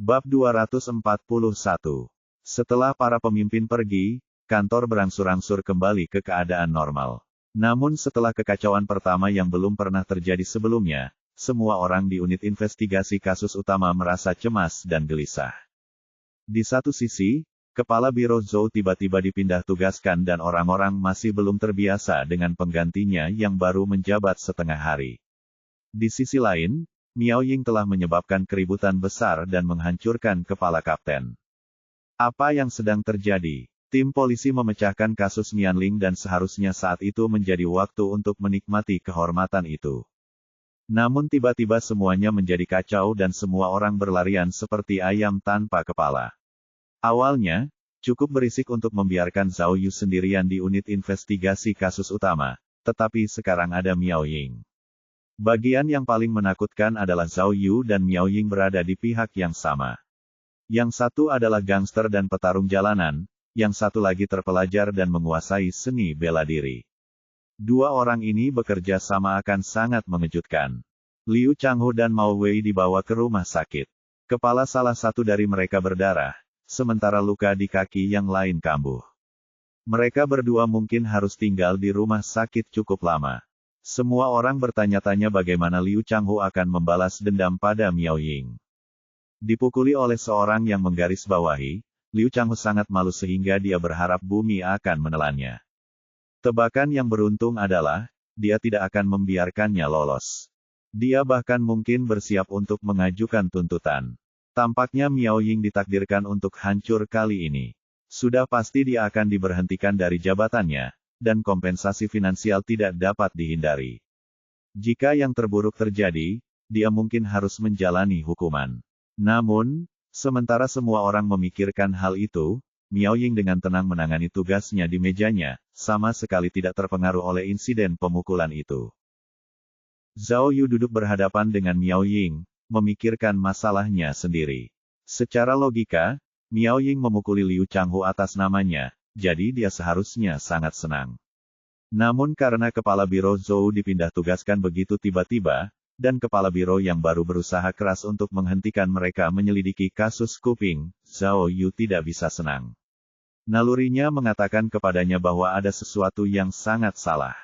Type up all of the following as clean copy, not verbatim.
Bab 241. Setelah para pemimpin pergi, kantor berangsur-angsur kembali ke keadaan normal. Namun setelah kekacauan pertama yang belum pernah terjadi sebelumnya, semua orang di unit investigasi kasus utama merasa cemas dan gelisah. Di satu sisi, Kepala Biro Zhou tiba-tiba dipindah tugaskan dan orang-orang masih belum terbiasa dengan penggantinya yang baru menjabat setengah hari. Di sisi lain, Miao Ying telah menyebabkan keributan besar dan menghancurkan kepala kapten. Apa yang sedang terjadi? Tim polisi memecahkan kasus Mianling dan seharusnya saat itu menjadi waktu untuk menikmati kehormatan itu. Namun tiba-tiba semuanya menjadi kacau dan semua orang berlarian seperti ayam tanpa kepala. Awalnya, cukup berisik untuk membiarkan Zhao Yu sendirian di unit investigasi kasus utama, tetapi sekarang ada Miao Ying. Bagian yang paling menakutkan adalah Zhao Yu dan Miao Ying berada di pihak yang sama. Yang satu adalah gangster dan petarung jalanan, yang satu lagi terpelajar dan menguasai seni bela diri. Dua orang ini bekerja sama akan sangat mengejutkan. Liu Changhu dan Mao Wei dibawa ke rumah sakit. Kepala salah satu dari mereka berdarah, sementara luka di kaki yang lain kambuh. Mereka berdua mungkin harus tinggal di rumah sakit cukup lama. Semua orang bertanya-tanya bagaimana Liu Changhu akan membalas dendam pada Miao Ying. Dipukuli oleh seorang yang menggarisbawahi, Liu Changhu sangat malu sehingga dia berharap bumi akan menelannya. Tebakan yang beruntung adalah, dia tidak akan membiarkannya lolos. Dia bahkan mungkin bersiap untuk mengajukan tuntutan. Tampaknya Miao Ying ditakdirkan untuk hancur kali ini. Sudah pasti dia akan diberhentikan dari jabatannya, dan kompensasi finansial tidak dapat dihindari. Jika yang terburuk terjadi, dia mungkin harus menjalani hukuman. Namun, sementara semua orang memikirkan hal itu, Miao Ying dengan tenang menangani tugasnya di mejanya, sama sekali tidak terpengaruh oleh insiden pemukulan itu. Zhao Yu duduk berhadapan dengan Miao Ying, memikirkan masalahnya sendiri. Secara logika, Miao Ying memukuli Liu Changhu atas namanya, jadi dia seharusnya sangat senang. Namun karena Kepala Biro Zhou dipindah tugaskan begitu tiba-tiba, dan Kepala Biro yang baru berusaha keras untuk menghentikan mereka menyelidiki kasus Kuping, Zhao Yu tidak bisa senang. Nalurinya mengatakan kepadanya bahwa ada sesuatu yang sangat salah.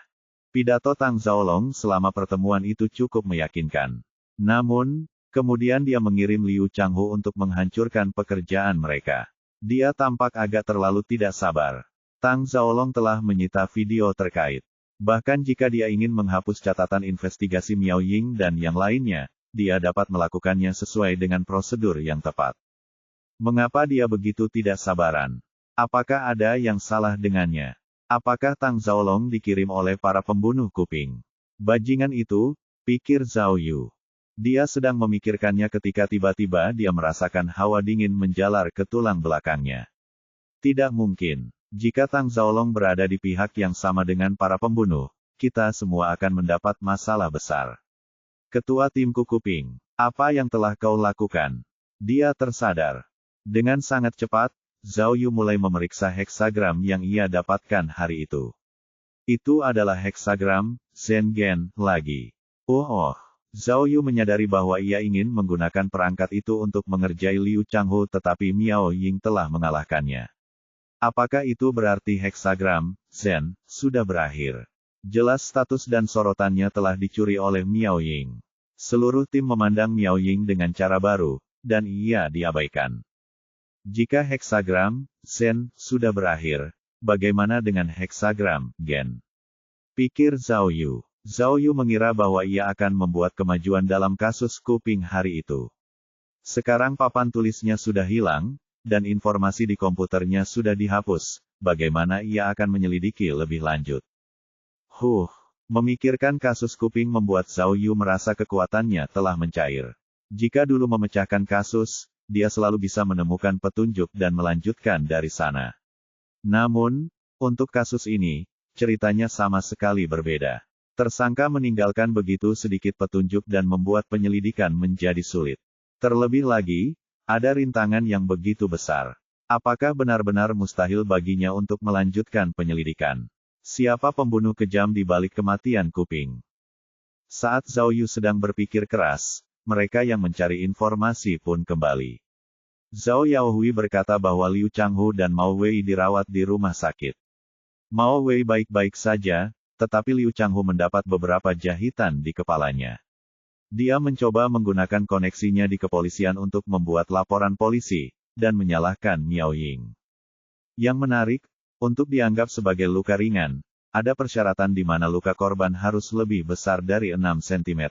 Pidato Tang Zhaolong selama pertemuan itu cukup meyakinkan. Namun, kemudian dia mengirim Liu Changhu untuk menghancurkan pekerjaan mereka. Dia tampak agak terlalu tidak sabar. Tang Zhaolong telah menyita video terkait. Bahkan jika dia ingin menghapus catatan investigasi Miao Ying dan yang lainnya, dia dapat melakukannya sesuai dengan prosedur yang tepat. Mengapa dia begitu tidak sabaran? Apakah ada yang salah dengannya? Apakah Tang Zhaolong dikirim oleh para pembunuh kuping? Bajingan itu, pikir Zhao Yu. Dia sedang memikirkannya ketika tiba-tiba dia merasakan hawa dingin menjalar ke tulang belakangnya. Tidak mungkin. Jika Tang Zhaolong berada di pihak yang sama dengan para pembunuh, kita semua akan mendapat masalah besar. Ketua timku Kuping, apa yang telah kau lakukan? Dia tersadar. Dengan sangat cepat, Zhao Yu mulai memeriksa heksagram yang ia dapatkan hari itu. Itu adalah heksagram Zhengen lagi. Oh. Zhao Yu menyadari bahwa ia ingin menggunakan perangkat itu untuk mengerjai Liu Changhu tetapi Miao Ying telah mengalahkannya. Apakah itu berarti heksagram Zhen sudah berakhir? Jelas status dan sorotannya telah dicuri oleh Miao Ying. Seluruh tim memandang Miao Ying dengan cara baru, dan ia diabaikan. Jika heksagram Zhen sudah berakhir, bagaimana dengan heksagram Gen? Pikir Zhao Yu. Zhao Yu mengira bahwa ia akan membuat kemajuan dalam kasus Kuping hari itu. Sekarang papan tulisnya sudah hilang, dan informasi di komputernya sudah dihapus, bagaimana ia akan menyelidiki lebih lanjut? Memikirkan kasus Kuping membuat Zhao Yu merasa kekuatannya telah mencair. Jika dulu memecahkan kasus, dia selalu bisa menemukan petunjuk dan melanjutkan dari sana. Namun, untuk kasus ini, ceritanya sama sekali berbeda. Tersangka meninggalkan begitu sedikit petunjuk dan membuat penyelidikan menjadi sulit. Terlebih lagi, ada rintangan yang begitu besar. Apakah benar-benar mustahil baginya untuk melanjutkan penyelidikan? Siapa pembunuh kejam di balik kematian Kuping? Saat Zhao Yu sedang berpikir keras, mereka yang mencari informasi pun kembali. Zhao Yaohui berkata bahwa Liu Changhu dan Mao Wei dirawat di rumah sakit. Mao Wei baik-baik saja, tetapi Liu Changhu mendapat beberapa jahitan di kepalanya. Dia mencoba menggunakan koneksinya di kepolisian untuk membuat laporan polisi, dan menyalahkan Miao Ying. Yang menarik, untuk dianggap sebagai luka ringan, ada persyaratan di mana luka korban harus lebih besar dari 6 cm.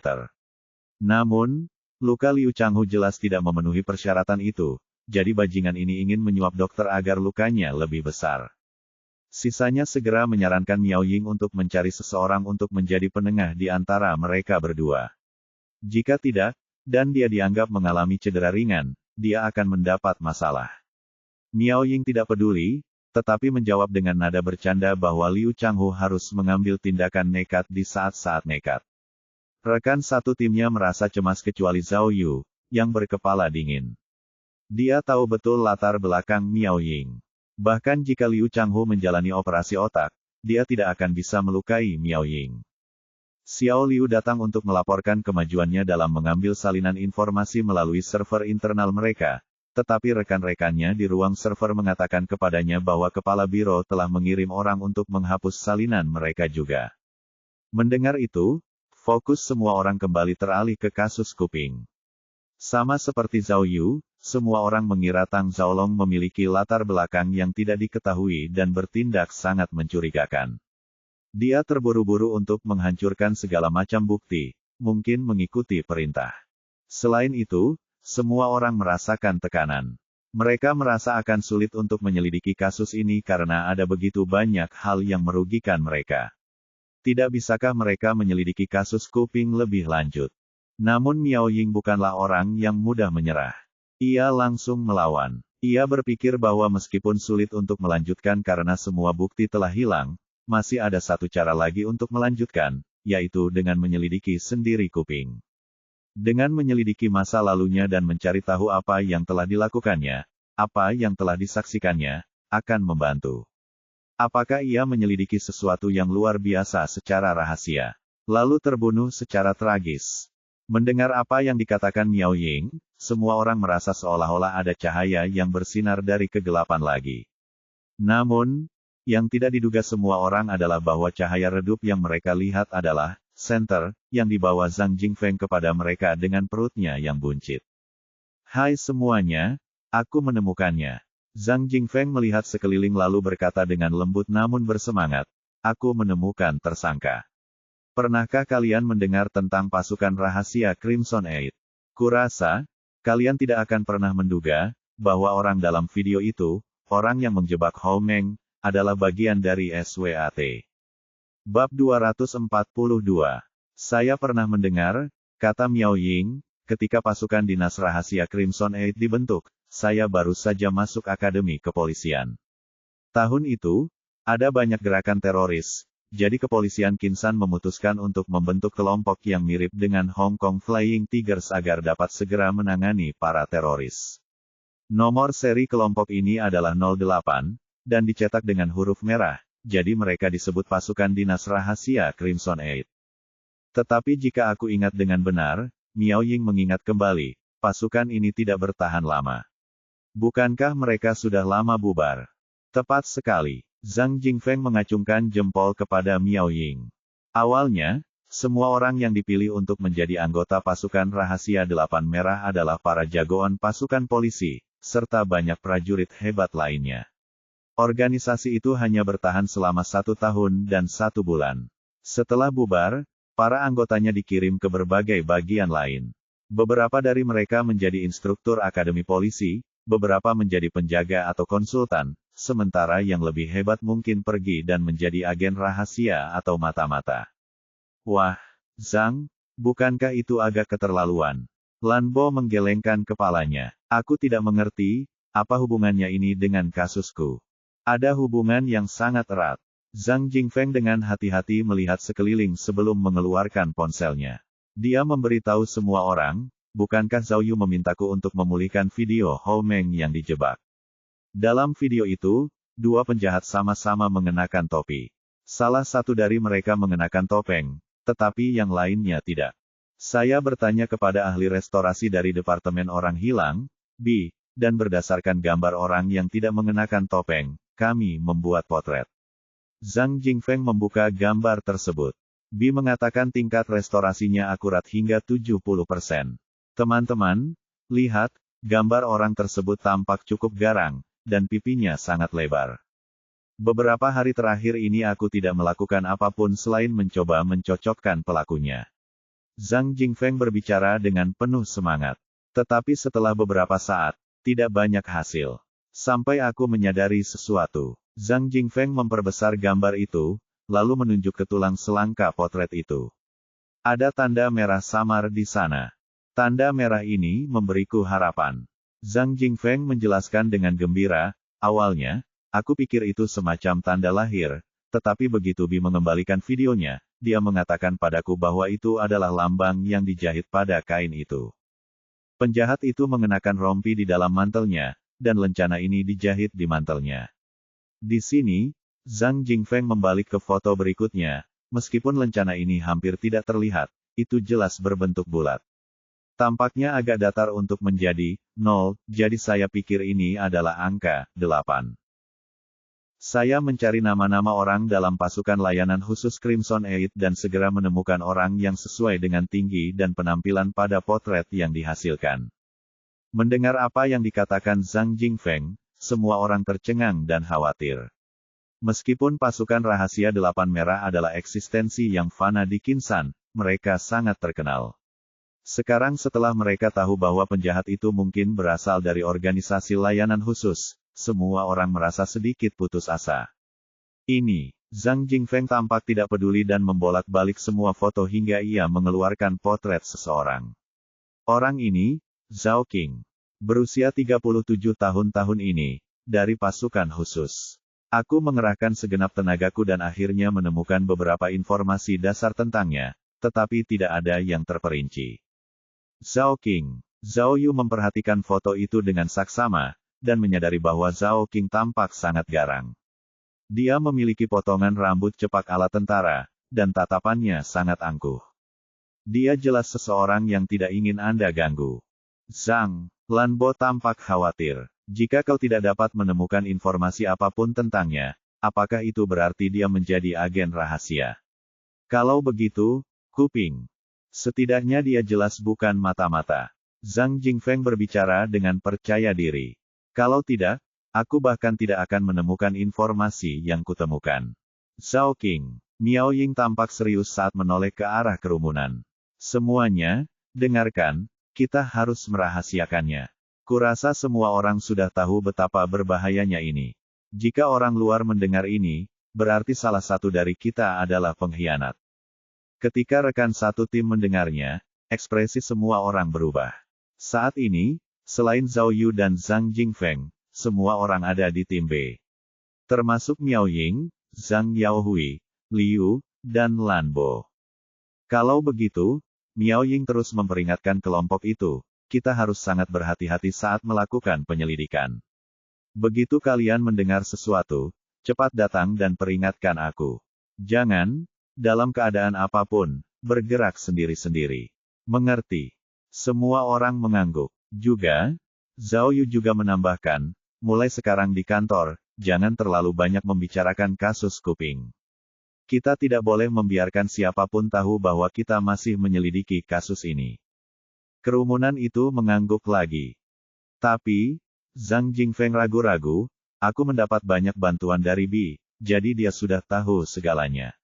Namun, luka Liu Changhu jelas tidak memenuhi persyaratan itu, jadi bajingan ini ingin menyuap dokter agar lukanya lebih besar. Sisanya segera menyarankan Miao Ying untuk mencari seseorang untuk menjadi penengah di antara mereka berdua. Jika tidak, dan dia dianggap mengalami cedera ringan, dia akan mendapat masalah. Miao Ying tidak peduli, tetapi menjawab dengan nada bercanda bahwa Liu Changhu harus mengambil tindakan nekat di saat-saat nekat. Rekan satu timnya merasa cemas kecuali Zhao Yu, yang berkepala dingin. Dia tahu betul latar belakang Miao Ying. Bahkan jika Liu Changhu menjalani operasi otak, dia tidak akan bisa melukai Miao Ying. Xiao Liu datang untuk melaporkan kemajuannya dalam mengambil salinan informasi melalui server internal mereka, tetapi rekan-rekannya di ruang server mengatakan kepadanya bahwa kepala biro telah mengirim orang untuk menghapus salinan mereka juga. Mendengar itu, fokus semua orang kembali teralih ke kasus kuping. Sama seperti Zhao Yu, semua orang mengira Tang Zhaolong memiliki latar belakang yang tidak diketahui dan bertindak sangat mencurigakan. Dia terburu-buru untuk menghancurkan segala macam bukti, mungkin mengikuti perintah. Selain itu, semua orang merasakan tekanan. Mereka merasa akan sulit untuk menyelidiki kasus ini karena ada begitu banyak hal yang merugikan mereka. Tidak bisakah mereka menyelidiki kasus kuping lebih lanjut? Namun Miao Ying bukanlah orang yang mudah menyerah. Ia langsung melawan. Ia berpikir bahwa meskipun sulit untuk melanjutkan karena semua bukti telah hilang, masih ada satu cara lagi untuk melanjutkan, yaitu dengan menyelidiki sendiri kuping. Dengan menyelidiki masa lalunya dan mencari tahu apa yang telah dilakukannya, apa yang telah disaksikannya, akan membantu. Apakah ia menyelidiki sesuatu yang luar biasa secara rahasia, lalu terbunuh secara tragis? Mendengar apa yang dikatakan Miao Ying, semua orang merasa seolah-olah ada cahaya yang bersinar dari kegelapan lagi. Namun, yang tidak diduga semua orang adalah bahwa cahaya redup yang mereka lihat adalah senter yang dibawa Zhang Jingfeng kepada mereka dengan perutnya yang buncit. Hai semuanya, aku menemukannya. Zhang Jingfeng melihat sekeliling lalu berkata dengan lembut namun bersemangat, aku menemukan tersangka. Pernahkah kalian mendengar tentang pasukan rahasia Crimson Eight? Kurasa, kalian tidak akan pernah menduga bahwa orang dalam video itu, orang yang menjebak Hou Meng, adalah bagian dari SWAT. Bab 242. Saya pernah mendengar, kata Miao Ying, ketika pasukan dinas rahasia Crimson Eight dibentuk, saya baru saja masuk akademi kepolisian. Tahun itu, ada banyak gerakan teroris, jadi kepolisian Kinsan memutuskan untuk membentuk kelompok yang mirip dengan Hong Kong Flying Tigers agar dapat segera menangani para teroris. Nomor seri kelompok ini adalah 08, dan dicetak dengan huruf merah, jadi mereka disebut pasukan dinas rahasia Crimson Eight. Tetapi jika aku ingat dengan benar, Miao Ying mengingat kembali, pasukan ini tidak bertahan lama. Bukankah mereka sudah lama bubar? Tepat sekali. Zhang Jingfeng mengacungkan jempol kepada Miao Ying. Awalnya, semua orang yang dipilih untuk menjadi anggota pasukan rahasia 8 merah adalah para jagoan pasukan polisi, serta banyak prajurit hebat lainnya. Organisasi itu hanya bertahan selama 1 tahun dan 1 bulan. Setelah bubar, para anggotanya dikirim ke berbagai bagian lain. Beberapa dari mereka menjadi instruktur akademi polisi, beberapa menjadi penjaga atau konsultan, sementara yang lebih hebat mungkin pergi dan menjadi agen rahasia atau mata-mata. Wah, Zhang, bukankah itu agak keterlaluan? Lan Bo menggelengkan kepalanya. Aku tidak mengerti, apa hubungannya ini dengan kasusku? Ada hubungan yang sangat erat. Zhang Jingfeng dengan hati-hati melihat sekeliling sebelum mengeluarkan ponselnya. Dia memberitahu semua orang, bukankah Zhao Yu memintaku untuk memulihkan video Hou Meng yang dijebak? Dalam video itu, 2 penjahat sama-sama mengenakan topi. Salah satu dari mereka mengenakan topeng, tetapi yang lainnya tidak. Saya bertanya kepada ahli restorasi dari Departemen Orang Hilang, Bi, dan berdasarkan gambar orang yang tidak mengenakan topeng, kami membuat potret. Zhang Jingfeng membuka gambar tersebut. Bi mengatakan tingkat restorasinya akurat hingga 70%. Teman-teman, lihat, gambar orang tersebut tampak cukup garang, dan pipinya sangat lebar. Beberapa hari terakhir ini aku tidak melakukan apapun selain mencoba mencocokkan pelakunya. Zhang Jingfeng berbicara dengan penuh semangat. Tetapi setelah beberapa saat, tidak banyak hasil. Sampai aku menyadari sesuatu. Zhang Jingfeng memperbesar gambar itu, lalu menunjuk ke tulang selangka potret itu. Ada tanda merah samar di sana. Tanda merah ini memberiku harapan. Zhang Jingfeng menjelaskan dengan gembira, awalnya, aku pikir itu semacam tanda lahir, tetapi begitu Bi mengembalikan videonya, dia mengatakan padaku bahwa itu adalah lambang yang dijahit pada kain itu. Penjahat itu mengenakan rompi di dalam mantelnya, dan lencana ini dijahit di mantelnya. Di sini, Zhang Jingfeng membalik ke foto berikutnya, meskipun lencana ini hampir tidak terlihat, itu jelas berbentuk bulat. Tampaknya agak datar untuk menjadi 0, jadi saya pikir ini adalah angka 8. Saya mencari nama-nama orang dalam pasukan layanan khusus Crimson Eight dan segera menemukan orang yang sesuai dengan tinggi dan penampilan pada potret yang dihasilkan. Mendengar apa yang dikatakan Zhang Jingfeng, semua orang tercengang dan khawatir. Meskipun pasukan rahasia 8 merah adalah eksistensi yang fana di Kinsan, mereka sangat terkenal. Sekarang setelah mereka tahu bahwa penjahat itu mungkin berasal dari organisasi layanan khusus, semua orang merasa sedikit putus asa. Ini, Zhang Jingfeng tampak tidak peduli dan membolak-balik semua foto hingga ia mengeluarkan potret seseorang. Orang ini, Zhao Qing. Berusia 37 tahun ini, dari pasukan khusus. Aku mengerahkan segenap tenagaku dan akhirnya menemukan beberapa informasi dasar tentangnya, tetapi tidak ada yang terperinci. Zhao Qing. Zhao Yu memperhatikan foto itu dengan saksama, dan menyadari bahwa Zhao Qing tampak sangat garang. Dia memiliki potongan rambut cepak ala tentara, dan tatapannya sangat angkuh. Dia jelas seseorang yang tidak ingin Anda ganggu. Zhang, Lanbo tampak khawatir. Jika kau tidak dapat menemukan informasi apapun tentangnya, apakah itu berarti dia menjadi agen rahasia? Kalau begitu, kuping. Setidaknya dia jelas bukan mata-mata. Zhang Jingfeng berbicara dengan percaya diri. Kalau tidak, aku bahkan tidak akan menemukan informasi yang kutemukan. Zhao Qing. Miao Ying tampak serius saat menoleh ke arah kerumunan. Semuanya, dengarkan, kita harus merahasiakannya. Kurasa semua orang sudah tahu betapa berbahayanya ini. Jika orang luar mendengar ini, berarti salah satu dari kita adalah pengkhianat. Ketika rekan satu tim mendengarnya, ekspresi semua orang berubah. Saat ini, selain Zhao Yu dan Zhang Jingfeng, semua orang ada di tim B. Termasuk Miao Ying, Zhang Yaohui, Liu, dan Lanbo. Kalau begitu, Miao Ying terus memperingatkan kelompok itu, kita harus sangat berhati-hati saat melakukan penyelidikan. Begitu kalian mendengar sesuatu, cepat datang dan peringatkan aku. Jangan, dalam keadaan apapun, bergerak sendiri-sendiri. Mengerti? Semua orang mengangguk. Juga, Zhao Yu juga menambahkan, mulai sekarang di kantor, jangan terlalu banyak membicarakan kasus kuping. Kita tidak boleh membiarkan siapapun tahu bahwa kita masih menyelidiki kasus ini. Kerumunan itu mengangguk lagi. Tapi, Zhang Jingfeng ragu-ragu, aku mendapat banyak bantuan dari Bi, jadi dia sudah tahu segalanya.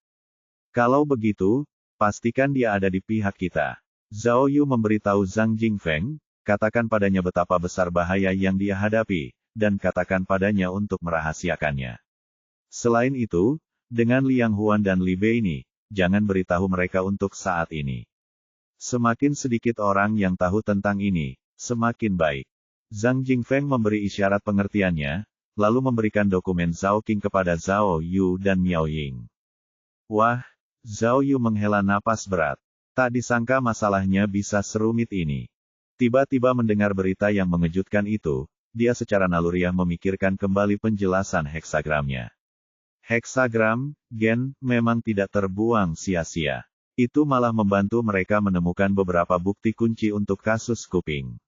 Kalau begitu, pastikan dia ada di pihak kita. Zhao Yu memberitahu Zhang Jingfeng, katakan padanya betapa besar bahaya yang dia hadapi, dan katakan padanya untuk merahasiakannya. Selain itu, dengan Liang Huan dan Li Bei ini, jangan beritahu mereka untuk saat ini. Semakin sedikit orang yang tahu tentang ini, semakin baik. Zhang Jingfeng memberi isyarat pengertiannya, lalu memberikan dokumen Zhao Qing kepada Zhao Yu dan Miao Ying. Wah, Zhao Yu menghela napas berat. Tak disangka masalahnya bisa serumit ini. Tiba-tiba mendengar berita yang mengejutkan itu, dia secara naluriah memikirkan kembali penjelasan heksagramnya. Heksagram, gen, memang tidak terbuang sia-sia. Itu malah membantu mereka menemukan beberapa bukti kunci untuk kasus kuping.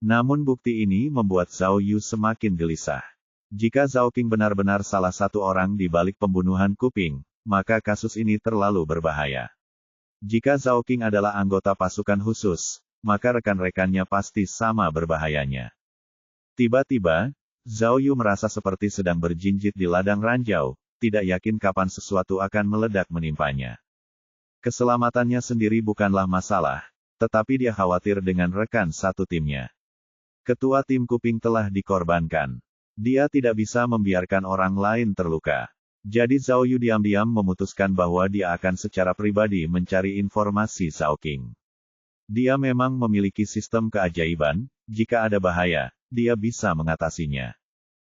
Namun bukti ini membuat Zhao Yu semakin gelisah. Jika Zhao Qing benar-benar salah satu orang di balik pembunuhan Kuping, maka kasus ini terlalu berbahaya. Jika Zhao Qing adalah anggota pasukan khusus, maka rekan-rekannya pasti sama berbahayanya. Tiba-tiba, Zhao Yu merasa seperti sedang berjinjit di ladang ranjau, tidak yakin kapan sesuatu akan meledak menimpanya. Keselamatannya sendiri bukanlah masalah, tetapi dia khawatir dengan rekan satu timnya. Ketua tim Kuping telah dikorbankan. Dia tidak bisa membiarkan orang lain terluka. Jadi Zhao Yu diam-diam memutuskan bahwa dia akan secara pribadi mencari informasi Zhao Qing. Dia memang memiliki sistem keajaiban, jika ada bahaya, dia bisa mengatasinya.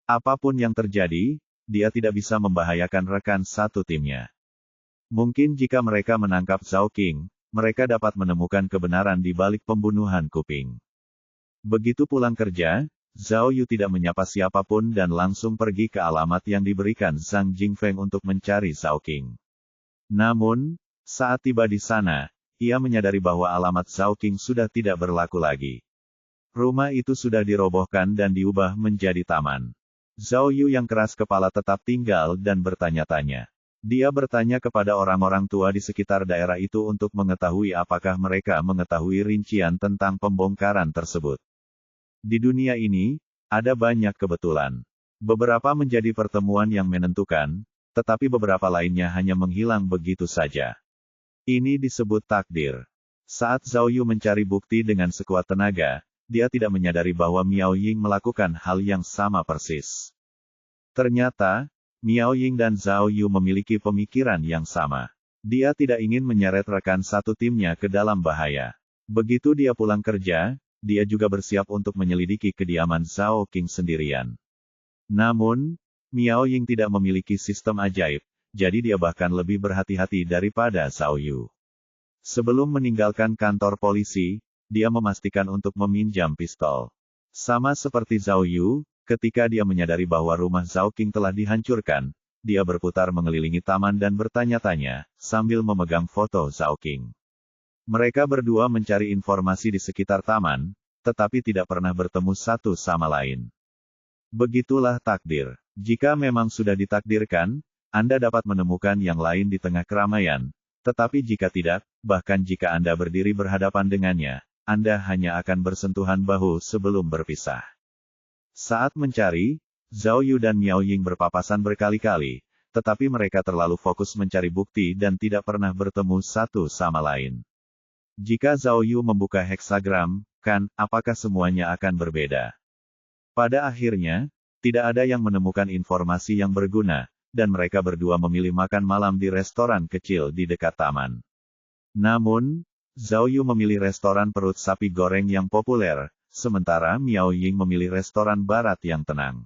Apapun yang terjadi, dia tidak bisa membahayakan rekan satu timnya. Mungkin jika mereka menangkap Zhao Qing, mereka dapat menemukan kebenaran di balik pembunuhan Kuping. Begitu pulang kerja, Zhao Yu tidak menyapa siapapun dan langsung pergi ke alamat yang diberikan Zhang Jingfeng untuk mencari Zhao Qing. Namun, saat tiba di sana, ia menyadari bahwa alamat Zhao Qing sudah tidak berlaku lagi. Rumah itu sudah dirobohkan dan diubah menjadi taman. Zhao Yu yang keras kepala tetap tinggal dan bertanya-tanya. Dia bertanya kepada orang-orang tua di sekitar daerah itu untuk mengetahui apakah mereka mengetahui rincian tentang pembongkaran tersebut. Di dunia ini, ada banyak kebetulan. Beberapa menjadi pertemuan yang menentukan, tetapi beberapa lainnya hanya menghilang begitu saja. Ini disebut takdir. Saat Zhao Yu mencari bukti dengan sekuat tenaga, dia tidak menyadari bahwa Miao Ying melakukan hal yang sama persis. Ternyata, Miao Ying dan Zhao Yu memiliki pemikiran yang sama. Dia tidak ingin menyeret rekan satu timnya ke dalam bahaya. Begitu dia pulang kerja, dia juga bersiap untuk menyelidiki kediaman Zhao Qing sendirian. Namun, Miao Ying tidak memiliki sistem ajaib, jadi dia bahkan lebih berhati-hati daripada Zhao Yu. Sebelum meninggalkan kantor polisi, dia memastikan untuk meminjam pistol. Sama seperti Zhao Yu, ketika dia menyadari bahwa rumah Zhao Qing telah dihancurkan, dia berputar mengelilingi taman dan bertanya-tanya, sambil memegang foto Zhao Qing. Mereka berdua mencari informasi di sekitar taman, tetapi tidak pernah bertemu satu sama lain. Begitulah takdir. Jika memang sudah ditakdirkan, Anda dapat menemukan yang lain di tengah keramaian, tetapi jika tidak, bahkan jika Anda berdiri berhadapan dengannya, Anda hanya akan bersentuhan bahu sebelum berpisah. Saat mencari, Zhao Yu dan Miao Ying berpapasan berkali-kali, tetapi mereka terlalu fokus mencari bukti dan tidak pernah bertemu satu sama lain. Jika Zhao Yu membuka heksagram, apakah semuanya akan berbeda? Pada akhirnya, tidak ada yang menemukan informasi yang berguna, dan mereka berdua memilih makan malam di restoran kecil di dekat taman. Namun, Zhao Yu memilih restoran perut sapi goreng yang populer, sementara Miao Ying memilih restoran barat yang tenang.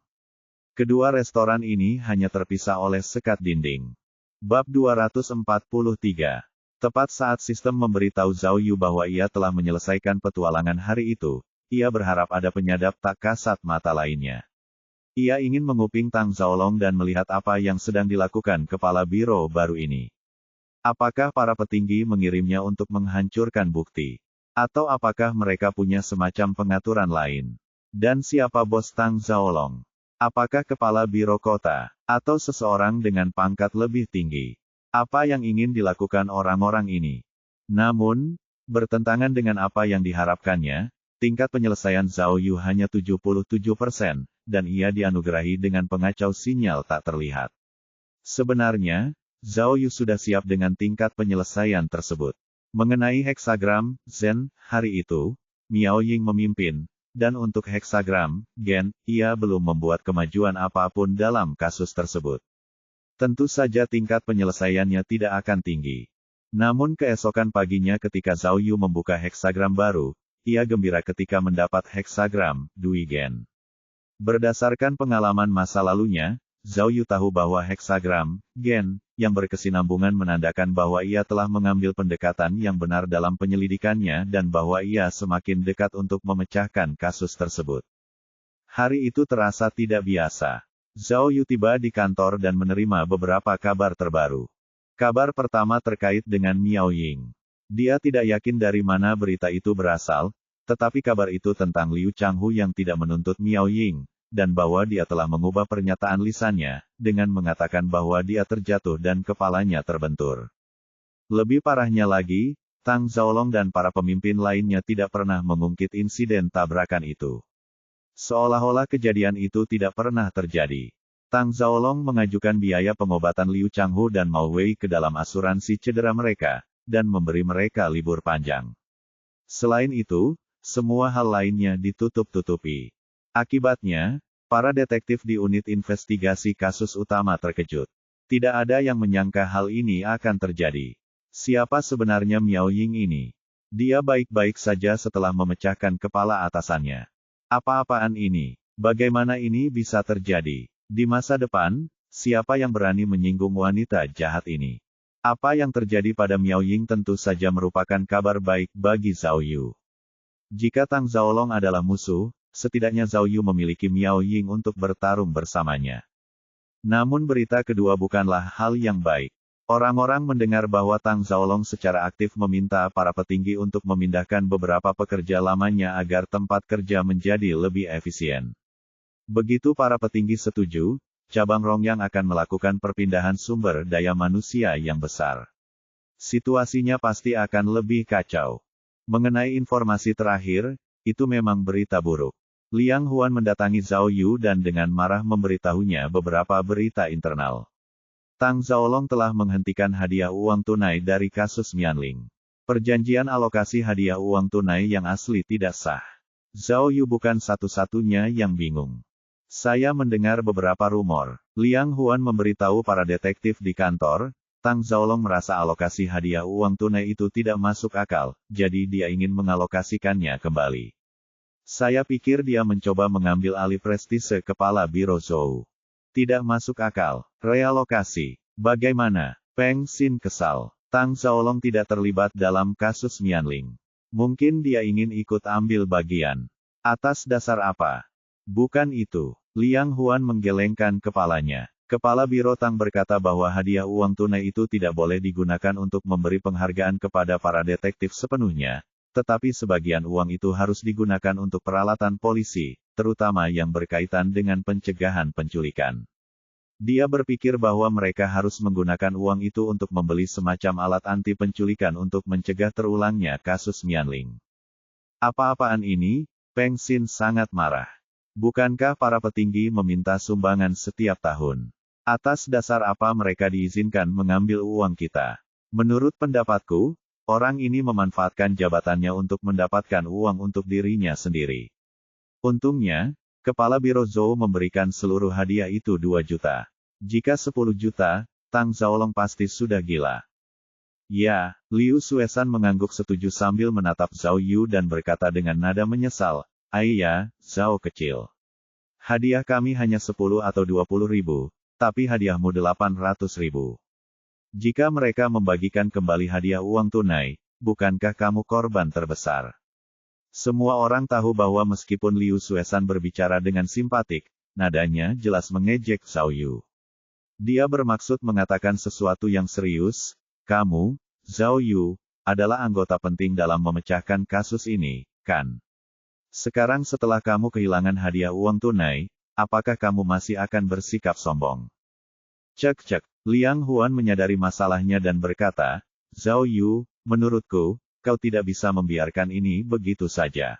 Kedua restoran ini hanya terpisah oleh sekat dinding. Bab 243. Tepat saat sistem memberitahu Zhao Yu bahwa ia telah menyelesaikan petualangan hari itu, ia berharap ada penyadap tak kasat mata lainnya. Ia ingin menguping Tang Zhaolong dan melihat apa yang sedang dilakukan kepala biro baru ini. Apakah para petinggi mengirimnya untuk menghancurkan bukti? Atau apakah mereka punya semacam pengaturan lain? Dan siapa bos Tang Zhaolong? Apakah kepala biro kota, atau seseorang dengan pangkat lebih tinggi? Apa yang ingin dilakukan orang-orang ini? Namun, bertentangan dengan apa yang diharapkannya, tingkat penyelesaian Zhao Yu hanya 77%, dan ia dianugerahi dengan pengacau sinyal tak terlihat. Sebenarnya, Zhao Yu sudah siap dengan tingkat penyelesaian tersebut. Mengenai heksagram, Zen, hari itu, Miao Ying memimpin, dan untuk heksagram, Gen, ia belum membuat kemajuan apapun dalam kasus tersebut. Tentu saja tingkat penyelesaiannya tidak akan tinggi. Namun keesokan paginya ketika Zhao Yu membuka heksagram baru, ia gembira ketika mendapat heksagram, Dui Gen. Berdasarkan pengalaman masa lalunya, Zhao Yu tahu bahwa heksagram, Gen, yang berkesinambungan menandakan bahwa ia telah mengambil pendekatan yang benar dalam penyelidikannya dan bahwa ia semakin dekat untuk memecahkan kasus tersebut. Hari itu terasa tidak biasa. Zhao Yu tiba di kantor dan menerima beberapa kabar terbaru. Kabar pertama terkait dengan Miao Ying. Dia tidak yakin dari mana berita itu berasal, Tetapi kabar itu tentang Liu Changhu yang tidak menuntut Miao Ying, dan bahwa dia telah mengubah pernyataan lisannya, dengan mengatakan bahwa dia terjatuh dan kepalanya terbentur. Lebih parahnya lagi, Tang Zhaolong dan para pemimpin lainnya tidak pernah mengungkit insiden tabrakan itu. Seolah-olah kejadian itu tidak pernah terjadi. Tang Zhaolong mengajukan biaya pengobatan Liu Changhu dan Mao Wei ke dalam asuransi cedera mereka, dan memberi mereka libur panjang. Selain itu, semua hal lainnya ditutup-tutupi. Akibatnya, para detektif di unit investigasi kasus utama terkejut. Tidak ada yang menyangka hal ini akan terjadi. Siapa sebenarnya Miao Ying ini? Dia baik-baik saja setelah memecahkan kepala atasannya. Apa-apaan ini? Bagaimana ini bisa terjadi? Di masa depan, siapa yang berani menyinggung wanita jahat ini? Apa yang terjadi pada Miao Ying tentu saja merupakan kabar baik bagi Zhao Yu. Jika Tang Zhaolong adalah musuh, setidaknya Zhao Yu memiliki Miao Ying untuk bertarung bersamanya. Namun berita kedua bukanlah hal yang baik. Orang-orang mendengar bahwa Tang Zhaolong secara aktif meminta para petinggi untuk memindahkan beberapa pekerja lamanya agar tempat kerja menjadi lebih efisien. Begitu para petinggi setuju, cabang Rongyang akan melakukan perpindahan sumber daya manusia yang besar. Situasinya pasti akan lebih kacau. Mengenai informasi terakhir, itu memang berita buruk. Liang Huan mendatangi Zhao Yu dan dengan marah memberitahunya beberapa berita internal. Tang Zhaolong telah menghentikan hadiah uang tunai dari kasus Mianling. Perjanjian alokasi hadiah uang tunai yang asli tidak sah. Zhao Yu bukan satu-satunya yang bingung. Saya mendengar beberapa rumor. Liang Huan memberitahu para detektif di kantor, Tang Zhaolong merasa alokasi hadiah uang tunai itu tidak masuk akal, jadi dia ingin mengalokasikannya kembali. Saya pikir dia mencoba mengambil alih prestise kepala Biro Zhou. Tidak masuk akal. Realokasi. Bagaimana? Peng Xin kesal. Tang Zhaolong tidak terlibat dalam kasus Mianling. Mungkin dia ingin ikut ambil bagian. Atas dasar apa? Bukan itu. Liang Huan menggelengkan kepalanya. Kepala Biro Tang berkata bahwa hadiah uang tunai itu tidak boleh digunakan untuk memberi penghargaan kepada para detektif sepenuhnya, tetapi sebagian uang itu harus digunakan untuk peralatan polisi, terutama yang berkaitan dengan pencegahan penculikan. Dia berpikir bahwa mereka harus menggunakan uang itu untuk membeli semacam alat anti penculikan untuk mencegah terulangnya kasus Mianling. Apa-apaan ini? Peng Xin sangat marah. Bukankah para petinggi meminta sumbangan setiap tahun? Atas dasar apa mereka diizinkan mengambil uang kita? Menurut pendapatku, orang ini memanfaatkan jabatannya untuk mendapatkan uang untuk dirinya sendiri. Untungnya, Kepala Biro Zhou memberikan seluruh hadiah itu 2 juta. Jika 10 juta, Tang Zhaolong pasti sudah gila. Ya, Liu Suesan mengangguk setuju sambil menatap Zhao Yu dan berkata dengan nada menyesal, "Ayah, Zhao kecil. Hadiah kami hanya 10 atau 20 ribu, tapi hadiahmu 800 ribu. Jika mereka membagikan kembali hadiah uang tunai, bukankah kamu korban terbesar?" Semua orang tahu bahwa meskipun Liu Suesan berbicara dengan simpatik, nadanya jelas mengejek Zhao Yu. Dia bermaksud mengatakan sesuatu yang serius. "Kamu, Zhao Yu, adalah anggota penting dalam memecahkan kasus ini, kan? Sekarang setelah kamu kehilangan hadiah uang tunai, apakah kamu masih akan bersikap sombong?" Cek. Liang Huan menyadari masalahnya dan berkata, "Zhao Yu, menurutku, kau tidak bisa membiarkan ini begitu saja.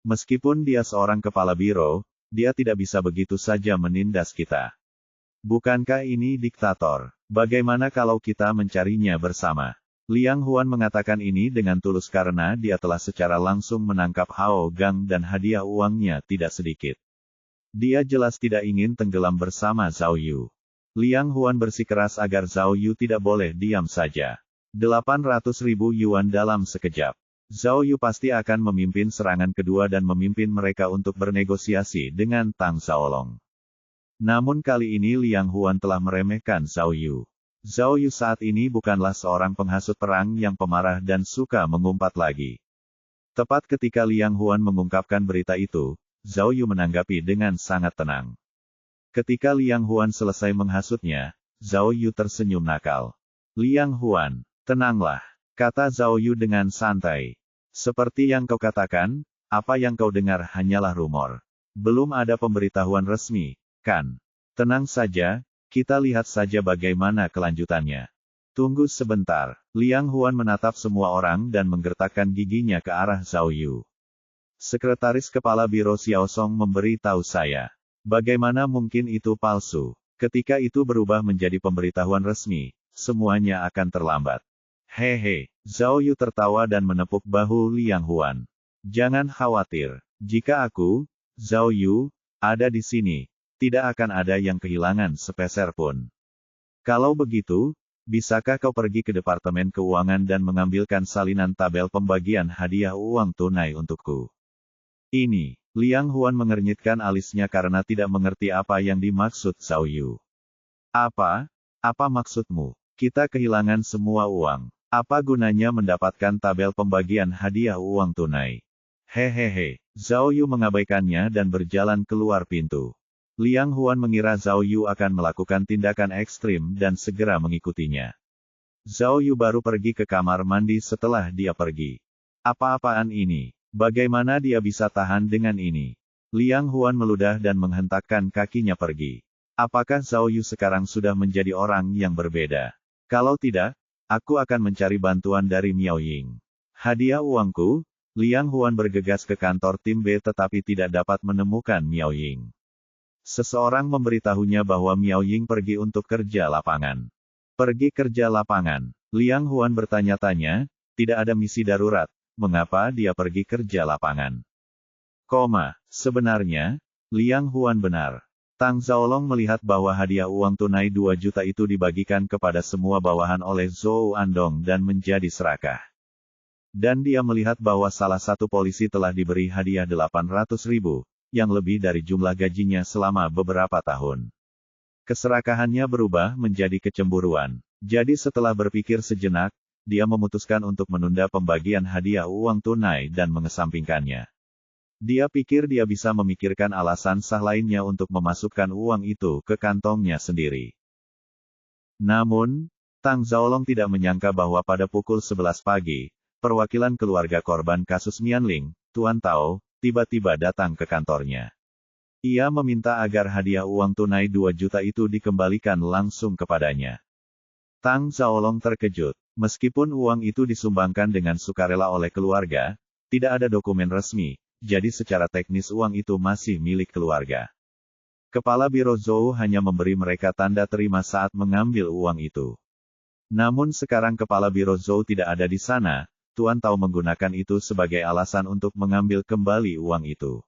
Meskipun dia seorang kepala biro, dia tidak bisa begitu saja menindas kita. Bukankah ini diktator? Bagaimana kalau kita mencarinya bersama?" Liang Huan mengatakan ini dengan tulus karena dia telah secara langsung menangkap Hao Gang dan hadiah uangnya tidak sedikit. Dia jelas tidak ingin tenggelam bersama Zhao Yu. Liang Huan bersikeras agar Zhao Yu tidak boleh diam saja. 800 ribu yuan dalam sekejap. Zhao Yu pasti akan memimpin serangan kedua dan memimpin mereka untuk bernegosiasi dengan Tang Zhaolong. Namun kali ini Liang Huan telah meremehkan Zhao Yu. Zhao Yu saat ini bukanlah seorang penghasut perang yang pemarah dan suka mengumpat lagi. Tepat ketika Liang Huan mengungkapkan berita itu, Zhao Yu menanggapi dengan sangat tenang. Ketika Liang Huan selesai menghasutnya, Zhao Yu tersenyum nakal. "Liang Huan, tenanglah," kata Zhao Yu dengan santai. "Seperti yang kau katakan, Apa yang kau dengar hanyalah rumor. Belum ada pemberitahuan resmi, kan? Tenang saja, kita lihat saja bagaimana kelanjutannya. Tunggu sebentar. Liang Huan menatap semua orang dan menggertakkan giginya ke arah Zhao Yu. Sekretaris Kepala Biro Xiao Song memberi tahu saya. Bagaimana mungkin itu palsu? Ketika itu berubah menjadi pemberitahuan resmi, semuanya akan terlambat. Hehe, Zhao Yu tertawa dan menepuk bahu Liang Huan. Jangan khawatir. Jika aku, Zhao Yu, ada di sini, tidak akan ada yang kehilangan sepeser pun. Kalau begitu, bisakah kau pergi ke Departemen Keuangan dan mengambilkan salinan tabel pembagian hadiah uang tunai untukku? Ini, Liang Huan mengernyitkan alisnya karena tidak mengerti apa yang dimaksud Zhao Yu. Apa? Apa maksudmu? Kita kehilangan semua uang. Apa gunanya mendapatkan tabel pembagian hadiah uang tunai? Hehehe, Zhao Yu mengabaikannya dan berjalan keluar pintu. Liang Huan mengira Zhao Yu akan melakukan tindakan ekstrim dan segera mengikutinya. Zhao Yu baru pergi ke kamar mandi setelah dia pergi. Apa-apaan ini? Bagaimana dia bisa tahan dengan ini? Liang Huan meludah dan menghentakkan kakinya pergi. Apakah Zhao Yu sekarang sudah menjadi orang yang berbeda? Kalau tidak, aku akan mencari bantuan dari Miao Ying. Hadiah uangku? Liang Huan bergegas ke kantor tim B tetapi tidak dapat menemukan Miao Ying. Seseorang memberitahunya bahwa Miao Ying pergi untuk kerja lapangan. Pergi kerja lapangan. Liang Huan bertanya-tanya, tidak ada misi darurat, mengapa dia pergi kerja lapangan? Sebenarnya, Liang Huan benar. Tang Zhaolong melihat bahwa hadiah uang tunai 2 juta itu dibagikan kepada semua bawahan oleh Zhou Andong dan menjadi serakah. Dan dia melihat bahwa salah satu polisi telah diberi hadiah 800.000. Yang lebih dari jumlah gajinya selama beberapa tahun. Keserakahannya berubah menjadi kecemburuan. Jadi setelah berpikir sejenak, dia memutuskan untuk menunda pembagian hadiah uang tunai dan mengesampingkannya. Dia pikir dia bisa memikirkan alasan sah lainnya untuk memasukkan uang itu ke kantongnya sendiri. Namun, Tang Zhaolong tidak menyangka bahwa pada pukul 11 pagi, perwakilan keluarga korban kasus Mianling, Tuan Tao, tiba-tiba datang ke kantornya. Ia meminta agar hadiah uang tunai 2 juta itu dikembalikan langsung kepadanya. Tang Zhaolong terkejut. Meskipun uang itu disumbangkan dengan sukarela oleh keluarga, tidak ada dokumen resmi, jadi secara teknis uang itu masih milik keluarga. Kepala Biro Zhou hanya memberi mereka tanda terima saat mengambil uang itu. Namun sekarang Kepala Biro Zhou tidak ada di sana, Tuan Tao menggunakan itu sebagai alasan untuk mengambil kembali uang itu.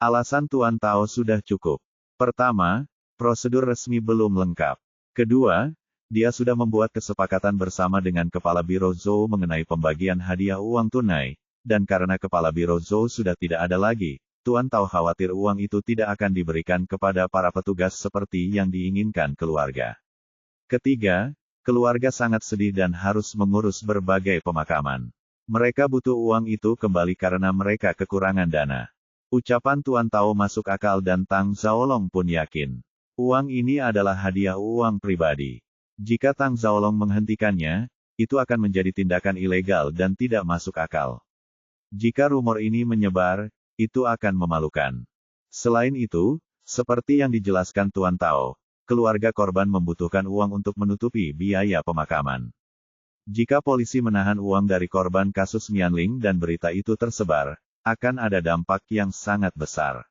Alasan Tuan Tao sudah cukup. Pertama, prosedur resmi belum lengkap. Kedua, dia sudah membuat kesepakatan bersama dengan Kepala Biro Zhou mengenai pembagian hadiah uang tunai, dan karena Kepala Biro Zhou sudah tidak ada lagi, Tuan Tao khawatir uang itu tidak akan diberikan kepada para petugas seperti yang diinginkan keluarga. Ketiga, keluarga sangat sedih dan harus mengurus berbagai pemakaman. Mereka butuh uang itu kembali karena mereka kekurangan dana. Ucapan Tuan Tao masuk akal dan Tang Zhaolong pun yakin. Uang ini adalah hadiah uang pribadi. Jika Tang Zhaolong menghentikannya, itu akan menjadi tindakan ilegal dan tidak masuk akal. Jika rumor ini menyebar, itu akan memalukan. Selain itu, seperti yang dijelaskan Tuan Tao, keluarga korban membutuhkan uang untuk menutupi biaya pemakaman. Jika polisi menahan uang dari korban kasus Mianling dan berita itu tersebar, akan ada dampak yang sangat besar.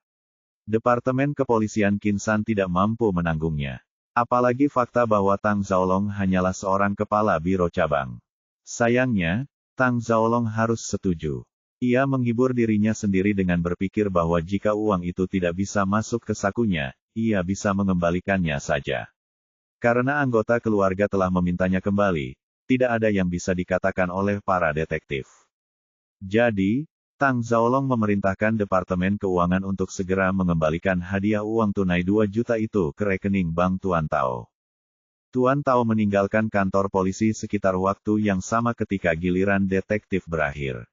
Departemen Kepolisian Kinsan tidak mampu menanggungnya. Apalagi fakta bahwa Tang Zhaolong hanyalah seorang kepala biro cabang. Sayangnya, Tang Zhaolong harus setuju. Ia menghibur dirinya sendiri dengan berpikir bahwa jika uang itu tidak bisa masuk ke sakunya, ia bisa mengembalikannya saja. Karena anggota keluarga telah memintanya kembali, tidak ada yang bisa dikatakan oleh para detektif. Jadi, Tang Zhaolong memerintahkan Departemen Keuangan untuk segera mengembalikan hadiah uang tunai 2 juta itu ke rekening bank Tuan Tao. Tuan Tao meninggalkan kantor polisi sekitar waktu yang sama ketika giliran detektif berakhir.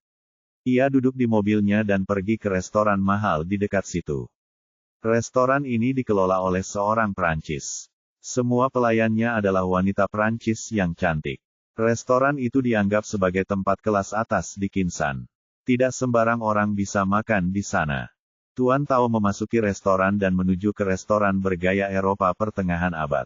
Ia duduk di mobilnya dan pergi ke restoran mahal di dekat situ. Restoran ini dikelola oleh seorang Prancis. Semua pelayannya adalah wanita Prancis yang cantik. Restoran itu dianggap sebagai tempat kelas atas di Kinsan. Tidak sembarang orang bisa makan di sana. Tuan Tao memasuki restoran dan menuju ke restoran bergaya Eropa pertengahan abad.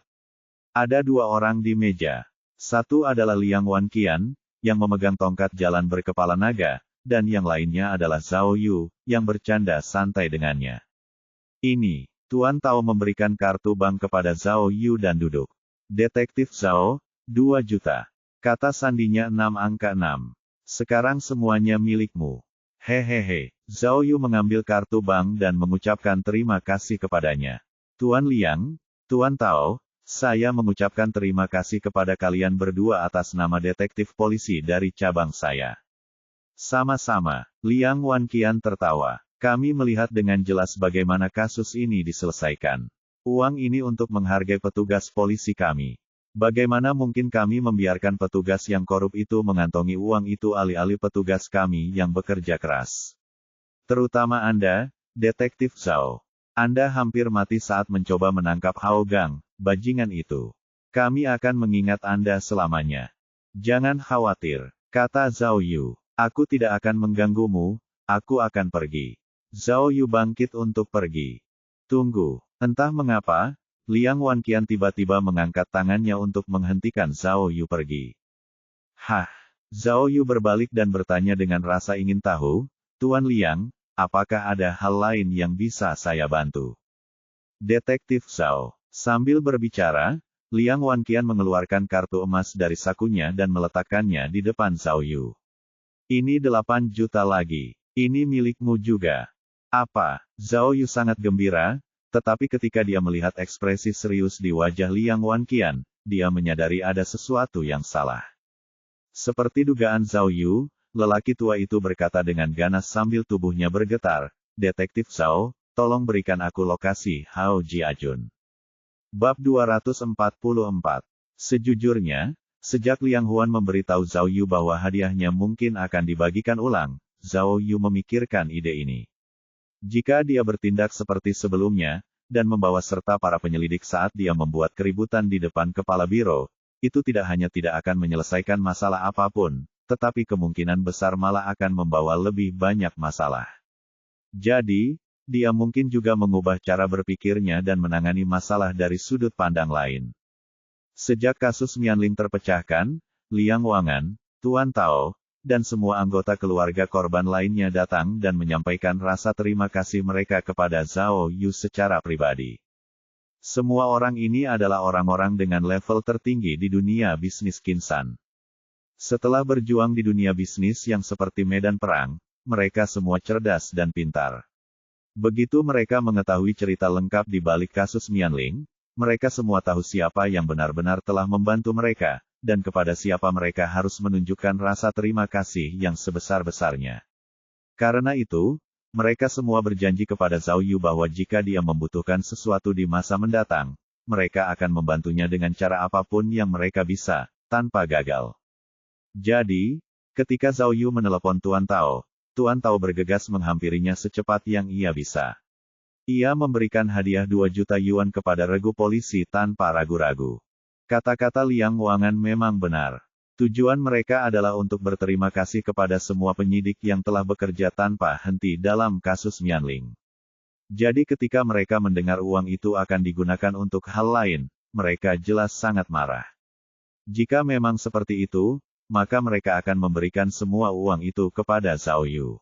Ada dua orang di meja. Satu adalah Liang Wanqian, yang memegang tongkat jalan berkepala naga, dan yang lainnya adalah Zhao Yu, yang bercanda santai dengannya. Ini, Tuan Tao memberikan kartu bank kepada Zhao Yu dan duduk. Detektif Zhao, 2 juta. Kata sandinya 6 angka 6. Sekarang semuanya milikmu. Hehehe. Zhao Yu mengambil kartu bank dan mengucapkan terima kasih kepadanya. Tuan Liang, Tuan Tao, saya mengucapkan terima kasih kepada kalian berdua atas nama detektif polisi dari cabang saya. Sama-sama, Liang Wanqian tertawa. Kami melihat dengan jelas bagaimana kasus ini diselesaikan. Uang ini untuk menghargai petugas polisi kami. Bagaimana mungkin kami membiarkan petugas yang korup itu mengantongi uang itu alih-alih petugas kami yang bekerja keras. Terutama Anda, Detektif Zhao. Anda hampir mati saat mencoba menangkap Hao Gang, bajingan itu. Kami akan mengingat Anda selamanya. Jangan khawatir, kata Zhao Yu. Aku tidak akan mengganggumu, aku akan pergi. Zhao Yu bangkit untuk pergi. Tunggu, entah mengapa, Liang Wanqian tiba-tiba mengangkat tangannya untuk menghentikan Zhao Yu pergi. Hah? Zhao Yu berbalik dan bertanya dengan rasa ingin tahu, Tuan Liang, apakah ada hal lain yang bisa saya bantu? Detektif Zhao. Sambil berbicara, Liang Wanqian mengeluarkan kartu emas dari sakunya dan meletakkannya di depan Zhao Yu. Ini 8 juta lagi. Ini milikmu juga. Apa? Zhao Yu sangat gembira, tetapi ketika dia melihat ekspresi serius di wajah Liang Wanqian, dia menyadari ada sesuatu yang salah. Seperti dugaan Zhao Yu, lelaki tua itu berkata dengan ganas sambil tubuhnya bergetar, Detektif Zhao, tolong berikan aku lokasi Hao Jiajun. Bab 244. Sejujurnya, sejak Liang Huan memberitahu Zhao Yu bahwa hadiahnya mungkin akan dibagikan ulang, Zhao Yu memikirkan ide ini. Jika dia bertindak seperti sebelumnya, dan membawa serta para penyelidik saat dia membuat keributan di depan kepala biro, itu tidak hanya tidak akan menyelesaikan masalah apapun, tetapi kemungkinan besar malah akan membawa lebih banyak masalah. Jadi, dia mungkin juga mengubah cara berpikirnya dan menangani masalah dari sudut pandang lain. Sejak kasus Mianling terpecahkan, Liang Wangan, Tuan Tao, dan semua anggota keluarga korban lainnya datang dan menyampaikan rasa terima kasih mereka kepada Zhao Yu secara pribadi. Semua orang ini adalah orang-orang dengan level tertinggi di dunia bisnis Kinsan. Setelah berjuang di dunia bisnis yang seperti medan perang, mereka semua cerdas dan pintar. Begitu mereka mengetahui cerita lengkap di balik kasus Mianling, mereka semua tahu siapa yang benar-benar telah membantu mereka, dan kepada siapa mereka harus menunjukkan rasa terima kasih yang sebesar-besarnya. Karena itu, mereka semua berjanji kepada Zhao Yu bahwa jika dia membutuhkan sesuatu di masa mendatang, mereka akan membantunya dengan cara apapun yang mereka bisa, tanpa gagal. Jadi, ketika Zhao Yu menelepon Tuan Tao bergegas menghampirinya secepat yang ia bisa. Ia memberikan hadiah 2 juta yuan kepada regu polisi tanpa ragu-ragu. Kata-kata Liang Wangan memang benar. Tujuan mereka adalah untuk berterima kasih kepada semua penyidik yang telah bekerja tanpa henti dalam kasus Mianling. Jadi ketika mereka mendengar uang itu akan digunakan untuk hal lain, mereka jelas sangat marah. Jika memang seperti itu, maka mereka akan memberikan semua uang itu kepada Zhao Yu.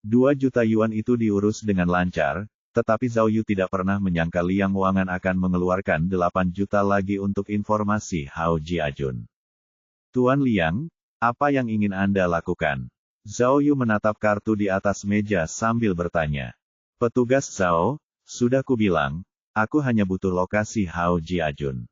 2 juta yuan itu diurus dengan lancar, tetapi Zhao Yu tidak pernah menyangka Liang Wangan akan mengeluarkan 8 juta lagi untuk informasi Hao Jiajun. Tuan Liang, apa yang ingin Anda lakukan? Zhao Yu menatap kartu di atas meja sambil bertanya. Petugas Zhao, sudah kubilang, aku hanya butuh lokasi Hao Jiajun.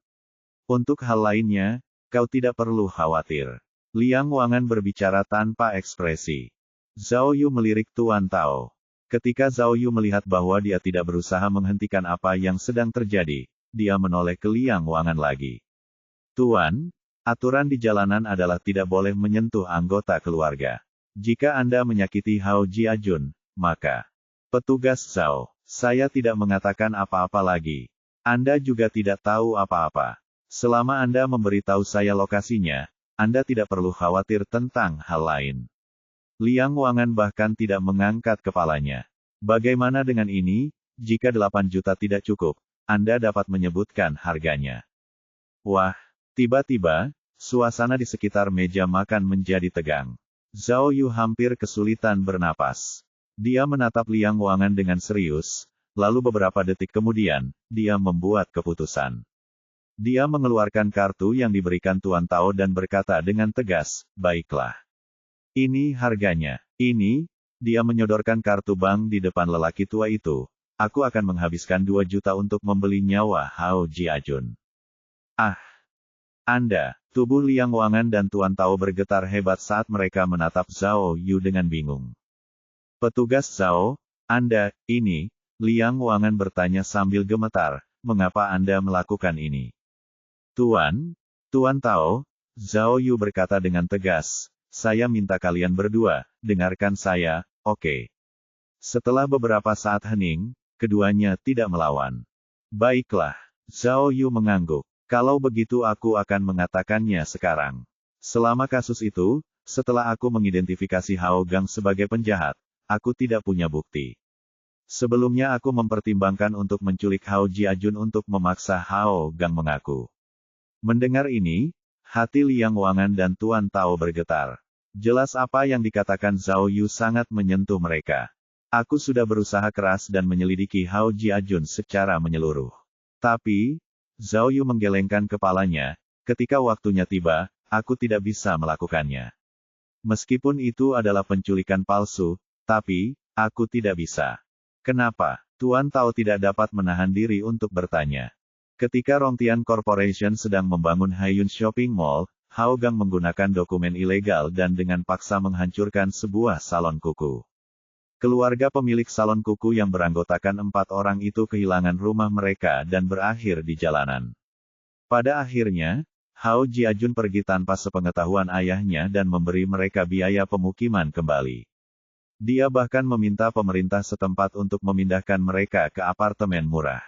Untuk hal lainnya, kau tidak perlu khawatir. Liang Wangan berbicara tanpa ekspresi. Zhao Yu melirik Tuan Tao. Ketika Zhao Yu melihat bahwa dia tidak berusaha menghentikan apa yang sedang terjadi, dia menoleh ke Liang Wangan lagi. Tuan, aturan di jalanan adalah tidak boleh menyentuh anggota keluarga. Jika Anda menyakiti Hao Jiajun, maka... Petugas Zhao, saya tidak mengatakan apa-apa lagi. Anda juga tidak tahu apa-apa. Selama Anda memberitahu saya lokasinya, Anda tidak perlu khawatir tentang hal lain. Liang Wangan bahkan tidak mengangkat kepalanya. Bagaimana dengan ini? Jika 8 juta tidak cukup, Anda dapat menyebutkan harganya. Wah, tiba-tiba, suasana di sekitar meja makan menjadi tegang. Zhao Yu hampir kesulitan bernapas. Dia menatap Liang Wangan dengan serius, lalu beberapa detik kemudian, dia membuat keputusan. Dia mengeluarkan kartu yang diberikan Tuan Tao dan berkata dengan tegas, "Baiklah. Ini harganya. Ini," dia menyodorkan kartu bank di depan lelaki tua itu. "Aku akan menghabiskan 2 juta untuk membeli nyawa Hao Jiajun." Ah! Anda, tubuh Liang Wangan dan Tuan Tao bergetar hebat saat mereka menatap Zhao Yu dengan bingung. "Petugas Zhao, Anda, ini," Liang Wangan bertanya sambil gemetar, "mengapa Anda melakukan ini?" Tuan Tao," Zhao Yu berkata dengan tegas, "saya minta kalian berdua, dengarkan saya, oke?" Setelah beberapa saat hening, keduanya tidak melawan. "Baiklah," Zhao Yu mengangguk. "Kalau begitu aku akan mengatakannya sekarang. Selama kasus itu, setelah aku mengidentifikasi Hao Gang sebagai penjahat, aku tidak punya bukti. Sebelumnya aku mempertimbangkan untuk menculik Hao Jiajun untuk memaksa Hao Gang mengaku." Mendengar ini, hati Liang Wangan dan Tuan Tao bergetar. Jelas apa yang dikatakan Zhao Yu sangat menyentuh mereka. "Aku sudah berusaha keras dan menyelidiki Hao Jiajun secara menyeluruh. Tapi," Zhao Yu menggelengkan kepalanya, "ketika waktunya tiba, aku tidak bisa melakukannya. Meskipun itu adalah penculikan palsu, tapi, aku tidak bisa." "Kenapa?" Tuan Tao tidak dapat menahan diri untuk bertanya. Ketika Rongtian Corporation sedang membangun Haiyun Shopping Mall, Hao Gang menggunakan dokumen ilegal dan dengan paksa menghancurkan sebuah salon kuku. Keluarga pemilik salon kuku yang beranggotakan 4 orang itu kehilangan rumah mereka dan berakhir di jalanan. Pada akhirnya, Hao Jiajun pergi tanpa sepengetahuan ayahnya dan memberi mereka biaya pemukiman kembali. Dia bahkan meminta pemerintah setempat untuk memindahkan mereka ke apartemen murah.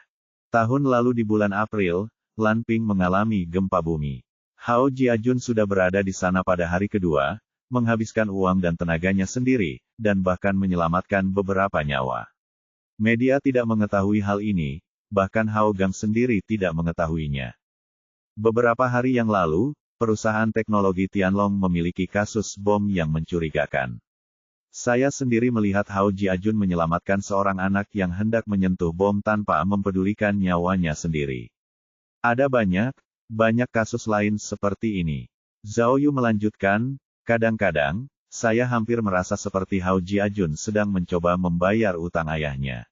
Tahun lalu di bulan April, Lanping mengalami gempa bumi. Hao Jiajun sudah berada di sana pada hari kedua, menghabiskan uang dan tenaganya sendiri, dan bahkan menyelamatkan beberapa nyawa. Media tidak mengetahui hal ini, bahkan Hao Gang sendiri tidak mengetahuinya. Beberapa hari yang lalu, perusahaan teknologi Tianlong memiliki kasus bom yang mencurigakan. Saya sendiri melihat Hao Jiajun menyelamatkan seorang anak yang hendak menyentuh bom tanpa mempedulikan nyawanya sendiri. Ada banyak kasus lain seperti ini. Zhao Yu melanjutkan, "Kadang-kadang, saya hampir merasa seperti Hao Jiajun sedang mencoba membayar utang ayahnya."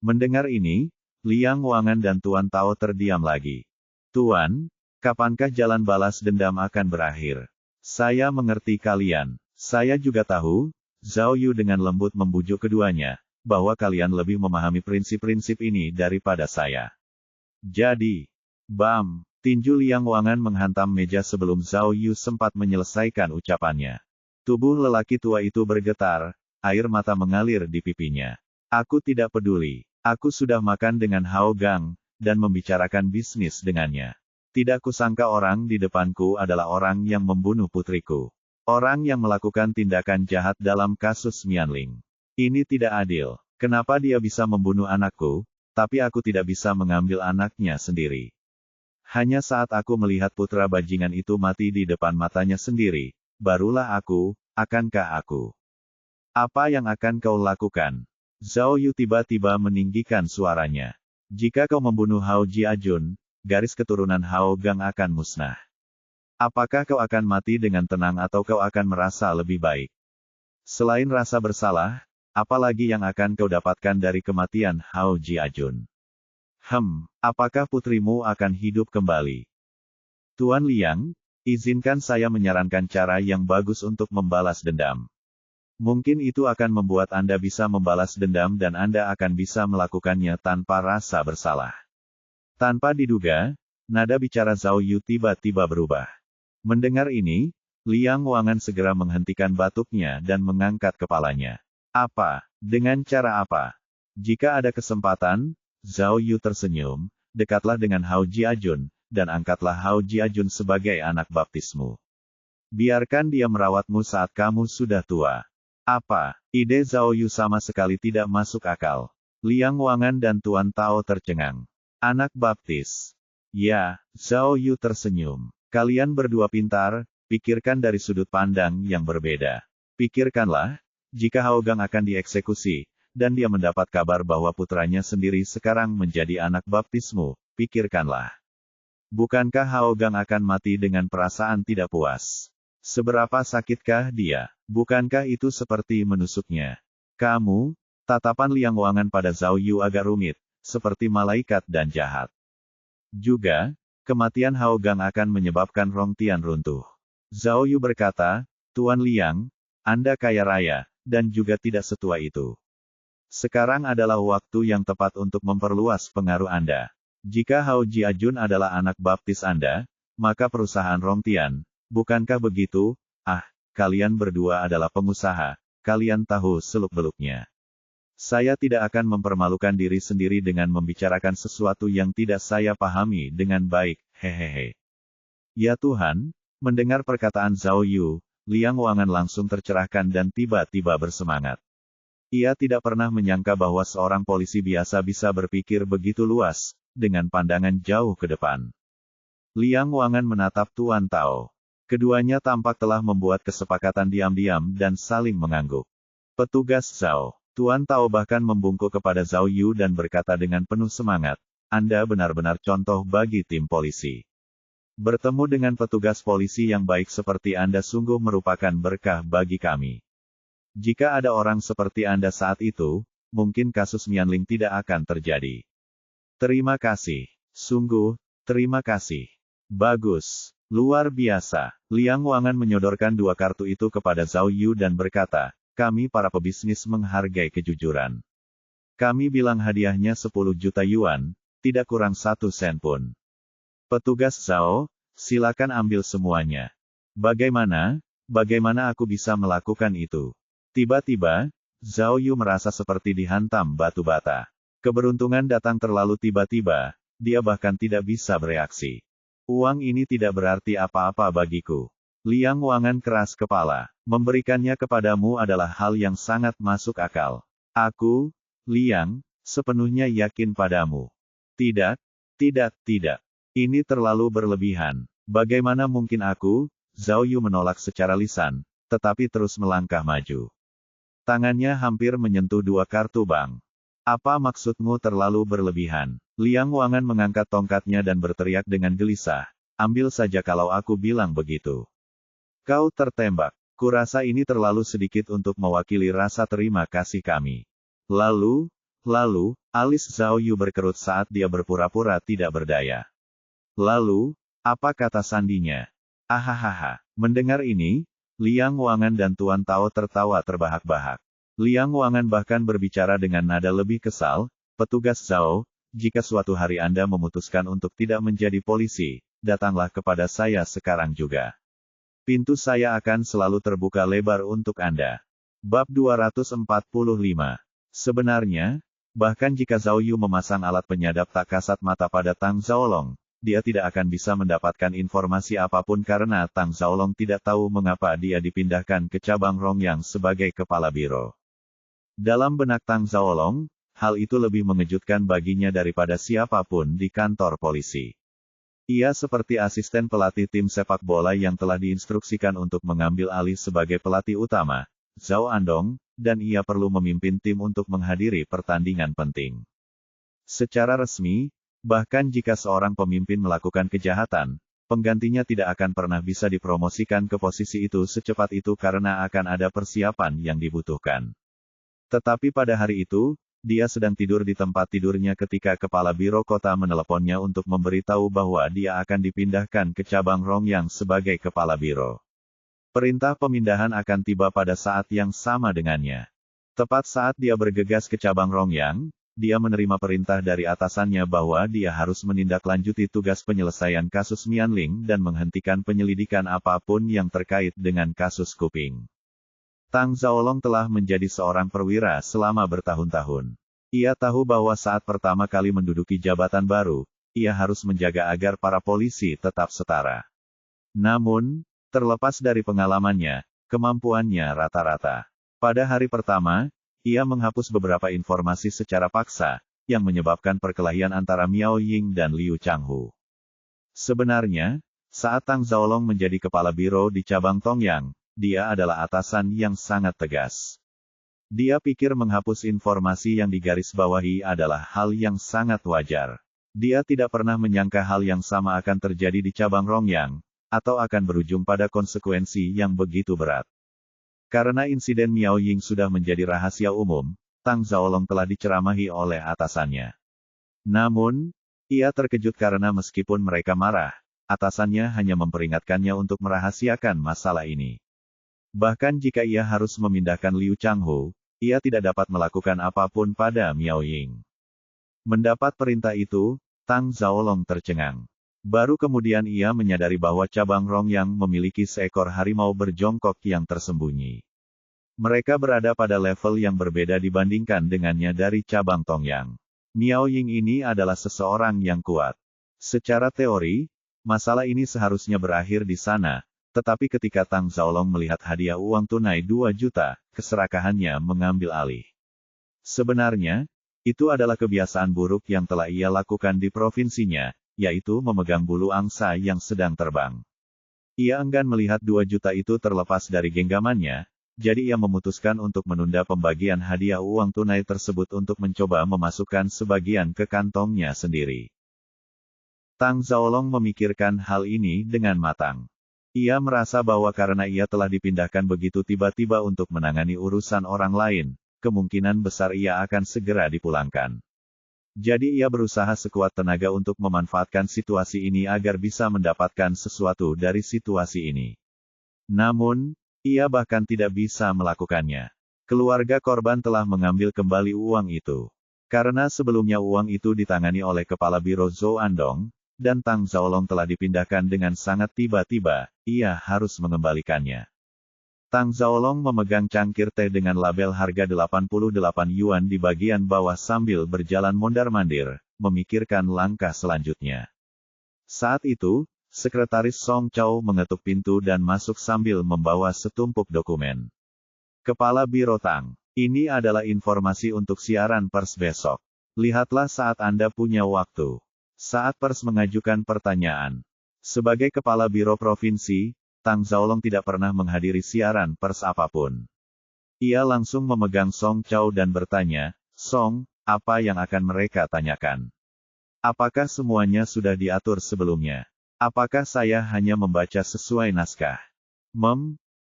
Mendengar ini, Liang Wangan dan Tuan Tao terdiam lagi. "Tuan, kapankah jalan balas dendam akan berakhir?" "Saya mengerti kalian. Saya juga tahu," Zhao Yu dengan lembut membujuk keduanya, "bahwa kalian lebih memahami prinsip-prinsip ini daripada saya. Jadi," bam, tinju Liang Wangan menghantam meja sebelum Zhao Yu sempat menyelesaikan ucapannya. Tubuh lelaki tua itu bergetar, air mata mengalir di pipinya. "Aku tidak peduli. Aku sudah makan dengan Hao Gang, dan membicarakan bisnis dengannya. Tidak kusangka orang di depanku adalah orang yang membunuh putriku. Orang yang melakukan tindakan jahat dalam kasus Mianling. Ini tidak adil. Kenapa dia bisa membunuh anakku, tapi aku tidak bisa mengambil anaknya sendiri? Hanya saat aku melihat putra bajingan itu mati di depan matanya sendiri, barulah akankah aku? Apa yang akan kau lakukan?" Zhao Yu tiba-tiba meninggikan suaranya. "Jika kau membunuh Hao Jiajun, garis keturunan Hao Gang akan musnah. Apakah kau akan mati dengan tenang atau kau akan merasa lebih baik? Selain rasa bersalah, apalagi yang akan kau dapatkan dari kematian Hao Jiajun? Apakah putrimu akan hidup kembali?" "Tuan Liang, izinkan saya menyarankan cara yang bagus untuk membalas dendam. Mungkin itu akan membuat Anda bisa membalas dendam dan Anda akan bisa melakukannya tanpa rasa bersalah." Tanpa diduga, nada bicara Zhao Yu tiba-tiba berubah. Mendengar ini, Liang Wangan segera menghentikan batuknya dan mengangkat kepalanya. "Apa? Dengan cara apa?" "Jika ada kesempatan," Zhao Yu tersenyum, "dekatlah dengan Hao Jiajun, dan angkatlah Hao Jiajun sebagai anak baptismu. Biarkan dia merawatmu saat kamu sudah tua. Apa? Ide Zhao Yu sama sekali tidak masuk akal. Liang Wangan dan Tuan Tao tercengang. Anak baptis. Ya, Zhao Yu tersenyum. Kalian berdua pintar, pikirkan dari sudut pandang yang berbeda. Pikirkanlah, jika Haogang akan dieksekusi, dan dia mendapat kabar bahwa putranya sendiri sekarang menjadi anak baptismu, pikirkanlah. Bukankah Haogang akan mati dengan perasaan tidak puas? Seberapa sakitkah dia? Bukankah itu seperti menusuknya? Kamu, tatapan Liang Wangan pada Zhao Yu agak rumit, seperti malaikat dan jahat. Juga, kematian Haogang akan menyebabkan Rong Tian runtuh. Zhao Yu berkata, Tuan Liang, Anda kaya raya, dan juga tidak setua itu. Sekarang adalah waktu yang tepat untuk memperluas pengaruh Anda. Jika Hao Jiajun adalah anak baptis Anda, maka perusahaan Rong Tian, bukankah begitu? Kalian berdua adalah pengusaha, kalian tahu seluk-beluknya. Saya tidak akan mempermalukan diri sendiri dengan membicarakan sesuatu yang tidak saya pahami dengan baik, hehehe. Ya Tuhan, mendengar perkataan Zhao Yu, Liang Wangan langsung tercerahkan dan tiba-tiba bersemangat. Ia tidak pernah menyangka bahwa seorang polisi biasa bisa berpikir begitu luas, dengan pandangan jauh ke depan. Liang Wangan menatap Tuan Tao. Keduanya tampak telah membuat kesepakatan diam-diam dan saling mengangguk. Petugas Zhao. Tuan Tao bahkan membungkuk kepada Zhao Yu dan berkata dengan penuh semangat, Anda benar-benar contoh bagi tim polisi. Bertemu dengan petugas polisi yang baik seperti Anda sungguh merupakan berkah bagi kami. Jika ada orang seperti Anda saat itu, mungkin kasus Mianling tidak akan terjadi. Terima kasih. Sungguh, terima kasih. Bagus. Luar biasa. Liang Wangan menyodorkan 2 kartu itu kepada Zhao Yu dan berkata, kami para pebisnis menghargai kejujuran. Kami bilang hadiahnya 10 juta yuan, tidak kurang 1 sen pun. Petugas Zhao, silakan ambil semuanya. Bagaimana aku bisa melakukan itu? Tiba-tiba, Zhao Yu merasa seperti dihantam batu bata. Keberuntungan datang terlalu tiba-tiba, dia bahkan tidak bisa bereaksi. Uang ini tidak berarti apa-apa bagiku. Liang Wangan keras kepala. Memberikannya kepadamu adalah hal yang sangat masuk akal. Aku, Liang, sepenuhnya yakin padamu. Tidak. Ini terlalu berlebihan. Bagaimana mungkin aku? Zhao Yu menolak secara lisan, tetapi terus melangkah maju. Tangannya hampir menyentuh 2 kartu bank. Apa maksudmu terlalu berlebihan? Liang Wangan mengangkat tongkatnya dan berteriak dengan gelisah. Ambil saja kalau aku bilang begitu. Kau tertembak. Kurasa ini terlalu sedikit untuk mewakili rasa terima kasih kami. Lalu, alis Zhao Yu berkerut saat dia berpura-pura tidak berdaya. Lalu, apa kata sandinya? Ahahaha. Mendengar ini, Liang Wangan dan Tuan Tao tertawa terbahak-bahak. Liang Wangan bahkan berbicara dengan nada lebih kesal, petugas Zhao, jika suatu hari Anda memutuskan untuk tidak menjadi polisi, datanglah kepada saya sekarang juga. Pintu saya akan selalu terbuka lebar untuk Anda. Bab 245. Sebenarnya, bahkan jika Zhao Yu memasang alat penyadap tak kasat mata pada Tang Zhaolong, dia tidak akan bisa mendapatkan informasi apapun karena Tang Zhaolong tidak tahu mengapa dia dipindahkan ke cabang Rongyang sebagai kepala biro. Dalam benak Tang Zhaolong, hal itu lebih mengejutkan baginya daripada siapapun di kantor polisi. Ia seperti asisten pelatih tim sepak bola yang telah diinstruksikan untuk mengambil alih sebagai pelatih utama, Zhao Andong, dan ia perlu memimpin tim untuk menghadiri pertandingan penting. Secara resmi, bahkan jika seorang pemimpin melakukan kejahatan, penggantinya tidak akan pernah bisa dipromosikan ke posisi itu secepat itu karena akan ada persiapan yang dibutuhkan. Tetapi pada hari itu, dia sedang tidur di tempat tidurnya ketika kepala biro kota meneleponnya untuk memberitahu bahwa dia akan dipindahkan ke cabang Rongyang sebagai kepala biro. Perintah pemindahan akan tiba pada saat yang sama dengannya. Tepat saat dia bergegas ke cabang Rongyang, dia menerima perintah dari atasannya bahwa dia harus menindaklanjuti tugas penyelesaian kasus Mianling dan menghentikan penyelidikan apapun yang terkait dengan kasus Kuping. Tang Zhaolong telah menjadi seorang perwira selama bertahun-tahun. Ia tahu bahwa saat pertama kali menduduki jabatan baru, ia harus menjaga agar para polisi tetap setara. Namun, terlepas dari pengalamannya, kemampuannya rata-rata. Pada hari pertama, ia menghapus beberapa informasi secara paksa, yang menyebabkan perkelahian antara Miao Ying dan Liu Changhu. Sebenarnya, saat Tang Zhaolong menjadi kepala biro di cabang Tongyang, dia adalah atasan yang sangat tegas. Dia pikir menghapus informasi yang digarisbawahi adalah hal yang sangat wajar. Dia tidak pernah menyangka hal yang sama akan terjadi di cabang Rongyang, atau akan berujung pada konsekuensi yang begitu berat. Karena insiden Miao Ying sudah menjadi rahasia umum, Tang Zhaolong telah diceramahi oleh atasannya. Namun, ia terkejut karena meskipun mereka marah, atasannya hanya memperingatkannya untuk merahasiakan masalah ini. Bahkan jika ia harus memindahkan Liu Changhu, ia tidak dapat melakukan apapun pada Miao Ying. Mendapat perintah itu, Tang Zhaolong tercengang. Baru kemudian ia menyadari bahwa cabang Rongyang memiliki seekor harimau berjongkok yang tersembunyi. Mereka berada pada level yang berbeda dibandingkan dengannya dari cabang Tongyang. Miao Ying ini adalah seseorang yang kuat. Secara teori, masalah ini seharusnya berakhir di sana, tetapi ketika Tang Zhaolong melihat hadiah uang tunai 2 juta, keserakahannya mengambil alih. Sebenarnya, itu adalah kebiasaan buruk yang telah ia lakukan di provinsinya, yaitu memegang bulu angsa yang sedang terbang. Ia enggan melihat 2 juta itu terlepas dari genggamannya, jadi ia memutuskan untuk menunda pembagian hadiah uang tunai tersebut untuk mencoba memasukkan sebagian ke kantongnya sendiri. Tang Zhaolong memikirkan hal ini dengan matang. Ia merasa bahwa karena ia telah dipindahkan begitu tiba-tiba untuk menangani urusan orang lain, kemungkinan besar ia akan segera dipulangkan. Jadi ia berusaha sekuat tenaga untuk memanfaatkan situasi ini agar bisa mendapatkan sesuatu dari situasi ini. Namun, ia bahkan tidak bisa melakukannya. Keluarga korban telah mengambil kembali uang itu. Karena sebelumnya uang itu ditangani oleh Kepala Biro Zhou Andong, dan Tang Zhaolong telah dipindahkan dengan sangat tiba-tiba, ia harus mengembalikannya. Tang Zhaolong memegang cangkir teh dengan label harga 88 yuan di bagian bawah sambil berjalan mondar-mandir, memikirkan langkah selanjutnya. Saat itu, Sekretaris Song Chao mengetuk pintu dan masuk sambil membawa setumpuk dokumen. Kepala Biro Tang, ini adalah informasi untuk siaran pers besok. Lihatlah saat Anda punya waktu. Saat pers mengajukan pertanyaan. Sebagai kepala biro provinsi, Tang Zhaolong tidak pernah menghadiri siaran pers apapun. Ia langsung memegang Song Chao dan bertanya, "Song, apa yang akan mereka tanyakan? Apakah semuanya sudah diatur sebelumnya? Apakah saya hanya membaca sesuai naskah?"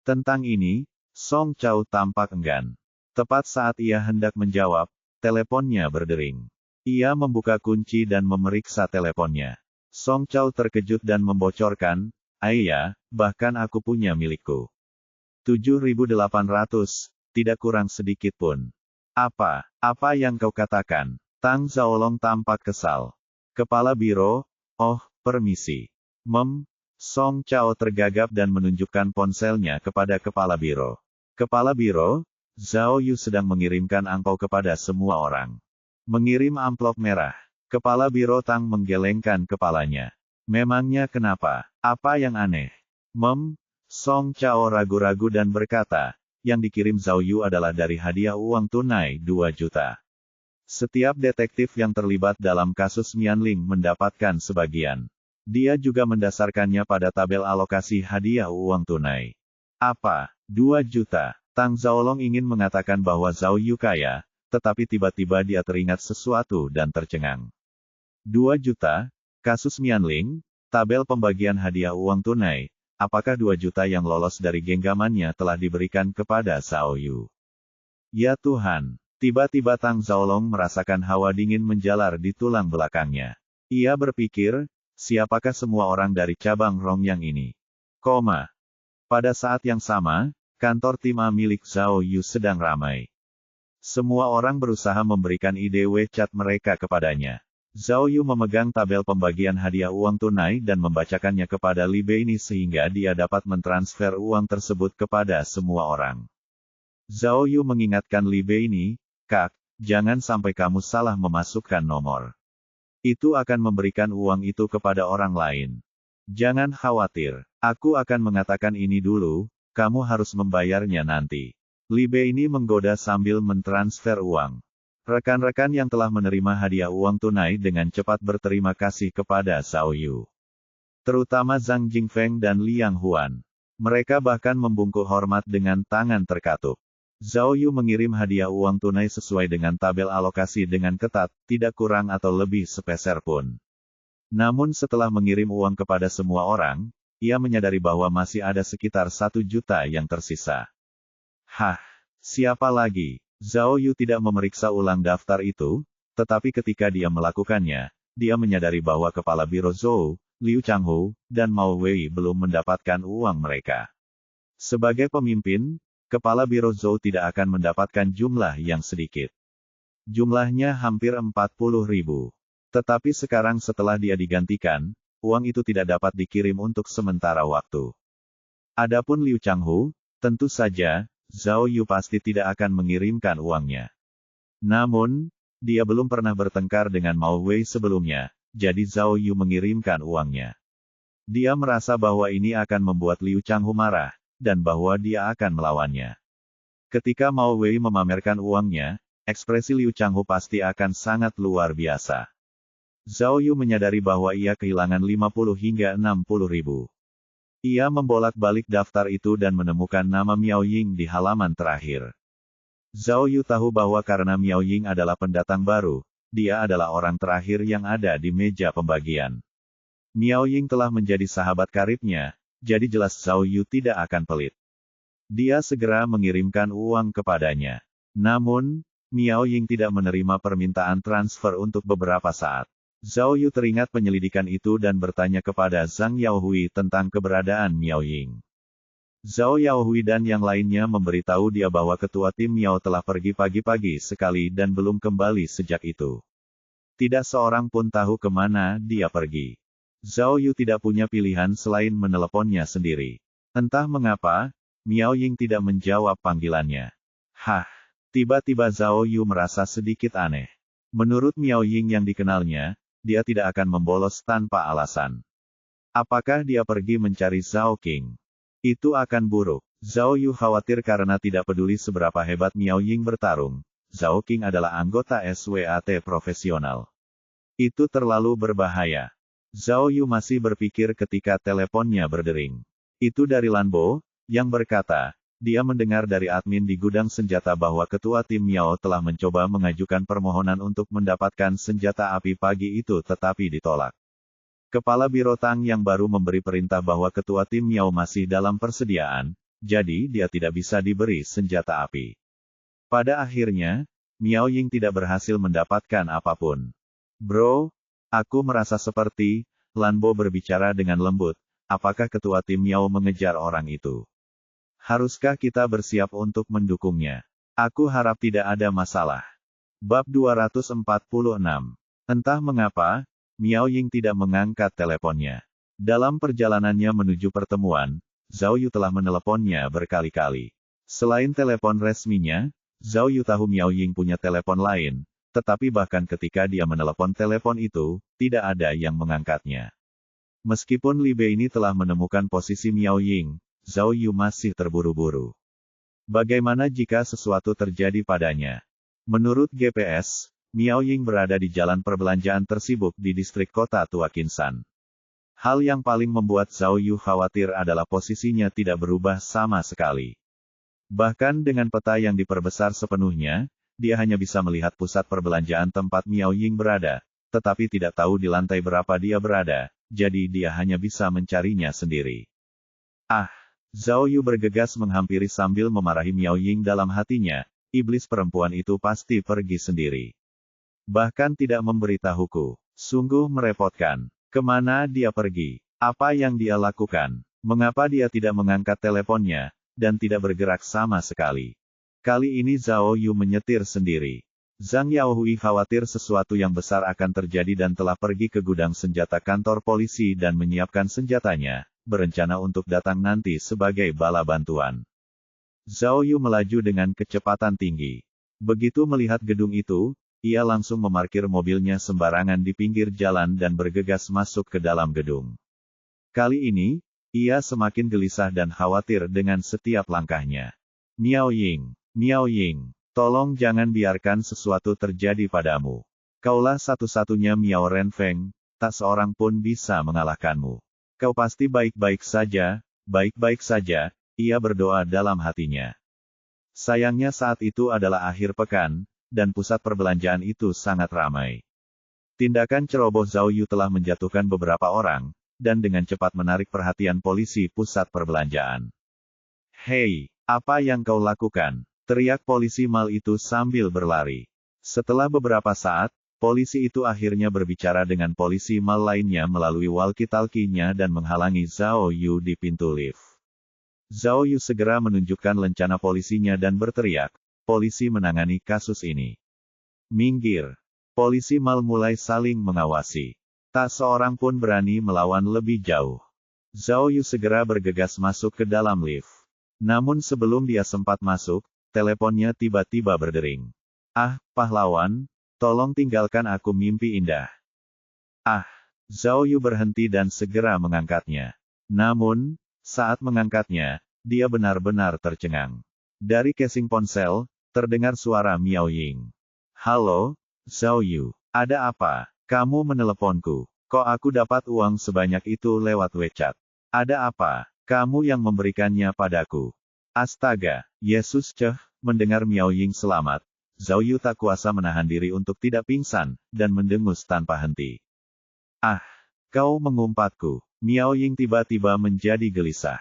Tentang ini, Song Chao tampak enggan. Tepat saat ia hendak menjawab, teleponnya berdering. Ia membuka kunci dan memeriksa teleponnya. Song Chao terkejut dan membocorkan, "Ayah, bahkan aku punya milikku. 7.800, tidak kurang sedikit pun." Apa yang kau katakan?" Tang Zhaolong tampak kesal. Kepala biro, "Oh, permisi. Song Chao tergagap dan menunjukkan ponselnya kepada kepala biro. "Kepala biro, Zhao Yu sedang mengirimkan angpau kepada semua orang." "Mengirim amplop merah." Kepala biro Tang menggelengkan kepalanya. "Memangnya kenapa? Apa yang aneh?" Song Chao ragu-ragu dan berkata, "Yang dikirim Zhao Yu adalah dari hadiah uang tunai 2 juta. Setiap detektif yang terlibat dalam kasus Mianling mendapatkan sebagian. Dia juga mendasarkannya pada tabel alokasi hadiah uang tunai." "Apa? 2 juta?" Tang Zhaolong ingin mengatakan bahwa Zhao Yu kaya, tetapi tiba-tiba dia teringat sesuatu dan tercengang. 2 juta? Kasus Mianling? Tabel pembagian hadiah uang tunai, apakah 2 juta yang lolos dari genggamannya telah diberikan kepada Zhao Yu? Ya Tuhan! Tiba-tiba Tang Zhaolong merasakan hawa dingin menjalar di tulang belakangnya. Ia berpikir, siapakah semua orang dari cabang Rongyang ini? Pada saat yang sama, kantor tim A milik Zhao Yu sedang ramai. Semua orang berusaha memberikan ide WeChat mereka kepadanya. Zhao Yu memegang tabel pembagian hadiah uang tunai dan membacakannya kepada Li Beini sehingga dia dapat mentransfer uang tersebut kepada semua orang. Zhao Yu mengingatkan Li Beini, "Kak, jangan sampai kamu salah memasukkan nomor. Itu akan memberikan uang itu kepada orang lain. Jangan khawatir, aku akan mengatakan ini dulu, kamu harus membayarnya nanti." Li Bei ini menggoda sambil mentransfer uang. Rekan-rekan yang telah menerima hadiah uang tunai dengan cepat berterima kasih kepada Zhao Yu. Terutama Zhang Jingfeng dan Liang Huan. Mereka bahkan membungkuk hormat dengan tangan terkatup. Zhao Yu mengirim hadiah uang tunai sesuai dengan tabel alokasi dengan ketat, tidak kurang atau lebih sepeser pun. Namun setelah mengirim uang kepada semua orang, ia menyadari bahwa masih ada sekitar 1 juta yang tersisa. Hah, siapa lagi? Zhao Yu tidak memeriksa ulang daftar itu, tetapi ketika dia melakukannya, dia menyadari bahwa Kepala Biro Zhou, Liu Changhu, dan Mao Wei belum mendapatkan uang mereka. Sebagai pemimpin, Kepala Biro Zhou tidak akan mendapatkan jumlah yang sedikit. Jumlahnya hampir 40.000. Tetapi sekarang setelah dia digantikan, uang itu tidak dapat dikirim untuk sementara waktu. Adapun Liu Changhu, tentu saja, Zhao Yu pasti tidak akan mengirimkan uangnya. Namun, dia belum pernah bertengkar dengan Mao Wei sebelumnya, jadi Zhao Yu mengirimkan uangnya. Dia merasa bahwa ini akan membuat Liu Changhu marah, dan bahwa dia akan melawannya. Ketika Mao Wei memamerkan uangnya, ekspresi Liu Changhu pasti akan sangat luar biasa. Zhao Yu menyadari bahwa ia kehilangan 50 hingga 60.000. Ia membolak-balik daftar itu dan menemukan nama Miao Ying di halaman terakhir. Zhao Yu tahu bahwa karena Miao Ying adalah pendatang baru, dia adalah orang terakhir yang ada di meja pembagian. Miao Ying telah menjadi sahabat karibnya, jadi jelas Zhao Yu tidak akan pelit. Dia segera mengirimkan uang kepadanya. Namun, Miao Ying tidak menerima permintaan transfer untuk beberapa saat. Zhao Yu teringat penyelidikan itu dan bertanya kepada Zhang Yaohui tentang keberadaan Miao Ying. Zhao Yaohui dan yang lainnya memberitahu dia bahwa ketua tim Miao telah pergi pagi-pagi sekali dan belum kembali sejak itu. Tidak seorang pun tahu kemana dia pergi. Zhao Yu tidak punya pilihan selain meneleponnya sendiri. Entah mengapa, Miao Ying tidak menjawab panggilannya. Hah, tiba-tiba Zhao Yu merasa sedikit aneh. Menurut Miao Ying yang dikenalnya, dia tidak akan membolos tanpa alasan. Apakah dia pergi mencari Zhao Qing? Itu akan buruk. Zhao Yu khawatir karena tidak peduli seberapa hebat Miao Ying bertarung. Zhao Qing adalah anggota SWAT profesional. Itu terlalu berbahaya. Zhao Yu masih berpikir ketika teleponnya berdering. Itu dari Lanbo, yang berkata, dia mendengar dari admin di gudang senjata bahwa ketua tim Miao telah mencoba mengajukan permohonan untuk mendapatkan senjata api pagi itu tetapi ditolak. Kepala Biro Tang yang baru memberi perintah bahwa ketua tim Miao masih dalam persediaan, jadi dia tidak bisa diberi senjata api. Pada akhirnya, Miao Ying tidak berhasil mendapatkan apapun. Bro, aku merasa seperti, Lanbo berbicara dengan lembut, apakah ketua tim Miao mengejar orang itu? Haruskah kita bersiap untuk mendukungnya? Aku harap tidak ada masalah. Bab 246. Entah mengapa, Miao Ying tidak mengangkat teleponnya. Dalam perjalanannya menuju pertemuan, Zhao Yu telah meneleponnya berkali-kali. Selain telepon resminya, Zhao Yu tahu Miao Ying punya telepon lain, tetapi bahkan ketika dia menelepon telepon itu, tidak ada yang mengangkatnya. Meskipun Li Bei ini telah menemukan posisi Miao Ying, Zhao Yu masih terburu-buru. Bagaimana jika sesuatu terjadi padanya? Menurut GPS, Miao Ying berada di jalan perbelanjaan tersibuk di distrik kota tua Qinsan. Hal yang paling membuat Zhao Yu khawatir adalah posisinya tidak berubah sama sekali. Bahkan dengan peta yang diperbesar sepenuhnya, dia hanya bisa melihat pusat perbelanjaan tempat Miao Ying berada, tetapi tidak tahu di lantai berapa dia berada, jadi dia hanya bisa mencarinya sendiri. Ah! Zhao Yu bergegas menghampiri sambil memarahi Miao Ying dalam hatinya, iblis perempuan itu pasti pergi sendiri. Bahkan tidak memberitahuku. Sungguh merepotkan. Kemana dia pergi? Apa yang dia lakukan? Mengapa dia tidak mengangkat teleponnya, dan tidak bergerak sama sekali? Kali ini Zhao Yu menyetir sendiri. Zhang Yaohui khawatir sesuatu yang besar akan terjadi dan telah pergi ke gudang senjata kantor polisi dan menyiapkan senjatanya, berencana untuk datang nanti sebagai bala bantuan. Zhao Yu melaju dengan kecepatan tinggi. Begitu melihat gedung itu, ia langsung memarkir mobilnya sembarangan di pinggir jalan dan bergegas masuk ke dalam gedung. Kali ini, ia semakin gelisah dan khawatir dengan setiap langkahnya. Miao Ying. Miao Ying, tolong jangan biarkan sesuatu terjadi padamu. Kaulah satu-satunya Miao Renfeng, tak seorang pun bisa mengalahkanmu. Kau pasti baik-baik saja, ia berdoa dalam hatinya. Sayangnya saat itu adalah akhir pekan, dan pusat perbelanjaan itu sangat ramai. Tindakan ceroboh Zhao Yu telah menjatuhkan beberapa orang, dan dengan cepat menarik perhatian polisi pusat perbelanjaan. "Hei, apa yang kau lakukan?" teriak polisi mal itu sambil berlari. Setelah beberapa saat, polisi itu akhirnya berbicara dengan polisi mal lainnya melalui walkie-talkie-nya dan menghalangi Zhao Yu di pintu lift. Zhao Yu segera menunjukkan lencana polisinya dan berteriak, "Polisi menangani kasus ini. Minggir!" Polisi mal mulai saling mengawasi. Tak seorang pun berani melawan lebih jauh. Zhao Yu segera bergegas masuk ke dalam lift. Namun sebelum dia sempat masuk, teleponnya tiba-tiba berdering. "Ah, pahlawan, tolong tinggalkan aku mimpi indah." "Ah!" Zhao Yu berhenti dan segera mengangkatnya. Namun, saat mengangkatnya, dia benar-benar tercengang. Dari casing ponsel, terdengar suara Miao Ying. "Halo, Zhao Yu, ada apa? Kamu meneleponku. Kok aku dapat uang sebanyak itu lewat WeChat? Ada apa? Kamu yang memberikannya padaku." Astaga, Yesus ceh, mendengar Miao Ying selamat, Zhao Yu tak kuasa menahan diri untuk tidak pingsan, dan mendengus tanpa henti. "Ah, kau mengumpatku." Miao Ying tiba-tiba menjadi gelisah.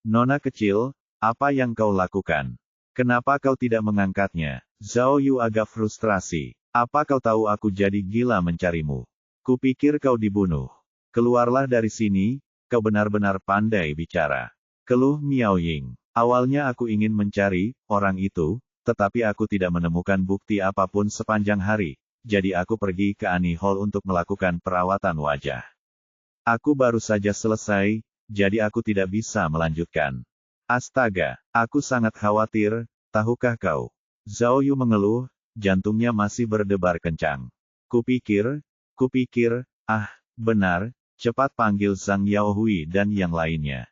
"Nona kecil, apa yang kau lakukan? Kenapa kau tidak mengangkatnya?" Zhao Yu agak frustrasi. "Apa kau tahu aku jadi gila mencarimu? Kupikir kau dibunuh. Keluarlah dari sini, kau benar-benar pandai bicara." Keluh Miao Ying. "Awalnya aku ingin mencari orang itu, tetapi aku tidak menemukan bukti apapun sepanjang hari, jadi aku pergi ke Annie Hall untuk melakukan perawatan wajah. Aku baru saja selesai, jadi aku tidak bisa melanjutkan. Astaga, aku sangat khawatir, tahukah kau?" Zhao Yu mengeluh, jantungnya masih berdebar kencang. Kupikir, benar, cepat panggil Zhang Yaohui dan yang lainnya.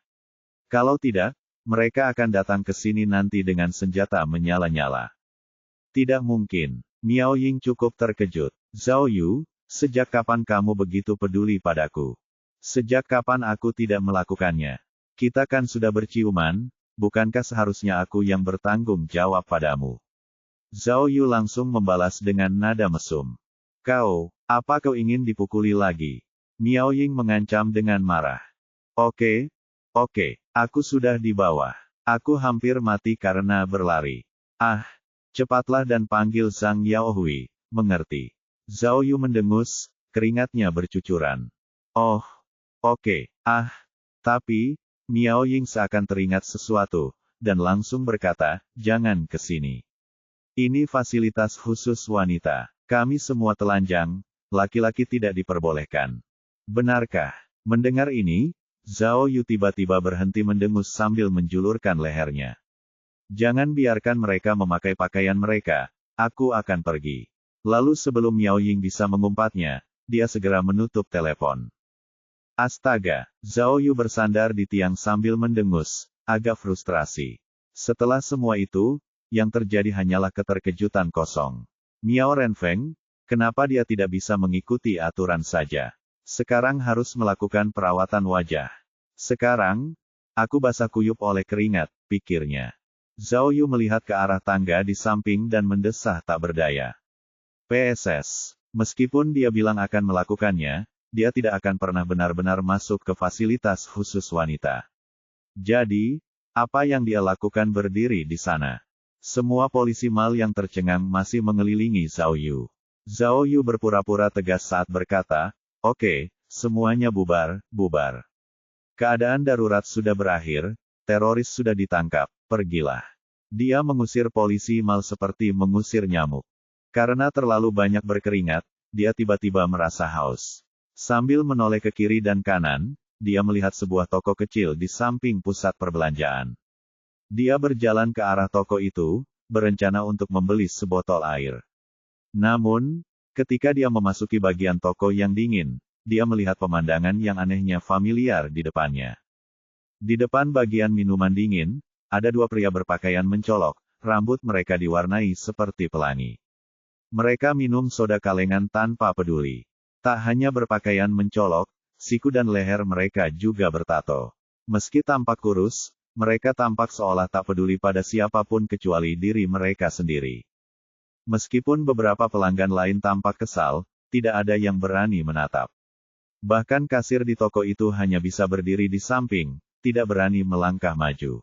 Kalau tidak, mereka akan datang ke sini nanti dengan senjata menyala-nyala." "Tidak mungkin." Miao Ying cukup terkejut. "Zhao Yu, sejak kapan kamu begitu peduli padaku? Sejak kapan aku tidak melakukannya? Kita kan sudah berciuman, bukankah seharusnya aku yang bertanggung jawab padamu?" Zhao Yu langsung membalas dengan nada mesum. Apa kau ingin dipukuli lagi?" Miao Ying mengancam dengan marah. Oke, aku sudah di bawah. Aku hampir mati karena berlari. Ah, cepatlah dan panggil Zhang Yaohui, mengerti?" Zhao Yu mendengus, keringatnya bercucuran. "Oh, oke, tapi," Miao Ying seakan teringat sesuatu, dan langsung berkata, "Jangan ke sini. Ini fasilitas khusus wanita. Kami semua telanjang, laki-laki tidak diperbolehkan." "Benarkah?" Mendengar ini, Zhao Yu tiba-tiba berhenti mendengus sambil menjulurkan lehernya. "Jangan biarkan mereka memakai pakaian mereka, aku akan pergi." Lalu sebelum Miao Ying bisa mengumpatnya, dia segera menutup telepon. Astaga, Zhao Yu bersandar di tiang sambil mendengus, agak frustrasi. Setelah semua itu, yang terjadi hanyalah keterkejutan kosong. Miao Renfeng, kenapa dia tidak bisa mengikuti aturan saja? Sekarang harus melakukan perawatan wajah. Sekarang, aku basah kuyup oleh keringat, pikirnya. Zhao Yu melihat ke arah tangga di samping dan mendesah tak berdaya. PSS. Meskipun dia bilang akan melakukannya, dia tidak akan pernah benar-benar masuk ke fasilitas khusus wanita. Jadi, apa yang dia lakukan berdiri di sana? Semua polisi mal yang tercengang masih mengelilingi Zhao Yu. Zhao Yu berpura-pura tegas saat berkata, "Oke, semuanya bubar. Keadaan darurat sudah berakhir, teroris sudah ditangkap, pergilah." Dia mengusir polisi mal seperti mengusir nyamuk. Karena terlalu banyak berkeringat, dia tiba-tiba merasa haus. Sambil menoleh ke kiri dan kanan, dia melihat sebuah toko kecil di samping pusat perbelanjaan. Dia berjalan ke arah toko itu, berencana untuk membeli sebotol air. Namun, ketika dia memasuki bagian toko yang dingin, dia melihat pemandangan yang anehnya familiar di depannya. Di depan bagian minuman dingin, ada dua pria berpakaian mencolok, rambut mereka diwarnai seperti pelangi. Mereka minum soda kalengan tanpa peduli. Tak hanya berpakaian mencolok, siku dan leher mereka juga bertato. Meski tampak kurus, mereka tampak seolah tak peduli pada siapapun kecuali diri mereka sendiri. Meskipun beberapa pelanggan lain tampak kesal, tidak ada yang berani menatap. Bahkan kasir di toko itu hanya bisa berdiri di samping, tidak berani melangkah maju.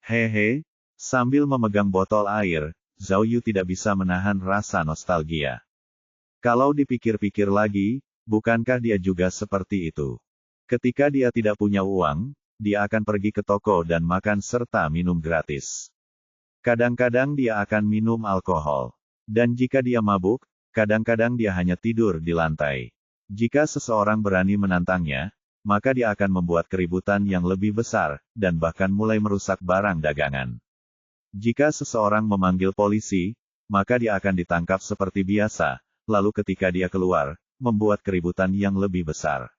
Hehe, sambil memegang botol air, Zhao Yu tidak bisa menahan rasa nostalgia. Kalau dipikir-pikir lagi, bukankah dia juga seperti itu? Ketika dia tidak punya uang, dia akan pergi ke toko dan makan serta minum gratis. Kadang-kadang dia akan minum alkohol. Dan jika dia mabuk, kadang-kadang dia hanya tidur di lantai. Jika seseorang berani menantangnya, maka dia akan membuat keributan yang lebih besar, dan bahkan mulai merusak barang dagangan. Jika seseorang memanggil polisi, maka dia akan ditangkap seperti biasa, lalu ketika dia keluar, membuat keributan yang lebih besar.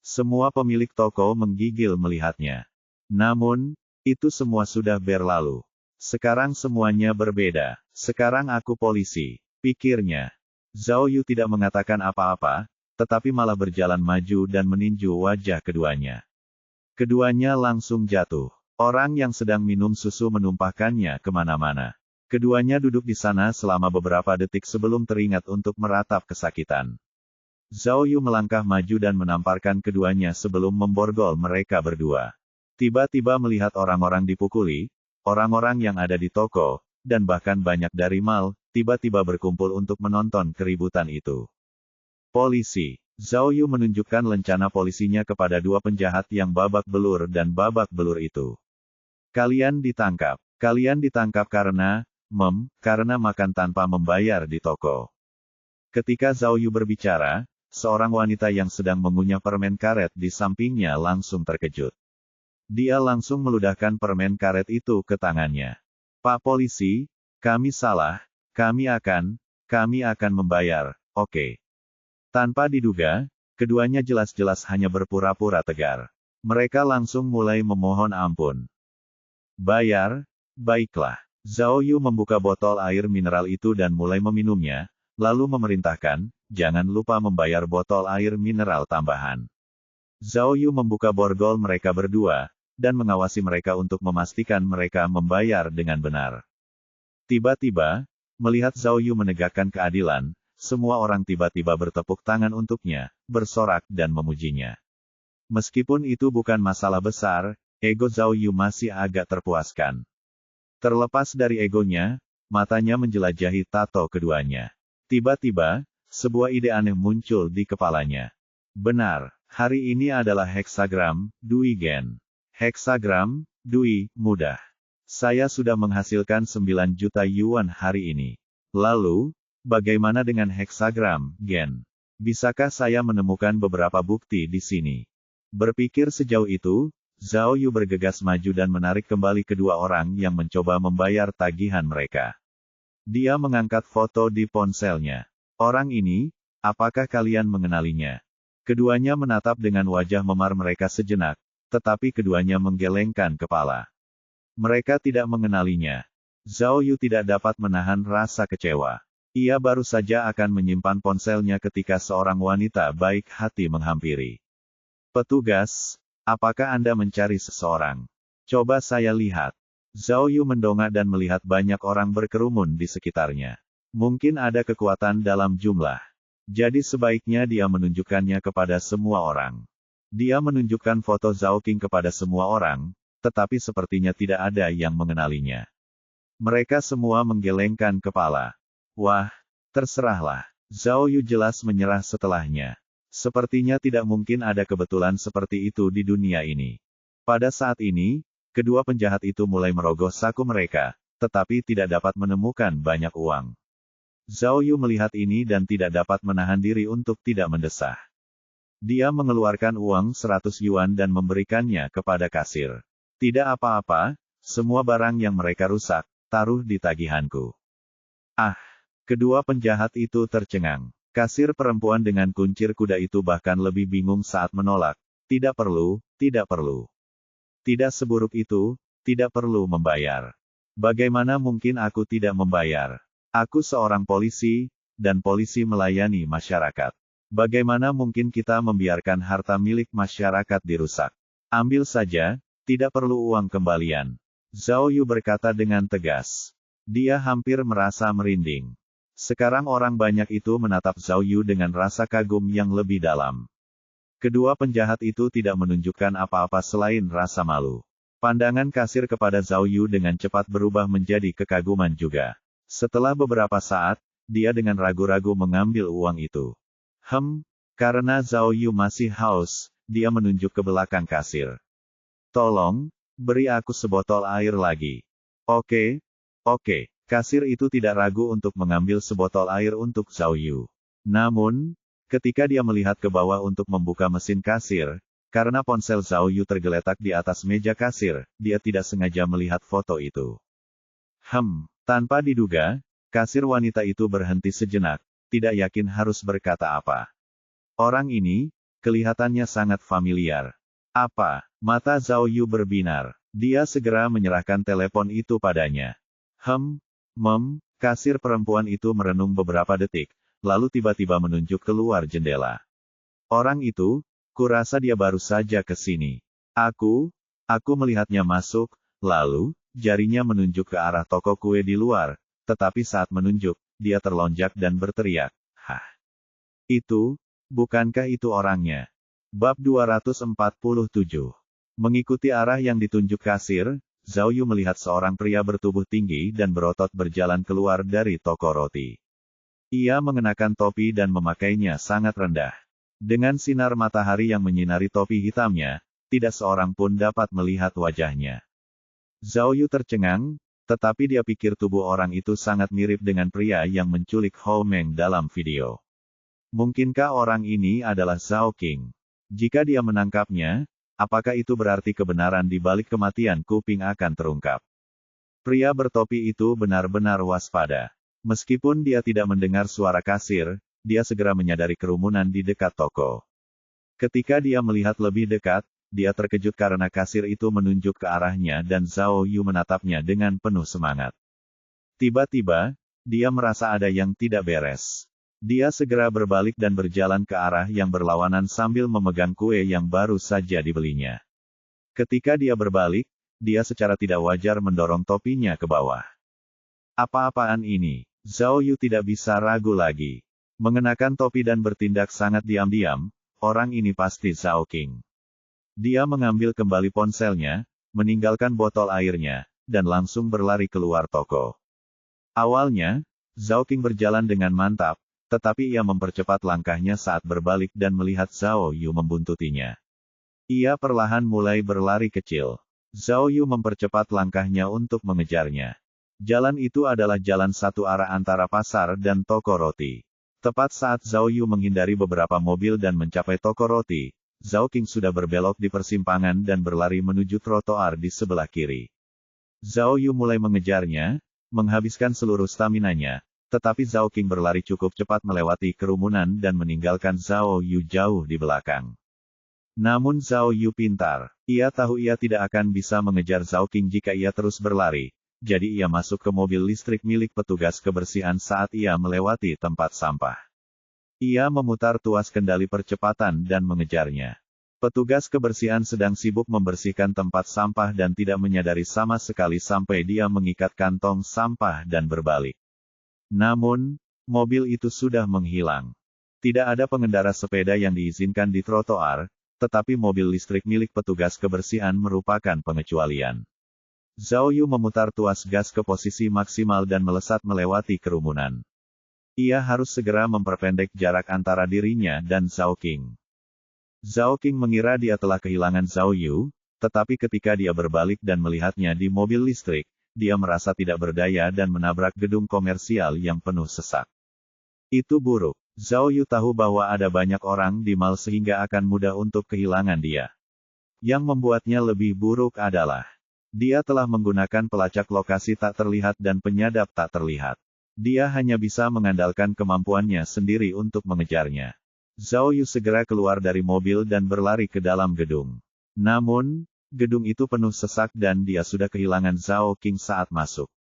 Semua pemilik toko menggigil melihatnya. Namun, itu semua sudah berlalu. Sekarang semuanya berbeda. Sekarang aku polisi, pikirnya. Zhao Yu tidak mengatakan apa-apa, tetapi malah berjalan maju dan meninju wajah keduanya. Keduanya langsung jatuh. Orang yang sedang minum susu menumpahkannya kemana-mana. Keduanya duduk di sana selama beberapa detik sebelum teringat untuk meratap kesakitan. Zhao Yu melangkah maju dan menamparkan keduanya sebelum memborgol mereka berdua. Tiba-tiba melihat orang-orang dipukuli, orang-orang yang ada di toko, dan bahkan banyak dari mal, tiba-tiba berkumpul untuk menonton keributan itu. Polisi. Zhao Yu menunjukkan lencana polisinya kepada dua penjahat yang babak belur dan babak belur itu. Kalian ditangkap. Kalian ditangkap karena makan tanpa membayar di toko. Ketika Zhao Yu berbicara, seorang wanita yang sedang mengunyah permen karet di sampingnya langsung terkejut. Dia langsung meludahkan permen karet itu ke tangannya. Pak polisi, kami salah, kami akan membayar, oke. Tanpa diduga, keduanya jelas-jelas hanya berpura-pura tegar. Mereka langsung mulai memohon ampun. Bayar, baiklah. Zhao Yu membuka botol air mineral itu dan mulai meminumnya, lalu memerintahkan, jangan lupa membayar botol air mineral tambahan. Zhao Yu membuka borgol mereka berdua, dan mengawasi mereka untuk memastikan mereka membayar dengan benar. Tiba-tiba, melihat Zhao Yu menegakkan keadilan, semua orang tiba-tiba bertepuk tangan untuknya, bersorak dan memujinya. Meskipun itu bukan masalah besar, ego Zhao Yu masih agak terpuaskan. Terlepas dari egonya, matanya menjelajahi tato keduanya. Tiba-tiba, sebuah ide aneh muncul di kepalanya. Benar, hari ini adalah heksagram, Dui Gen. Heksagram, Dui, mudah. Saya sudah menghasilkan 9 juta yuan hari ini. Lalu, bagaimana dengan heksagram, Gen? Bisakah saya menemukan beberapa bukti di sini? Berpikir sejauh itu, Zhao Yu bergegas maju dan menarik kembali kedua orang yang mencoba membayar tagihan mereka. Dia mengangkat foto di ponselnya. Orang ini, apakah kalian mengenalinya? Keduanya menatap dengan wajah memar mereka sejenak, tetapi keduanya menggelengkan kepala. Mereka tidak mengenalinya. Zhao Yu tidak dapat menahan rasa kecewa. Ia baru saja akan menyimpan ponselnya ketika seorang wanita baik hati menghampiri. Petugas, apakah Anda mencari seseorang? Coba saya lihat. Zhao Yu mendongak dan melihat banyak orang berkerumun di sekitarnya. Mungkin ada kekuatan dalam jumlah. Jadi sebaiknya dia menunjukkannya kepada semua orang. Dia menunjukkan foto Zhao Qing kepada semua orang, tetapi sepertinya tidak ada yang mengenalinya. Mereka semua menggelengkan kepala. Wah, terserahlah. Zhao Yu jelas menyerah setelahnya. Sepertinya tidak mungkin ada kebetulan seperti itu di dunia ini. Pada saat ini, kedua penjahat itu mulai merogoh saku mereka, tetapi tidak dapat menemukan banyak uang. Zhao Yu melihat ini dan tidak dapat menahan diri untuk tidak mendesah. Dia mengeluarkan uang 100 yuan dan memberikannya kepada kasir. Tidak apa-apa, semua barang yang mereka rusak, taruh di tagihanku. Ah, kedua penjahat itu tercengang. Kasir perempuan dengan kuncir kuda itu bahkan lebih bingung saat menolak. Tidak perlu, tidak perlu. Tidak seburuk itu, tidak perlu membayar. Bagaimana mungkin aku tidak membayar? Aku seorang polisi, dan polisi melayani masyarakat. Bagaimana mungkin kita membiarkan harta milik masyarakat dirusak? Ambil saja, tidak perlu uang kembalian. Zhao Yu berkata dengan tegas. Dia hampir merasa merinding. Sekarang orang banyak itu menatap Zhao Yu dengan rasa kagum yang lebih dalam. Kedua penjahat itu tidak menunjukkan apa-apa selain rasa malu. Pandangan kasir kepada Zhao Yu dengan cepat berubah menjadi kekaguman juga. Setelah beberapa saat, dia dengan ragu-ragu mengambil uang itu. Karena Zhao Yu masih haus, dia menunjuk ke belakang kasir. Tolong, beri aku sebotol air lagi. Oke. Kasir itu tidak ragu untuk mengambil sebotol air untuk Zhao Yu. Namun, ketika dia melihat ke bawah untuk membuka mesin kasir, karena ponsel Zhao Yu tergeletak di atas meja kasir, dia tidak sengaja melihat foto itu. Tanpa diduga, kasir wanita itu berhenti sejenak, tidak yakin harus berkata apa. Orang ini, kelihatannya sangat familiar. Apa? Mata Zhao Yu berbinar. Dia segera menyerahkan telepon itu padanya. Kasir perempuan itu merenung beberapa detik, lalu tiba-tiba menunjuk keluar jendela. Orang itu, kurasa dia baru saja ke sini. Aku melihatnya masuk, lalu, jarinya menunjuk ke arah toko kue di luar, tetapi saat menunjuk, dia terlonjak dan berteriak, "Hah! Bukankah itu orangnya?" Bab 247. Mengikuti arah yang ditunjuk kasir, Zhao Yu melihat seorang pria bertubuh tinggi dan berotot berjalan keluar dari toko roti. Ia mengenakan topi dan memakainya sangat rendah. Dengan sinar matahari yang menyinari topi hitamnya, tidak seorang pun dapat melihat wajahnya. Zhao Yu tercengang, tetapi dia pikir tubuh orang itu sangat mirip dengan pria yang menculik Hou Meng dalam video. Mungkinkah orang ini adalah Zhao Qing? Jika dia menangkapnya, apakah itu berarti kebenaran di balik kematian Kuping akan terungkap? Pria bertopi itu benar-benar waspada. Meskipun dia tidak mendengar suara kasir, dia segera menyadari kerumunan di dekat toko. Ketika dia melihat lebih dekat, dia terkejut karena kasir itu menunjuk ke arahnya dan Zhao Yu menatapnya dengan penuh semangat. Tiba-tiba, dia merasa ada yang tidak beres. Dia segera berbalik dan berjalan ke arah yang berlawanan sambil memegang kue yang baru saja dibelinya. Ketika dia berbalik, dia secara tidak wajar mendorong topinya ke bawah. Apa-apaan ini? Zhao Yu tidak bisa ragu lagi. Mengenakan topi dan bertindak sangat diam-diam, orang ini pasti Zhao Qing. Dia mengambil kembali ponselnya, meninggalkan botol airnya, dan langsung berlari keluar toko. Awalnya, Zhao Qing berjalan dengan mantap, tetapi ia mempercepat langkahnya saat berbalik dan melihat Zhao Yu membuntutinya. Ia perlahan mulai berlari kecil. Zhao Yu mempercepat langkahnya untuk mengejarnya. Jalan itu adalah jalan satu arah antara pasar dan toko roti. Tepat saat Zhao Yu menghindari beberapa mobil dan mencapai toko roti, Zhao Qing sudah berbelok di persimpangan dan berlari menuju trotoar di sebelah kiri. Zhao Yu mulai mengejarnya, menghabiskan seluruh staminanya, tetapi Zhao Qing berlari cukup cepat melewati kerumunan dan meninggalkan Zhao Yu jauh di belakang. Namun Zhao Yu pintar. Ia tahu ia tidak akan bisa mengejar Zhao Qing jika ia terus berlari. Jadi ia masuk ke mobil listrik milik petugas kebersihan saat ia melewati tempat sampah. Ia memutar tuas kendali percepatan dan mengejarnya. Petugas kebersihan sedang sibuk membersihkan tempat sampah dan tidak menyadari sama sekali sampai dia mengikat kantong sampah dan berbalik. Namun, mobil itu sudah menghilang. Tidak ada pengendara sepeda yang diizinkan di trotoar, tetapi mobil listrik milik petugas kebersihan merupakan pengecualian. Zhao Yu memutar tuas gas ke posisi maksimal dan melesat melewati kerumunan. Ia harus segera memperpendek jarak antara dirinya dan Zhao Qing. Zhao Qing mengira dia telah kehilangan Zhao Yu, tetapi ketika dia berbalik dan melihatnya di mobil listrik, dia merasa tidak berdaya dan menabrak gedung komersial yang penuh sesak. Itu buruk. Zhao Yu tahu bahwa ada banyak orang di mal sehingga akan mudah untuk kehilangan dia. Yang membuatnya lebih buruk adalah dia telah menggunakan pelacak lokasi tak terlihat dan penyadap tak terlihat. Dia hanya bisa mengandalkan kemampuannya sendiri untuk mengejarnya. Zhao Yu segera keluar dari mobil dan berlari ke dalam gedung. Namun, Gedung itu penuh sesak dan dia sudah kehilangan Zhao King saat masuk.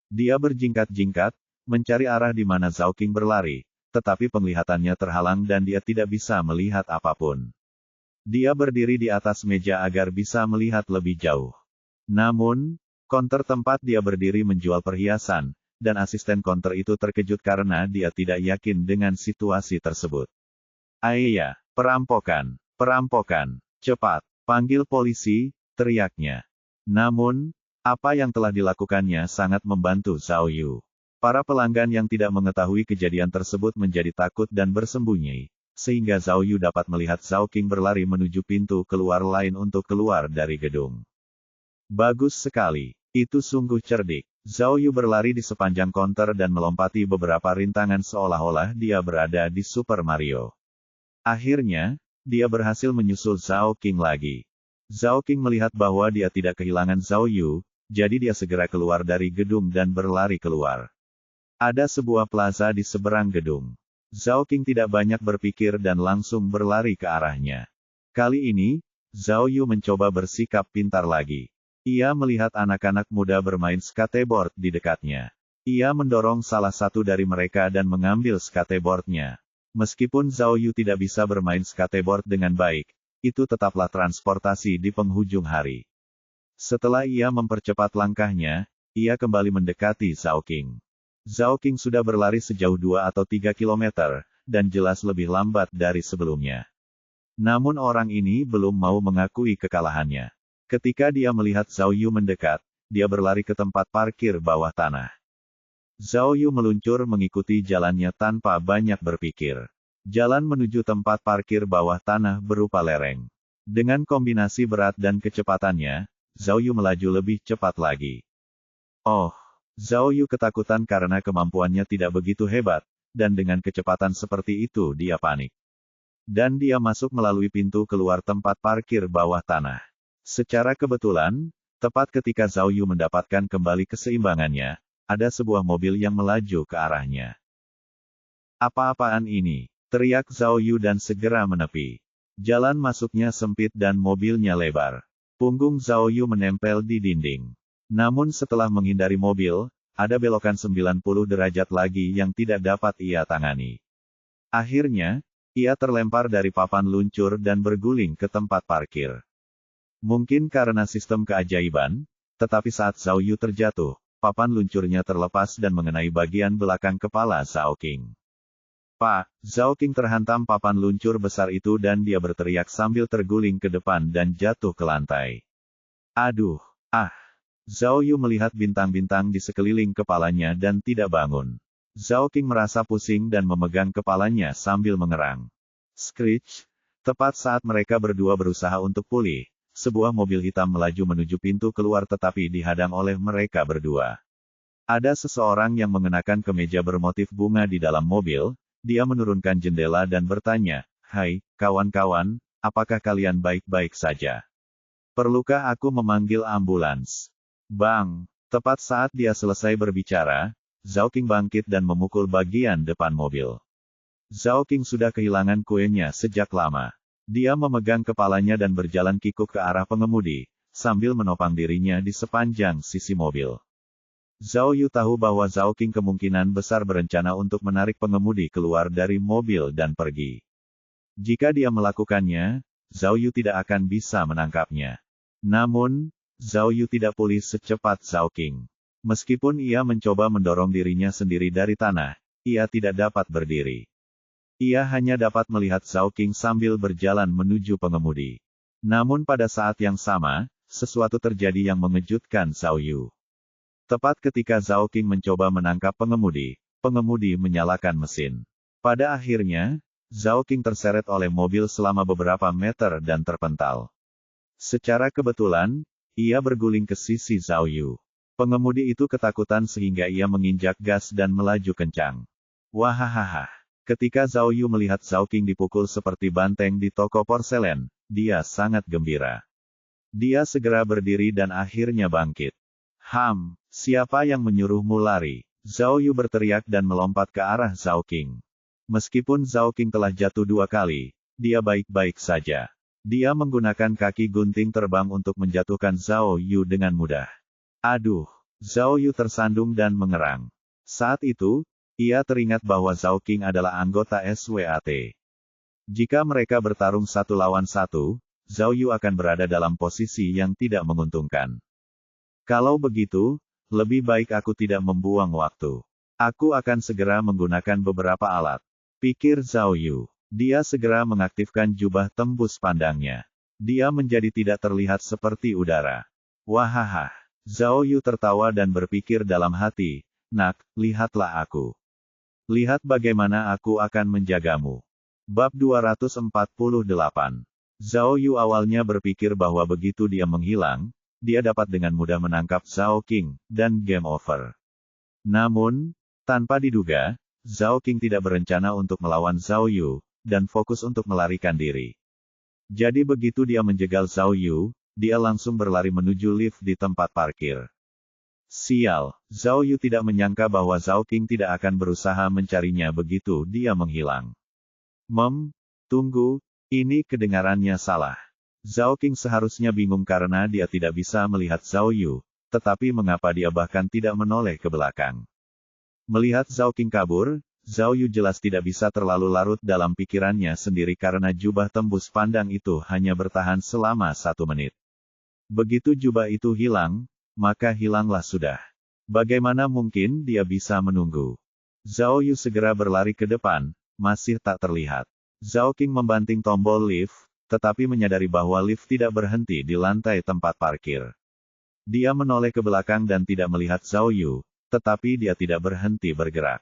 Dia berjingkat-jingkat, mencari arah di mana Zhao King berlari, tetapi penglihatannya terhalang dan dia tidak bisa melihat apapun. Dia berdiri di atas meja agar bisa melihat lebih jauh. Namun, konter tempat dia berdiri menjual perhiasan, dan asisten konter itu terkejut karena dia tidak yakin dengan situasi tersebut. "Ayah, perampokan, perampokan, cepat, panggil polisi," teriaknya. Namun, apa yang telah dilakukannya sangat membantu Zhao Yu. Para pelanggan yang tidak mengetahui kejadian tersebut menjadi takut dan bersembunyi, sehingga Zhao Yu dapat melihat Zhao King berlari menuju pintu keluar lain untuk keluar dari gedung. Bagus sekali, itu sungguh cerdik. Zhao Yu berlari di sepanjang konter dan melompati beberapa rintangan seolah-olah dia berada di Super Mario. Akhirnya, dia berhasil menyusul Zhao King lagi. Zhao King melihat bahwa dia tidak kehilangan Zhao Yu, jadi dia segera keluar dari gedung dan berlari keluar. Ada sebuah plaza di seberang gedung. Zhao King tidak banyak berpikir dan langsung berlari ke arahnya. Kali ini, Zhao Yu mencoba bersikap pintar lagi. Ia melihat anak-anak muda bermain skateboard di dekatnya. Ia mendorong salah satu dari mereka dan mengambil skateboardnya. Meskipun Zhao Yu tidak bisa bermain skateboard dengan baik, itu tetaplah transportasi di penghujung hari. Setelah ia mempercepat langkahnya, ia kembali mendekati Zhao King. Zhao King sudah berlari sejauh 2 atau 3 kilometer, dan jelas lebih lambat dari sebelumnya. Namun orang ini belum mau mengakui kekalahannya. Ketika dia melihat Zhao Yu mendekat, dia berlari ke tempat parkir bawah tanah. Zhao Yu meluncur mengikuti jalannya tanpa banyak berpikir. Jalan menuju tempat parkir bawah tanah berupa lereng. Dengan kombinasi berat dan kecepatannya, Zhao Yu melaju lebih cepat lagi. Oh, Zhao Yu ketakutan karena kemampuannya tidak begitu hebat, dan dengan kecepatan seperti itu dia panik. Dan dia masuk melalui pintu keluar tempat parkir bawah tanah. Secara kebetulan, tepat ketika Zhao Yu mendapatkan kembali keseimbangannya, ada sebuah mobil yang melaju ke arahnya. "Apa-apaan ini?" teriak Zhao Yu dan segera menepi. Jalan masuknya sempit dan mobilnya lebar. Punggung Zhao Yu menempel di dinding. Namun setelah menghindari mobil, ada belokan 90 derajat lagi yang tidak dapat ia tangani. Akhirnya, ia terlempar dari papan luncur dan berguling ke tempat parkir. Mungkin karena sistem keajaiban, tetapi saat Zhao Yu terjatuh, papan luncurnya terlepas dan mengenai bagian belakang kepala Zhao King. "Pak!" Zhao King terhantam papan luncur besar itu dan dia berteriak sambil terguling ke depan dan jatuh ke lantai. "Aduh! Ah!" Zhao Yu melihat bintang-bintang di sekeliling kepalanya dan tidak bangun. Zhao King merasa pusing dan memegang kepalanya sambil mengerang. Screech! Tepat saat mereka berdua berusaha untuk pulih, sebuah mobil hitam melaju menuju pintu keluar tetapi dihadang oleh mereka berdua. Ada seseorang yang mengenakan kemeja bermotif bunga di dalam mobil. Dia menurunkan jendela dan bertanya, "Hai, kawan-kawan, apakah kalian baik-baik saja? Perlukah aku memanggil ambulans?" Bang! Tepat saat dia selesai berbicara, Zhao King bangkit dan memukul bagian depan mobil. Zhao King sudah kehilangan kuenya sejak lama. Dia memegang kepalanya dan berjalan kikuk ke arah pengemudi, sambil menopang dirinya di sepanjang sisi mobil. Zhao Yu tahu bahwa Zhao King kemungkinan besar berencana untuk menarik pengemudi keluar dari mobil dan pergi. Jika dia melakukannya, Zhao Yu tidak akan bisa menangkapnya. Namun, Zhao Yu tidak pulih secepat Zhao King. Meskipun ia mencoba mendorong dirinya sendiri dari tanah, ia tidak dapat berdiri. Ia hanya dapat melihat Zhao King sambil berjalan menuju pengemudi. Namun pada saat yang sama, sesuatu terjadi yang mengejutkan Zhao Yu. Tepat ketika Zhao King mencoba menangkap pengemudi menyalakan mesin. Pada akhirnya, Zhao King terseret oleh mobil selama beberapa meter dan terpental. Secara kebetulan, ia berguling ke sisi Zhao Yu. Pengemudi itu ketakutan sehingga ia menginjak gas dan melaju kencang. Wahahaha! Ketika Zhao Yu melihat Zhao King dipukul seperti banteng di toko porselen, dia sangat gembira. Dia segera berdiri dan akhirnya bangkit. Siapa yang menyuruhmu lari?" Zhao Yu berteriak dan melompat ke arah Zhao King. Meskipun Zhao King telah jatuh 2 kali, dia baik-baik saja. Dia menggunakan kaki gunting terbang untuk menjatuhkan Zhao Yu dengan mudah. Aduh! Zhao Yu tersandung dan mengerang. Saat itu, ia teringat bahwa Zhao King adalah anggota SWAT. Jika mereka bertarung 1 lawan 1, Zhao Yu akan berada dalam posisi yang tidak menguntungkan. Kalau begitu, lebih baik aku tidak membuang waktu. Aku akan segera menggunakan beberapa alat. Pikir Zhao Yu. Dia segera mengaktifkan jubah tembus pandangnya. Dia menjadi tidak terlihat seperti udara. Wahaha. Zhao Yu tertawa dan berpikir dalam hati, "Nak, lihatlah aku. Lihat bagaimana aku akan menjagamu." Bab 248. Zhao Yu awalnya berpikir bahwa begitu dia menghilang, dia dapat dengan mudah menangkap Zhao King, dan game over. Namun, tanpa diduga, Zhao King tidak berencana untuk melawan Zhao Yu, dan fokus untuk melarikan diri. Jadi begitu dia menjegal Zhao Yu, dia langsung berlari menuju lift di tempat parkir. Sial, Zhao Yu tidak menyangka bahwa Zhao King tidak akan berusaha mencarinya begitu dia menghilang. Tunggu, ini kedengarannya salah. Zhao King seharusnya bingung karena dia tidak bisa melihat Zhao Yu, tetapi mengapa dia bahkan tidak menoleh ke belakang. Melihat Zhao King kabur, Zhao Yu jelas tidak bisa terlalu larut dalam pikirannya sendiri karena jubah tembus pandang itu hanya bertahan selama 1 menit. Begitu jubah itu hilang, maka hilanglah sudah. Bagaimana mungkin dia bisa menunggu? Zhao Yu segera berlari ke depan, masih tak terlihat. Zhao King membanting tombol lift, tetapi menyadari bahwa lift tidak berhenti di lantai tempat parkir. Dia menoleh ke belakang dan tidak melihat Zhao Yu, tetapi dia tidak berhenti bergerak.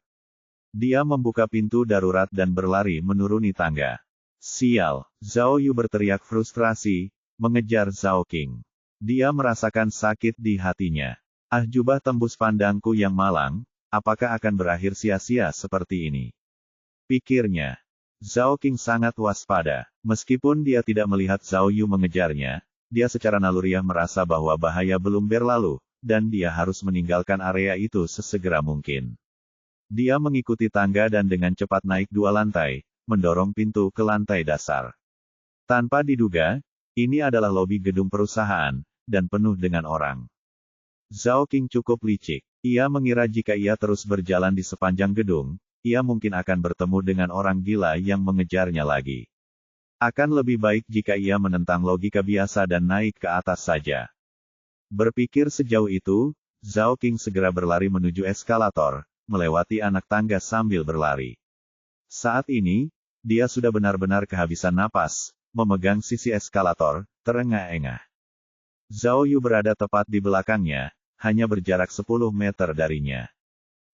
Dia membuka pintu darurat dan berlari menuruni tangga. Sial, Zhao Yu berteriak frustrasi, mengejar Zhao King. Dia merasakan sakit di hatinya. Ah, jubah tembus pandangku yang malang, apakah akan berakhir sia-sia seperti ini? Pikirnya. Zhao King sangat waspada. Meskipun dia tidak melihat Zhao Yu mengejarnya, dia secara naluriah merasa bahwa bahaya belum berlalu, dan dia harus meninggalkan area itu sesegera mungkin. Dia mengikuti tangga dan dengan cepat naik 2 lantai, mendorong pintu ke lantai dasar. Tanpa diduga, ini adalah lobi gedung perusahaan, dan penuh dengan orang. Zhao King cukup licik. Ia mengira jika ia terus berjalan di sepanjang gedung, ia mungkin akan bertemu dengan orang gila yang mengejarnya lagi. Akan lebih baik jika ia menentang logika biasa dan naik ke atas saja. Berpikir sejauh itu, Zhao King segera berlari menuju eskalator, melewati anak tangga sambil berlari. Saat ini, dia sudah benar-benar kehabisan napas, memegang sisi eskalator, terengah-engah. Zhao Yu berada tepat di belakangnya, hanya berjarak 10 meter darinya.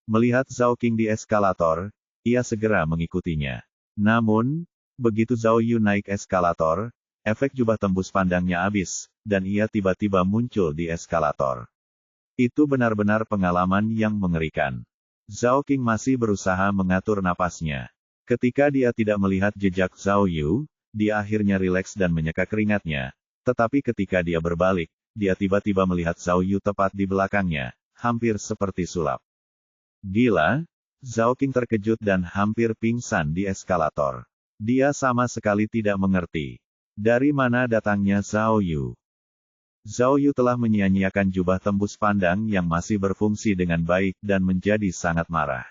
Melihat Zhao King di eskalator, ia segera mengikutinya. Namun, begitu Zhao Yu naik eskalator, efek jubah tembus pandangnya habis, dan ia tiba-tiba muncul di eskalator. Itu benar-benar pengalaman yang mengerikan. Zhao King masih berusaha mengatur napasnya. Ketika dia tidak melihat jejak Zhao Yu, dia akhirnya rileks dan menyeka keringatnya. Tetapi ketika dia berbalik, dia tiba-tiba melihat Zhao Yu tepat di belakangnya, hampir seperti sulap. Gila! Zhao King terkejut dan hampir pingsan di eskalator. Dia sama sekali tidak mengerti. Dari mana datangnya Zhao Yu? Zhao Yu telah menyia-nyiakan jubah tembus pandang yang masih berfungsi dengan baik dan menjadi sangat marah.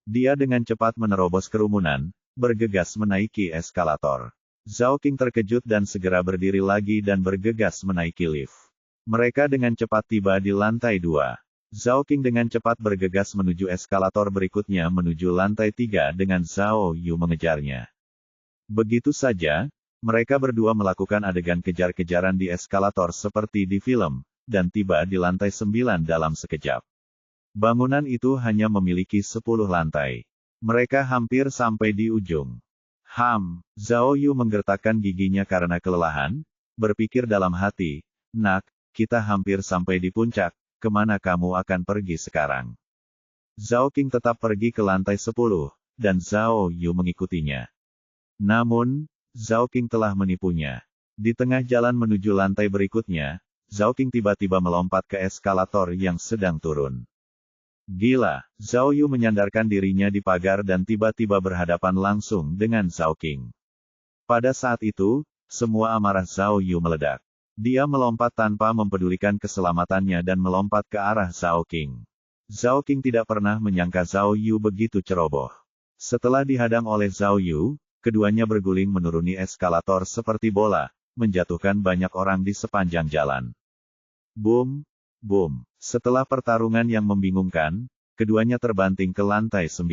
Dia dengan cepat menerobos kerumunan, bergegas menaiki eskalator. Zhao King terkejut dan segera berdiri lagi dan bergegas menaiki lift. Mereka dengan cepat tiba di lantai 2. Zhao King dengan cepat bergegas menuju eskalator berikutnya menuju lantai 3 dengan Zhao Yu mengejarnya. Begitu saja, mereka berdua melakukan adegan kejar-kejaran di eskalator seperti di film, dan tiba di lantai 9 dalam sekejap. Bangunan itu hanya memiliki 10 lantai. Mereka hampir sampai di ujung. Zhao Yu menggertakkan giginya karena kelelahan, berpikir dalam hati, "Nak, kita hampir sampai di puncak, kemana kamu akan pergi sekarang?" Zhao King tetap pergi ke lantai 10, dan Zhao Yu mengikutinya. Namun, Zhao King telah menipunya. Di tengah jalan menuju lantai berikutnya, Zhao King tiba-tiba melompat ke eskalator yang sedang turun. Gila, Zhao Yu menyandarkan dirinya di pagar dan tiba-tiba berhadapan langsung dengan Zhao King. Pada saat itu, semua amarah Zhao Yu meledak. Dia melompat tanpa mempedulikan keselamatannya dan melompat ke arah Zhao King. Zhao King tidak pernah menyangka Zhao Yu begitu ceroboh. Setelah dihadang oleh Zhao Yu, keduanya berguling menuruni eskalator seperti bola, menjatuhkan banyak orang di sepanjang jalan. Boom, boom. Setelah pertarungan yang membingungkan, keduanya terbanting ke lantai 9.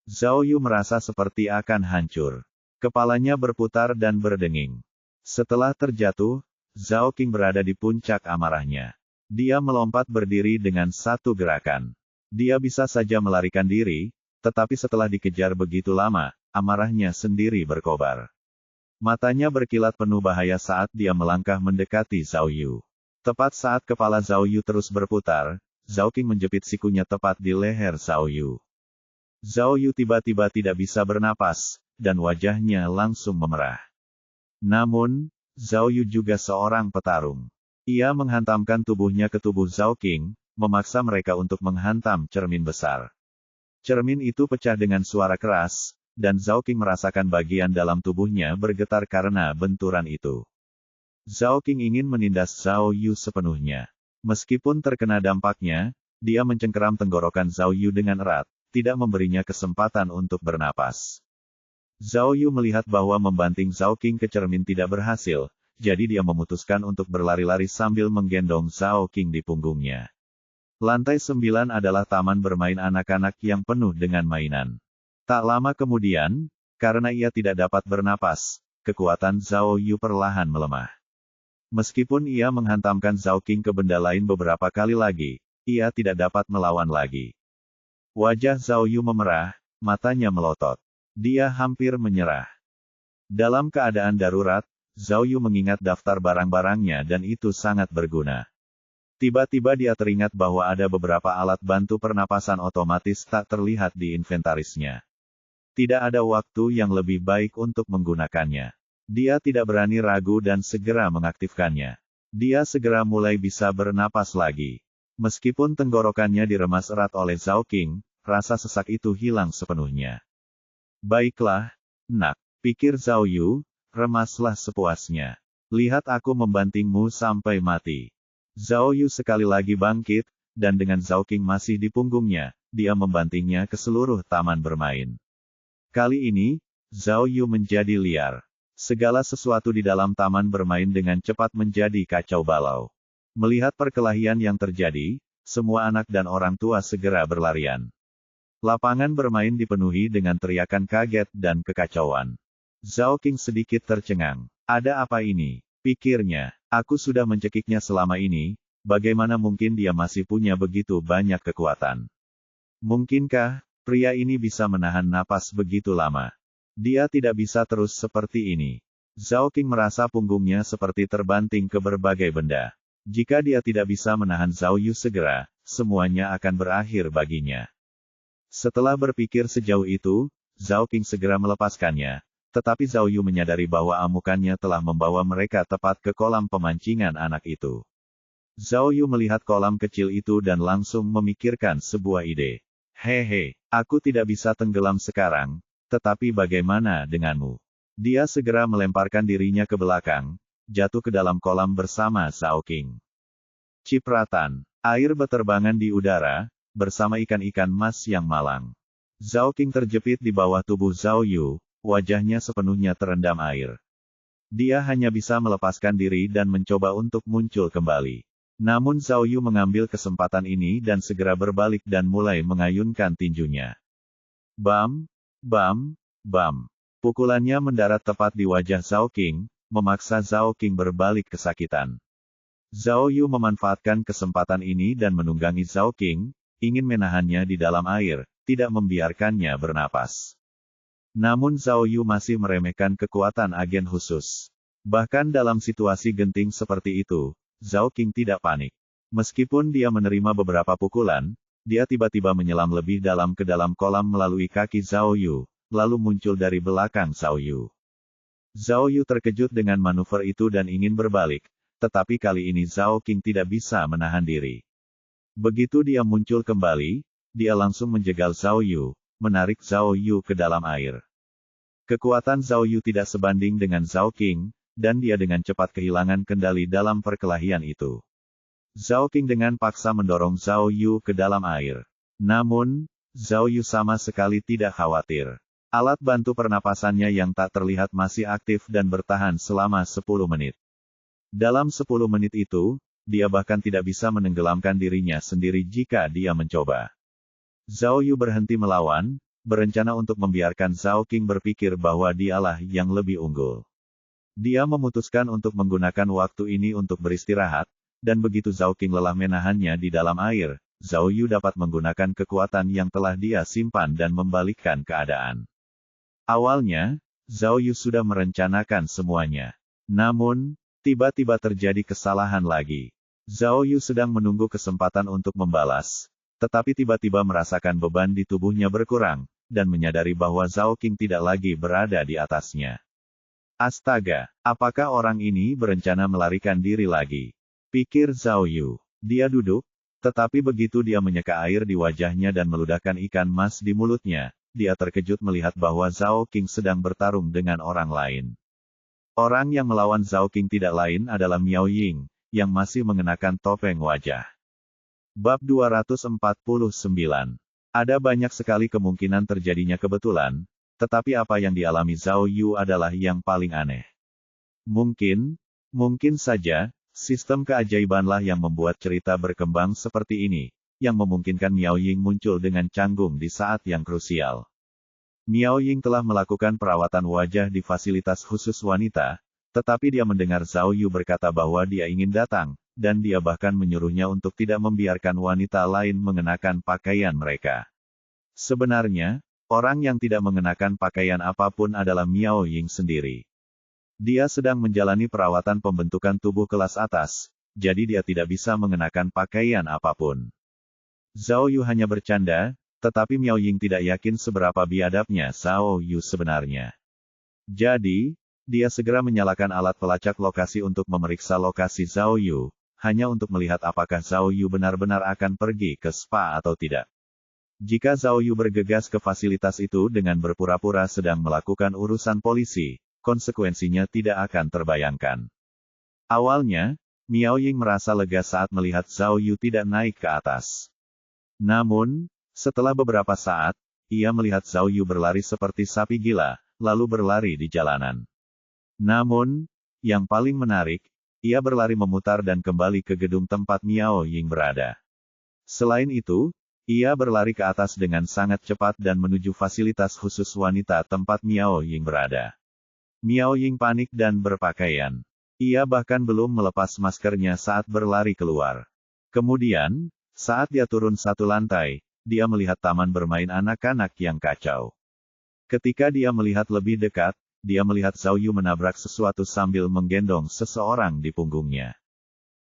Zhao Yu merasa seperti akan hancur. Kepalanya berputar dan berdenging. Setelah terjatuh, Zhao King berada di puncak amarahnya. Dia melompat berdiri dengan satu gerakan. Dia bisa saja melarikan diri, tetapi setelah dikejar begitu lama, amarahnya sendiri berkobar. Matanya berkilat penuh bahaya saat dia melangkah mendekati Zhao Yu. Tepat saat kepala Zhao Yu terus berputar, Zhao King menjepit sikunya tepat di leher Zhao Yu. Zhao Yu tiba-tiba tidak bisa bernapas, dan wajahnya langsung memerah. Namun, Zhao Yu juga seorang petarung. Ia menghantamkan tubuhnya ke tubuh Zhao King, memaksa mereka untuk menghantam cermin besar. Cermin itu pecah dengan suara keras, dan Zhao King merasakan bagian dalam tubuhnya bergetar karena benturan itu. Zhao King ingin menindas Zhao Yu sepenuhnya. Meskipun terkena dampaknya, dia mencengkeram tenggorokan Zhao Yu dengan erat, tidak memberinya kesempatan untuk bernapas. Zhao Yu melihat bahwa membanting Zhao King ke cermin tidak berhasil, jadi dia memutuskan untuk berlari-lari sambil menggendong Zhao King di punggungnya. Lantai 9 adalah taman bermain anak-anak yang penuh dengan mainan. Tak lama kemudian, karena ia tidak dapat bernapas, kekuatan Zhao Yu perlahan melemah. Meskipun ia menghantamkan Zhao King ke benda lain beberapa kali lagi, ia tidak dapat melawan lagi. Wajah Zhao Yu memerah, matanya melotot. Dia hampir menyerah. Dalam keadaan darurat, Zhao Yu mengingat daftar barang-barangnya dan itu sangat berguna. Tiba-tiba dia teringat bahwa ada beberapa alat bantu pernapasan otomatis tak terlihat di inventarisnya. Tidak ada waktu yang lebih baik untuk menggunakannya. Dia tidak berani ragu dan segera mengaktifkannya. Dia segera mulai bisa bernapas lagi. Meskipun tenggorokannya diremas erat oleh Zhao King, rasa sesak itu hilang sepenuhnya. Baiklah, nak, pikir Zhao Yu, remaslah sepuasnya. Lihat aku membantingmu sampai mati. Zhao Yu sekali lagi bangkit, dan dengan Zhao King masih di punggungnya, dia membantingnya ke seluruh taman bermain. Kali ini, Zhao Yu menjadi liar. Segala sesuatu di dalam taman bermain dengan cepat menjadi kacau balau. Melihat perkelahian yang terjadi, semua anak dan orang tua segera berlarian. Lapangan bermain dipenuhi dengan teriakan kaget dan kekacauan. Zhao King sedikit tercengang. Ada apa ini? Pikirnya, aku sudah mencekiknya selama ini, bagaimana mungkin dia masih punya begitu banyak kekuatan? Mungkinkah pria ini bisa menahan napas begitu lama? Dia tidak bisa terus seperti ini. Zhao King merasa punggungnya seperti terbanting ke berbagai benda. Jika dia tidak bisa menahan Zhao Yu segera, semuanya akan berakhir baginya. Setelah berpikir sejauh itu, Zhao King segera melepaskannya, tetapi Zhao Yu menyadari bahwa amukannya telah membawa mereka tepat ke kolam pemancingan anak itu. Zhao Yu melihat kolam kecil itu dan langsung memikirkan sebuah ide. Hehe, aku tidak bisa tenggelam sekarang, tetapi bagaimana denganmu? Dia segera melemparkan dirinya ke belakang, jatuh ke dalam kolam bersama Zhao King. Cipratan, air beterbangan di udara, bersama ikan-ikan mas yang malang. Zhao King terjepit di bawah tubuh Zhao Yu, wajahnya sepenuhnya terendam air. Dia hanya bisa melepaskan diri dan mencoba untuk muncul kembali. Namun Zhao Yu mengambil kesempatan ini dan segera berbalik dan mulai mengayunkan tinjunya. Bam, bam, bam. Pukulannya mendarat tepat di wajah Zhao King, memaksa Zhao King berbalik kesakitan. Zhao Yu memanfaatkan kesempatan ini dan menunggangi Zhao King, ingin menahannya di dalam air, tidak membiarkannya bernapas. Namun Zhao Yu masih meremehkan kekuatan agen khusus. Bahkan dalam situasi genting seperti itu, Zhao King tidak panik. Meskipun dia menerima beberapa pukulan, dia tiba-tiba menyelam lebih dalam ke dalam kolam melalui kaki Zhao Yu, lalu muncul dari belakang Zhao Yu. Zhao Yu terkejut dengan manuver itu dan ingin berbalik, tetapi kali ini Zhao King tidak bisa menahan diri. Begitu dia muncul kembali, dia langsung menjegal Zhao Yu, menarik Zhao Yu ke dalam air. Kekuatan Zhao Yu tidak sebanding dengan Zhao King, dan dia dengan cepat kehilangan kendali dalam perkelahian itu. Zhao King dengan paksa mendorong Zhao Yu ke dalam air. Namun, Zhao Yu sama sekali tidak khawatir. Alat bantu pernapasannya yang tak terlihat masih aktif dan bertahan selama 10 menit. Dalam 10 menit itu, dia bahkan tidak bisa menenggelamkan dirinya sendiri jika dia mencoba. Zhao Yu berhenti melawan, berencana untuk membiarkan Zhao King berpikir bahwa dialah yang lebih unggul. Dia memutuskan untuk menggunakan waktu ini untuk beristirahat, dan begitu Zhao King lelah menahannya di dalam air, Zhao Yu dapat menggunakan kekuatan yang telah dia simpan dan membalikkan keadaan. Awalnya, Zhao Yu sudah merencanakan semuanya. Namun, tiba-tiba terjadi kesalahan lagi. Zhao Yu sedang menunggu kesempatan untuk membalas, tetapi tiba-tiba merasakan beban di tubuhnya berkurang, dan menyadari bahwa Zhao King tidak lagi berada di atasnya. Astaga, apakah orang ini berencana melarikan diri lagi? Pikir Zhao Yu. Dia duduk, tetapi begitu dia menyeka air di wajahnya dan meludahkan ikan mas di mulutnya, dia terkejut melihat bahwa Zhao King sedang bertarung dengan orang lain. Orang yang melawan Zhao King tidak lain adalah Miao Ying, yang masih mengenakan topeng wajah. Bab 249. Ada banyak sekali kemungkinan terjadinya kebetulan, tetapi apa yang dialami Zhao Yu adalah yang paling aneh. Mungkin saja, sistem keajaibanlah yang membuat cerita berkembang seperti ini, yang memungkinkan Miao Ying muncul dengan canggung di saat yang krusial. Miao Ying telah melakukan perawatan wajah di fasilitas khusus wanita, tetapi dia mendengar Zhao Yu berkata bahwa dia ingin datang, dan dia bahkan menyuruhnya untuk tidak membiarkan wanita lain mengenakan pakaian mereka. Sebenarnya, orang yang tidak mengenakan pakaian apapun adalah Miao Ying sendiri. Dia sedang menjalani perawatan pembentukan tubuh kelas atas, jadi dia tidak bisa mengenakan pakaian apapun. Zhao Yu hanya bercanda, tetapi Miao Ying tidak yakin seberapa biadabnya Zhao Yu sebenarnya. Jadi, dia segera menyalakan alat pelacak lokasi untuk memeriksa lokasi Zhao Yu, hanya untuk melihat apakah Zhao Yu benar-benar akan pergi ke spa atau tidak. Jika Zhao Yu bergegas ke fasilitas itu dengan berpura-pura sedang melakukan urusan polisi, konsekuensinya tidak akan terbayangkan. Awalnya, Miao Ying merasa lega saat melihat Zhao Yu tidak naik ke atas. Namun, setelah beberapa saat, ia melihat Zhao Yu berlari seperti sapi gila, lalu berlari di jalanan. Namun, yang paling menarik, ia berlari memutar dan kembali ke gedung tempat Miao Ying berada. Selain itu, ia berlari ke atas dengan sangat cepat dan menuju fasilitas khusus wanita tempat Miao Ying berada. Miao Ying panik dan berpakaian. Ia bahkan belum melepas maskernya saat berlari keluar. Kemudian, saat dia turun satu lantai, dia melihat taman bermain anak-anak yang kacau. Ketika dia melihat lebih dekat, dia melihat Zhao Yu menabrak sesuatu sambil menggendong seseorang di punggungnya.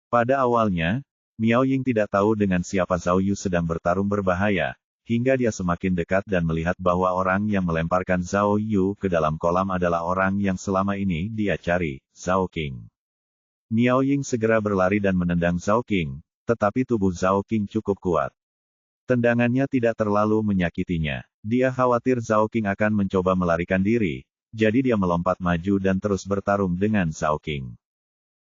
Pada awalnya, Miao Ying tidak tahu dengan siapa Zhao Yu sedang bertarung berbahaya, hingga dia semakin dekat dan melihat bahwa orang yang melemparkan Zhao Yu ke dalam kolam adalah orang yang selama ini dia cari, Zhao King. Miao Ying segera berlari dan menendang Zhao King, tetapi tubuh Zhao King cukup kuat. Tendangannya tidak terlalu menyakitinya. Dia khawatir Zhao King akan mencoba melarikan diri, jadi dia melompat maju dan terus bertarung dengan Zhao King.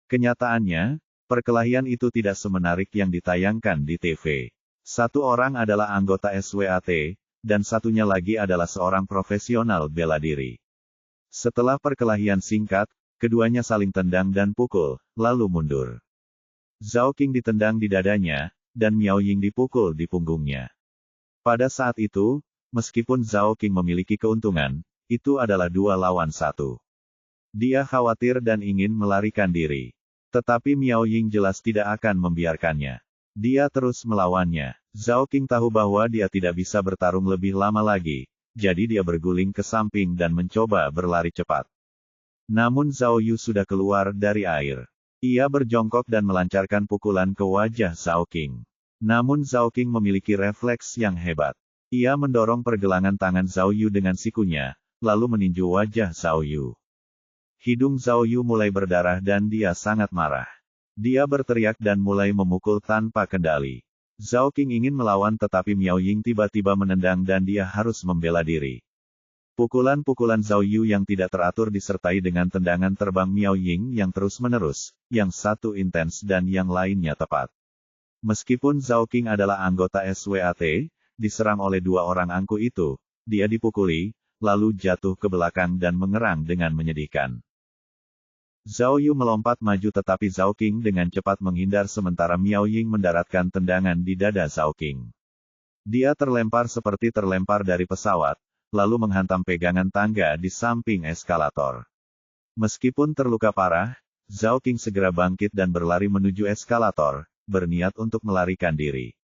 Kenyataannya, perkelahian itu tidak semenarik yang ditayangkan di TV. Satu orang adalah anggota SWAT, dan satunya lagi adalah seorang profesional bela diri. Setelah perkelahian singkat, keduanya saling tendang dan pukul, lalu mundur. Zhao King ditendang di dadanya, dan Miao Ying dipukul di punggungnya. Pada saat itu, meskipun Zhao King memiliki keuntungan, itu adalah 2 lawan 1. Dia khawatir dan ingin melarikan diri. Tetapi Miao Ying jelas tidak akan membiarkannya. Dia terus melawannya. Zhao King tahu bahwa dia tidak bisa bertarung lebih lama lagi, jadi dia berguling ke samping dan mencoba berlari cepat. Namun Zhao Yu sudah keluar dari air. Ia berjongkok dan melancarkan pukulan ke wajah Zhao King. Namun Zhao King memiliki refleks yang hebat. Ia mendorong pergelangan tangan Zhao Yu dengan sikunya, lalu meninju wajah Zhao Yu. Hidung Zhao Yu mulai berdarah dan dia sangat marah. Dia berteriak dan mulai memukul tanpa kendali. Zhao King ingin melawan tetapi Miao Ying tiba-tiba menendang dan dia harus membela diri. Pukulan-pukulan Zhao Yu yang tidak teratur disertai dengan tendangan terbang Miao Ying yang terus-menerus, yang satu intens dan yang lainnya tepat. Meskipun Zhao Qing adalah anggota SWAT, diserang oleh dua orang angku itu, dia dipukuli, lalu jatuh ke belakang dan mengerang dengan menyedihkan. Zhao Yu melompat maju tetapi Zhao Qing dengan cepat menghindar sementara Miao Ying mendaratkan tendangan di dada Zhao Qing. Dia terlempar seperti terlempar dari pesawat, lalu menghantam pegangan tangga di samping eskalator. Meskipun terluka parah, Zhao Qing segera bangkit dan berlari menuju eskalator, berniat untuk melarikan diri.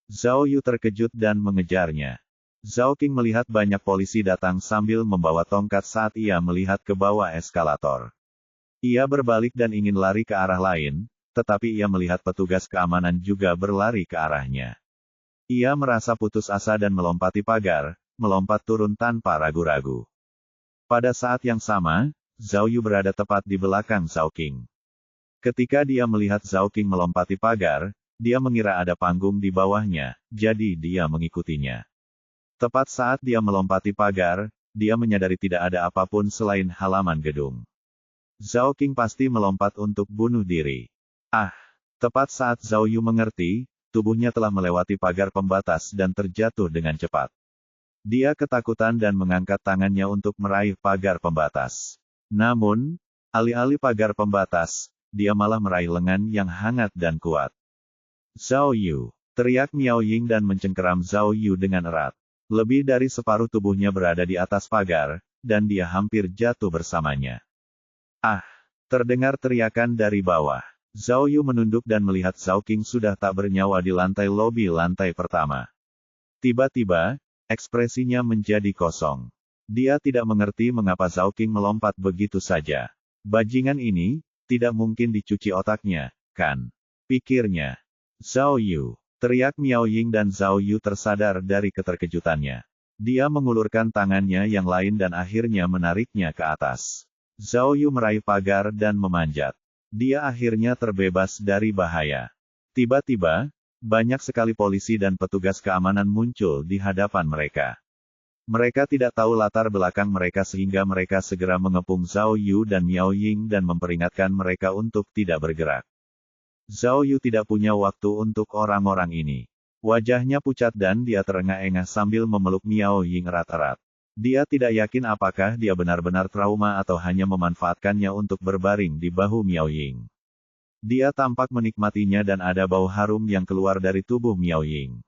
Zhao Yu terkejut dan mengejarnya. Zhao Qing melihat banyak polisi datang sambil membawa tongkat saat ia melihat ke bawah eskalator. Ia berbalik dan ingin lari ke arah lain, tetapi ia melihat petugas keamanan juga berlari ke arahnya. Ia merasa putus asa dan melompati pagar, melompat turun tanpa ragu-ragu. Pada saat yang sama, Zhao Yu berada tepat di belakang Zhao Qing. Ketika dia melihat Zhao Qing melompati pagar, dia mengira ada panggung di bawahnya, jadi dia mengikutinya. Tepat saat dia melompati pagar, dia menyadari tidak ada apapun selain halaman gedung. Zhao Qing pasti melompat untuk bunuh diri. Tepat saat Zhao Yu mengerti, tubuhnya telah melewati pagar pembatas dan terjatuh dengan cepat. Dia ketakutan dan mengangkat tangannya untuk meraih pagar pembatas. Namun, alih-alih pagar pembatas, dia malah meraih lengan yang hangat dan kuat. Zhao Yu, teriak Miao Ying dan mencengkeram Zhao Yu dengan erat. Lebih dari separuh tubuhnya berada di atas pagar, dan dia hampir jatuh bersamanya. Terdengar teriakan dari bawah. Zhao Yu menunduk dan melihat Zhao Qing sudah tak bernyawa di lantai lobi lantai pertama. Tiba-tiba, ekspresinya menjadi kosong. Dia tidak mengerti mengapa Zhao Qing melompat begitu saja. Bajingan ini, tidak mungkin dicuci otaknya, kan? Pikirnya. Zhao Yu, teriak Miao Ying dan Zhao Yu tersadar dari keterkejutannya. Dia mengulurkan tangannya yang lain dan akhirnya menariknya ke atas. Zhao Yu meraih pagar dan memanjat. Dia akhirnya terbebas dari bahaya. Tiba-tiba, banyak sekali polisi dan petugas keamanan muncul di hadapan mereka. Mereka tidak tahu latar belakang mereka sehingga mereka segera mengepung Zhao Yu dan Miao Ying dan memperingatkan mereka untuk tidak bergerak. Zhao Yu tidak punya waktu untuk orang-orang ini. Wajahnya pucat dan dia terengah-engah sambil memeluk Miao Ying erat-erat. Dia tidak yakin apakah dia benar-benar trauma atau hanya memanfaatkannya untuk berbaring di bahu Miao Ying. Dia tampak menikmatinya dan ada bau harum yang keluar dari tubuh Miao Ying.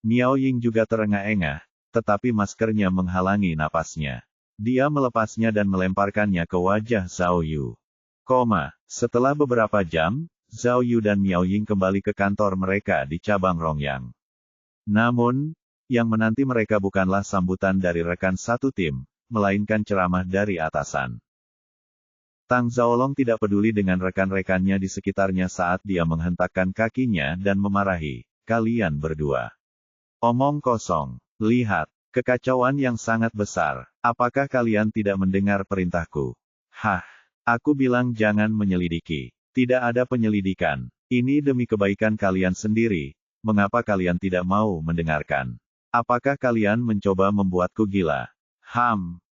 Miao Ying juga terengah-engah, tetapi maskernya menghalangi napasnya. Dia melepasnya dan melemparkannya ke wajah Zhao Yu. Setelah beberapa jam, Zhao Yu dan Miao Ying kembali ke kantor mereka di cabang Rongyang. Namun, yang menanti mereka bukanlah sambutan dari rekan satu tim, melainkan ceramah dari atasan. Tang Zhaolong tidak peduli dengan rekan-rekannya di sekitarnya saat dia menghentakkan kakinya dan memarahi, "Kalian berdua. Omong kosong. Lihat, kekacauan yang sangat besar. Apakah kalian tidak mendengar perintahku? Aku bilang jangan menyelidiki. Tidak ada penyelidikan. Ini demi kebaikan kalian sendiri. Mengapa kalian tidak mau mendengarkan? Apakah kalian mencoba membuatku gila?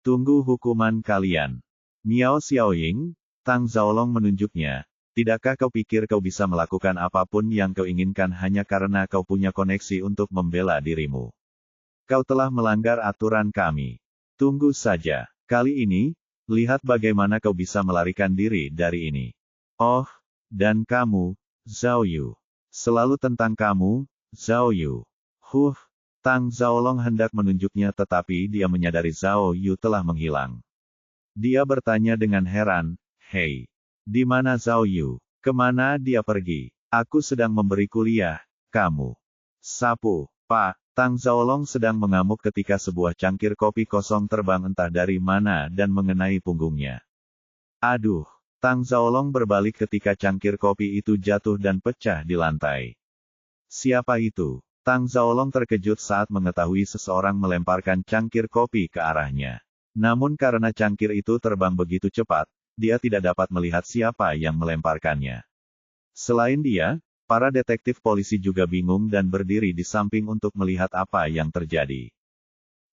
Tunggu hukuman kalian." Miao Xiaoying, Tang Zhaolong menunjuknya. Tidakkah kau pikir kau bisa melakukan apapun yang kau inginkan hanya karena kau punya koneksi untuk membela dirimu? Kau telah melanggar aturan kami. Tunggu saja. Kali ini, lihat bagaimana kau bisa melarikan diri dari ini. Dan kamu, Zhao Yu. Selalu tentang kamu, Zhao Yu. Tang Zhaolong hendak menunjuknya tetapi dia menyadari Zhao Yu telah menghilang. Dia bertanya dengan heran, "Hei, di mana Zhao Yu? Kemana dia pergi? Aku sedang memberi kuliah, kamu." "Sapu, Pak." Tang Zhaolong sedang mengamuk ketika sebuah cangkir kopi kosong terbang entah dari mana dan mengenai punggungnya. Aduh! Tang Zhaolong berbalik ketika cangkir kopi itu jatuh dan pecah di lantai. Siapa itu? Tang Zhaolong terkejut saat mengetahui seseorang melemparkan cangkir kopi ke arahnya. Namun karena cangkir itu terbang begitu cepat, dia tidak dapat melihat siapa yang melemparkannya. Selain dia, para detektif polisi juga bingung dan berdiri di samping untuk melihat apa yang terjadi.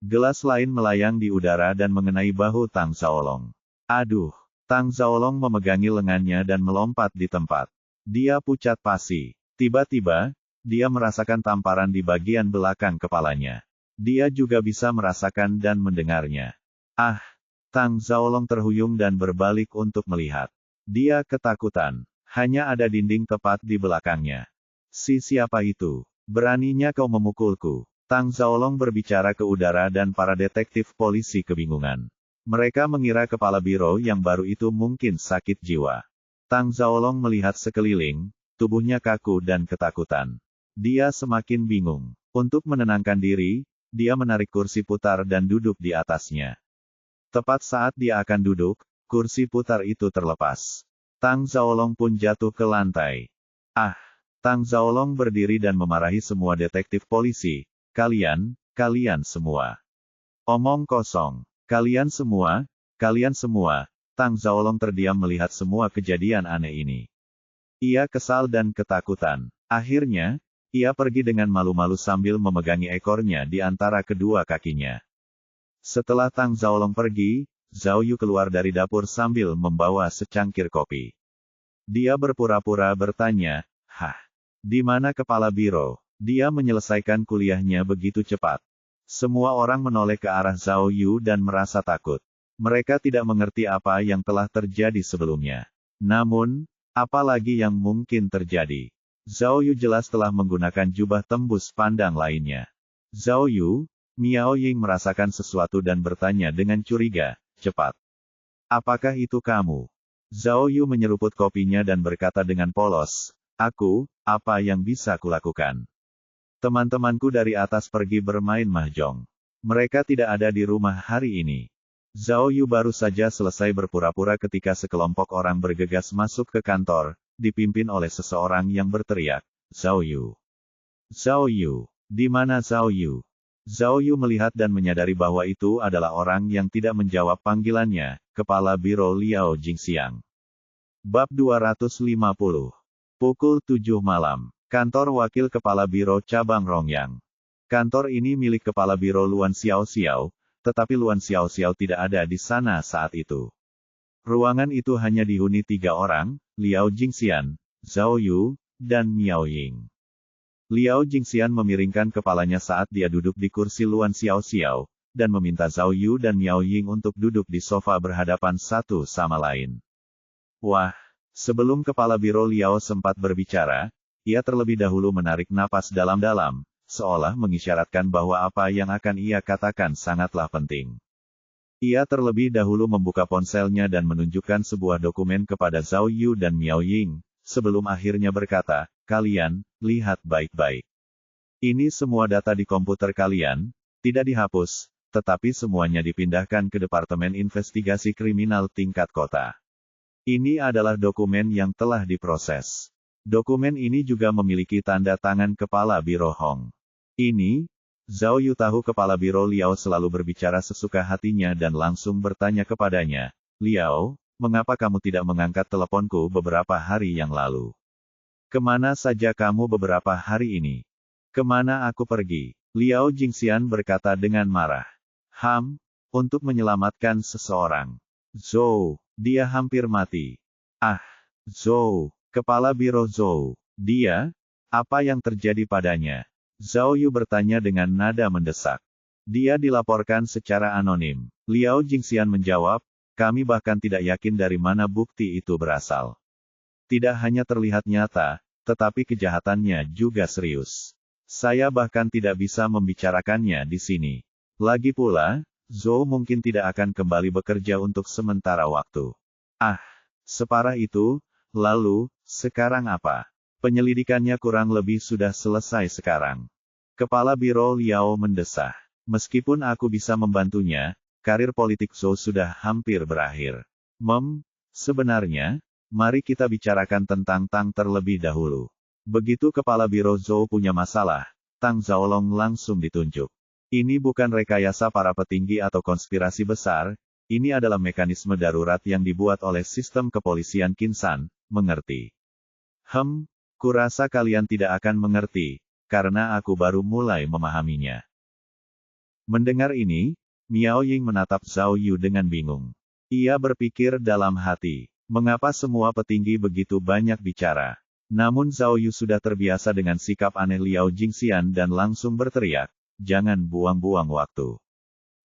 Gelas lain melayang di udara dan mengenai bahu Tang Zaolong. Aduh! Tang Zaolong memegangi lengannya dan melompat di tempat. Dia pucat pasi. Tiba-tiba, dia merasakan tamparan di bagian belakang kepalanya. Dia juga bisa merasakan dan mendengarnya. Ah! Tang Zaolong terhuyung dan berbalik untuk melihat. Dia ketakutan. Hanya ada dinding tepat di belakangnya. Siapa itu? Beraninya kau memukulku? Tang Zaolong berbicara ke udara dan para detektif polisi kebingungan. Mereka mengira kepala biro yang baru itu mungkin sakit jiwa. Tang Zaolong melihat sekeliling, tubuhnya kaku dan ketakutan. Dia semakin bingung. Untuk menenangkan diri, dia menarik kursi putar dan duduk di atasnya. Tepat saat dia akan duduk, kursi putar itu terlepas. Tang Zaolong pun jatuh ke lantai. Ah! Tang Zaolong berdiri dan memarahi semua detektif polisi. Kalian semua. Omong kosong. Kalian semua. Tang Zaolong terdiam melihat semua kejadian aneh ini. Ia kesal dan ketakutan. Akhirnya, ia pergi dengan malu-malu sambil memegangi ekornya di antara kedua kakinya. Setelah Tang Zaolong pergi, Zhao Yu keluar dari dapur sambil membawa secangkir kopi. Dia berpura-pura bertanya, di mana kepala biro? Dia menyelesaikan kuliahnya begitu cepat. Semua orang menoleh ke arah Zhao Yu dan merasa takut. Mereka tidak mengerti apa yang telah terjadi sebelumnya. Namun, apa lagi yang mungkin terjadi? Zhao Yu jelas telah menggunakan jubah tembus pandang lainnya. Zhao Yu, Miao Ying merasakan sesuatu dan bertanya dengan curiga, cepat. Apakah itu kamu? Zhao Yu menyeruput kopinya dan berkata dengan polos, apa yang bisa kulakukan? Teman-temanku dari atas pergi bermain mahjong. Mereka tidak ada di rumah hari ini. Zhao Yu baru saja selesai berpura-pura ketika sekelompok orang bergegas masuk ke kantor, dipimpin oleh seseorang yang berteriak, Zhao Yu. Zhao Yu. Di mana Zhao Yu? Zhao Yu melihat dan menyadari bahwa itu adalah orang yang tidak menjawab panggilannya, Kepala Biro Liao Jingxiang. Bab 250. Pukul 7 malam. Kantor Wakil Kepala Biro Cabang Rongyang. Kantor ini milik Kepala Biro Luan Xiaoxiao, tetapi Luan Xiaoxiao tidak ada di sana saat itu. Ruangan itu hanya dihuni 3 orang, Liao Jingxian, Zhao Yu, dan Miao Ying. Liao Jingxian memiringkan kepalanya saat dia duduk di kursi Luan Xiaoxiao, dan meminta Zhao Yu dan Miao Ying untuk duduk di sofa berhadapan satu sama lain. Wah! Sebelum Kepala Biro Liao sempat berbicara, ia terlebih dahulu menarik napas dalam-dalam, seolah mengisyaratkan bahwa apa yang akan ia katakan sangatlah penting. Ia terlebih dahulu membuka ponselnya dan menunjukkan sebuah dokumen kepada Zhao Yu dan Miao Ying, sebelum akhirnya berkata, kalian, lihat baik-baik. Ini semua data di komputer kalian, tidak dihapus, tetapi semuanya dipindahkan ke Departemen Investigasi Kriminal tingkat kota. Ini adalah dokumen yang telah diproses. Dokumen ini juga memiliki tanda tangan Kepala Biro Hong. Ini, Zhao Yu tahu Kepala Biro Liao selalu berbicara sesuka hatinya dan langsung bertanya kepadanya, Liao, mengapa kamu tidak mengangkat teleponku beberapa hari yang lalu? Kemana saja kamu beberapa hari ini? Kemana aku pergi? Liao Jingxian berkata dengan marah. Untuk menyelamatkan seseorang. Zhou, dia hampir mati. Zhou. Kepala Biro Zhou. Dia? Apa yang terjadi padanya? Zhao Yu bertanya dengan nada mendesak. Dia dilaporkan secara anonim. Liao Jingxian menjawab, kami bahkan tidak yakin dari mana bukti itu berasal. Tidak hanya terlihat nyata, tetapi kejahatannya juga serius. Saya bahkan tidak bisa membicarakannya di sini. Lagi pula, Zhou mungkin tidak akan kembali bekerja untuk sementara waktu. Separah itu? Lalu, sekarang apa? Penyelidikannya kurang lebih sudah selesai sekarang. Kepala Biro Liao mendesah. Meskipun aku bisa membantunya, karir politik Zhou sudah hampir berakhir. Sebenarnya, mari kita bicarakan tentang Tang terlebih dahulu. Begitu Kepala Biro Zhou punya masalah, Tang Zaolong langsung ditunjuk. Ini bukan rekayasa para petinggi atau konspirasi besar, ini adalah mekanisme darurat yang dibuat oleh sistem kepolisian Qinsan, mengerti? Kurasa kalian tidak akan mengerti, karena aku baru mulai memahaminya. Mendengar ini, Miao Ying menatap Zhao Yu dengan bingung. Ia berpikir dalam hati, mengapa semua petinggi begitu banyak bicara? Namun Zhao Yu sudah terbiasa dengan sikap aneh Liao Jingxian dan langsung berteriak, jangan buang-buang waktu.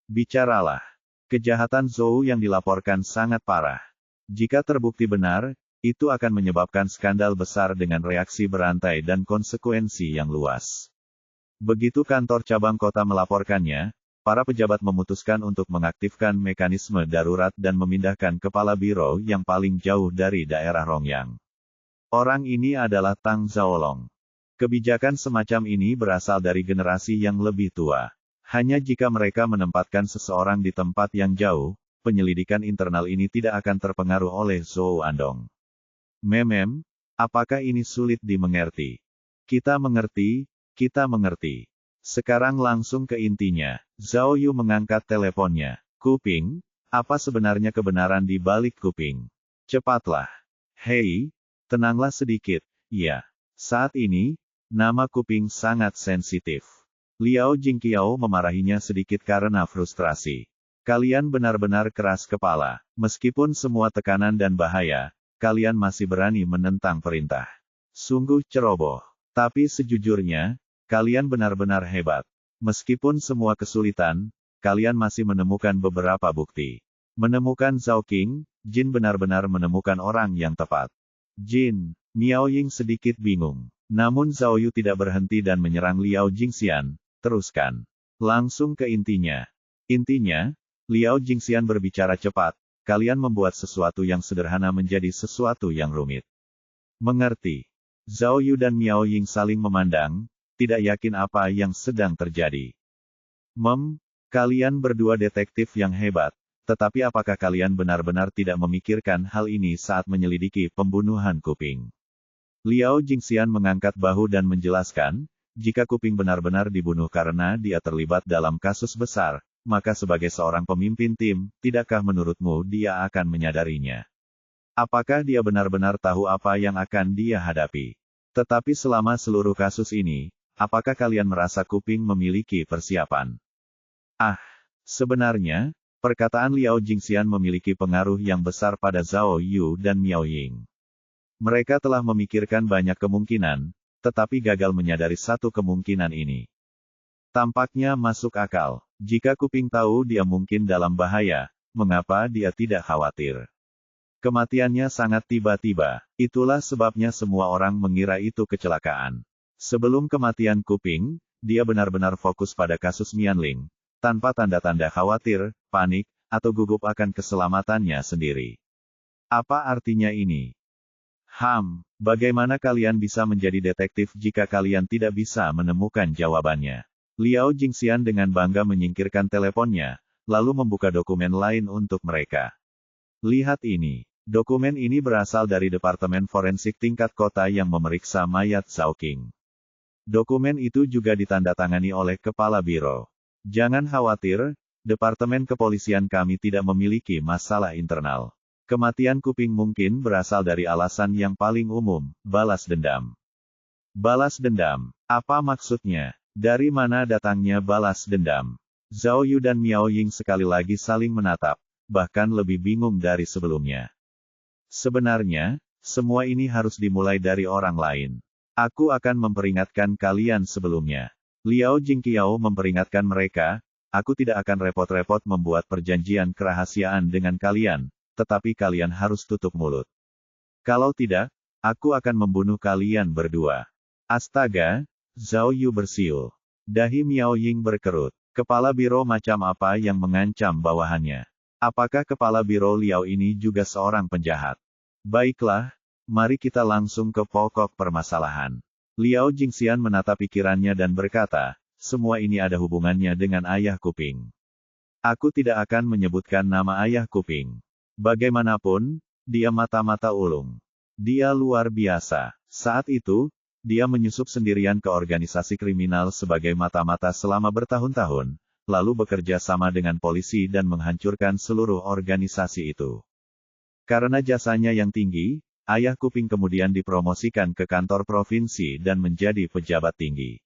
Bicaralah. Kejahatan Zhou yang dilaporkan sangat parah. Jika terbukti benar, itu akan menyebabkan skandal besar dengan reaksi berantai dan konsekuensi yang luas. Begitu kantor cabang kota melaporkannya, para pejabat memutuskan untuk mengaktifkan mekanisme darurat dan memindahkan kepala biro yang paling jauh dari daerah Rongyang. Orang ini adalah Tang Zhaolong. Kebijakan semacam ini berasal dari generasi yang lebih tua. Hanya jika mereka menempatkan seseorang di tempat yang jauh, penyelidikan internal ini tidak akan terpengaruh oleh Zhou Andong. Apakah ini sulit dimengerti? Kita mengerti. Sekarang langsung ke intinya. Zhao Yu mengangkat teleponnya. Kuping, apa sebenarnya kebenaran di balik kuping? Cepatlah. Hei, tenanglah sedikit. Ya, saat ini, nama kuping sangat sensitif. Liao Jingqiao memarahinya sedikit karena frustrasi. Kalian benar-benar keras kepala. Meskipun semua tekanan dan bahaya, kalian masih berani menentang perintah. Sungguh ceroboh. Tapi sejujurnya, kalian benar-benar hebat. Meskipun semua kesulitan, kalian masih menemukan beberapa bukti. Menemukan Zhao Qing, Jin benar-benar menemukan orang yang tepat. Jin, Miao Ying sedikit bingung. Namun Zhao Yu tidak berhenti dan menyerang Liao Jingxian. Teruskan. Langsung ke intinya. Intinya, Liao Jingxian berbicara cepat, kalian membuat sesuatu yang sederhana menjadi sesuatu yang rumit. Mengerti. Zhao Yu dan Miao Ying saling memandang, tidak yakin apa yang sedang terjadi. Kalian berdua detektif yang hebat, tetapi apakah kalian benar-benar tidak memikirkan hal ini saat menyelidiki pembunuhan kuping? Liao Jingxian mengangkat bahu dan menjelaskan, jika kuping benar-benar dibunuh karena dia terlibat dalam kasus besar, maka sebagai seorang pemimpin tim, tidakkah menurutmu dia akan menyadarinya? Apakah dia benar-benar tahu apa yang akan dia hadapi? Tetapi selama seluruh kasus ini, apakah kalian merasa kuping memiliki persiapan? Sebenarnya, perkataan Liao Jingxian memiliki pengaruh yang besar pada Zhao Yu dan Miao Ying. Mereka telah memikirkan banyak kemungkinan, tetapi gagal menyadari satu kemungkinan ini. Tampaknya masuk akal. Jika kuping tahu dia mungkin dalam bahaya, mengapa dia tidak khawatir? Kematiannya sangat tiba-tiba. Itulah sebabnya semua orang mengira itu kecelakaan. Sebelum kematian kuping, dia benar-benar fokus pada kasus Mianling, tanpa tanda-tanda khawatir, panik, atau gugup akan keselamatannya sendiri. Apa artinya ini? Bagaimana kalian bisa menjadi detektif jika kalian tidak bisa menemukan jawabannya? Liao Jingxian dengan bangga menyingkirkan teleponnya, lalu membuka dokumen lain untuk mereka. Lihat ini. Dokumen ini berasal dari Departemen Forensik tingkat kota yang memeriksa mayat Zhao Qing. Dokumen itu juga ditandatangani oleh Kepala Biro. Jangan khawatir, Departemen Kepolisian kami tidak memiliki masalah internal. Kematian kuping mungkin berasal dari alasan yang paling umum, balas dendam. Balas dendam. Apa maksudnya? Dari mana datangnya balas dendam? Zhao Yu dan Miao Ying sekali lagi saling menatap, bahkan lebih bingung dari sebelumnya. Sebenarnya, semua ini harus dimulai dari orang lain. Aku akan memperingatkan kalian sebelumnya. Liao Jingqiao memperingatkan mereka, aku tidak akan repot-repot membuat perjanjian kerahasiaan dengan kalian, tetapi kalian harus tutup mulut. Kalau tidak, aku akan membunuh kalian berdua. Astaga, Zhao Yu bersiul. Dahi Miao Ying berkerut. Kepala biro macam apa yang mengancam bawahannya? Apakah kepala biro Liao ini juga seorang penjahat? Baiklah, mari kita langsung ke pokok permasalahan. Liao Jingxian menata pikirannya dan berkata, semua ini ada hubungannya dengan ayah kuping. Aku tidak akan menyebutkan nama ayah kuping. Bagaimanapun, dia mata-mata ulung. Dia luar biasa. Saat itu, dia menyusup sendirian ke organisasi kriminal sebagai mata-mata selama bertahun-tahun, lalu bekerja sama dengan polisi dan menghancurkan seluruh organisasi itu. Karena jasanya yang tinggi, ayah kuping kemudian dipromosikan ke kantor provinsi dan menjadi pejabat tinggi.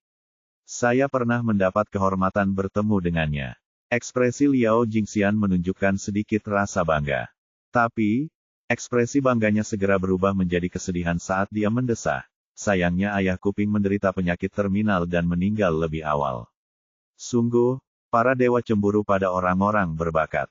Saya pernah mendapat kehormatan bertemu dengannya. Ekspresi Liao Jingxian menunjukkan sedikit rasa bangga. Tapi, ekspresi bangganya segera berubah menjadi kesedihan saat dia mendesah. Sayangnya ayah Kuping menderita penyakit terminal dan meninggal lebih awal. Sungguh, para dewa cemburu pada orang-orang berbakat.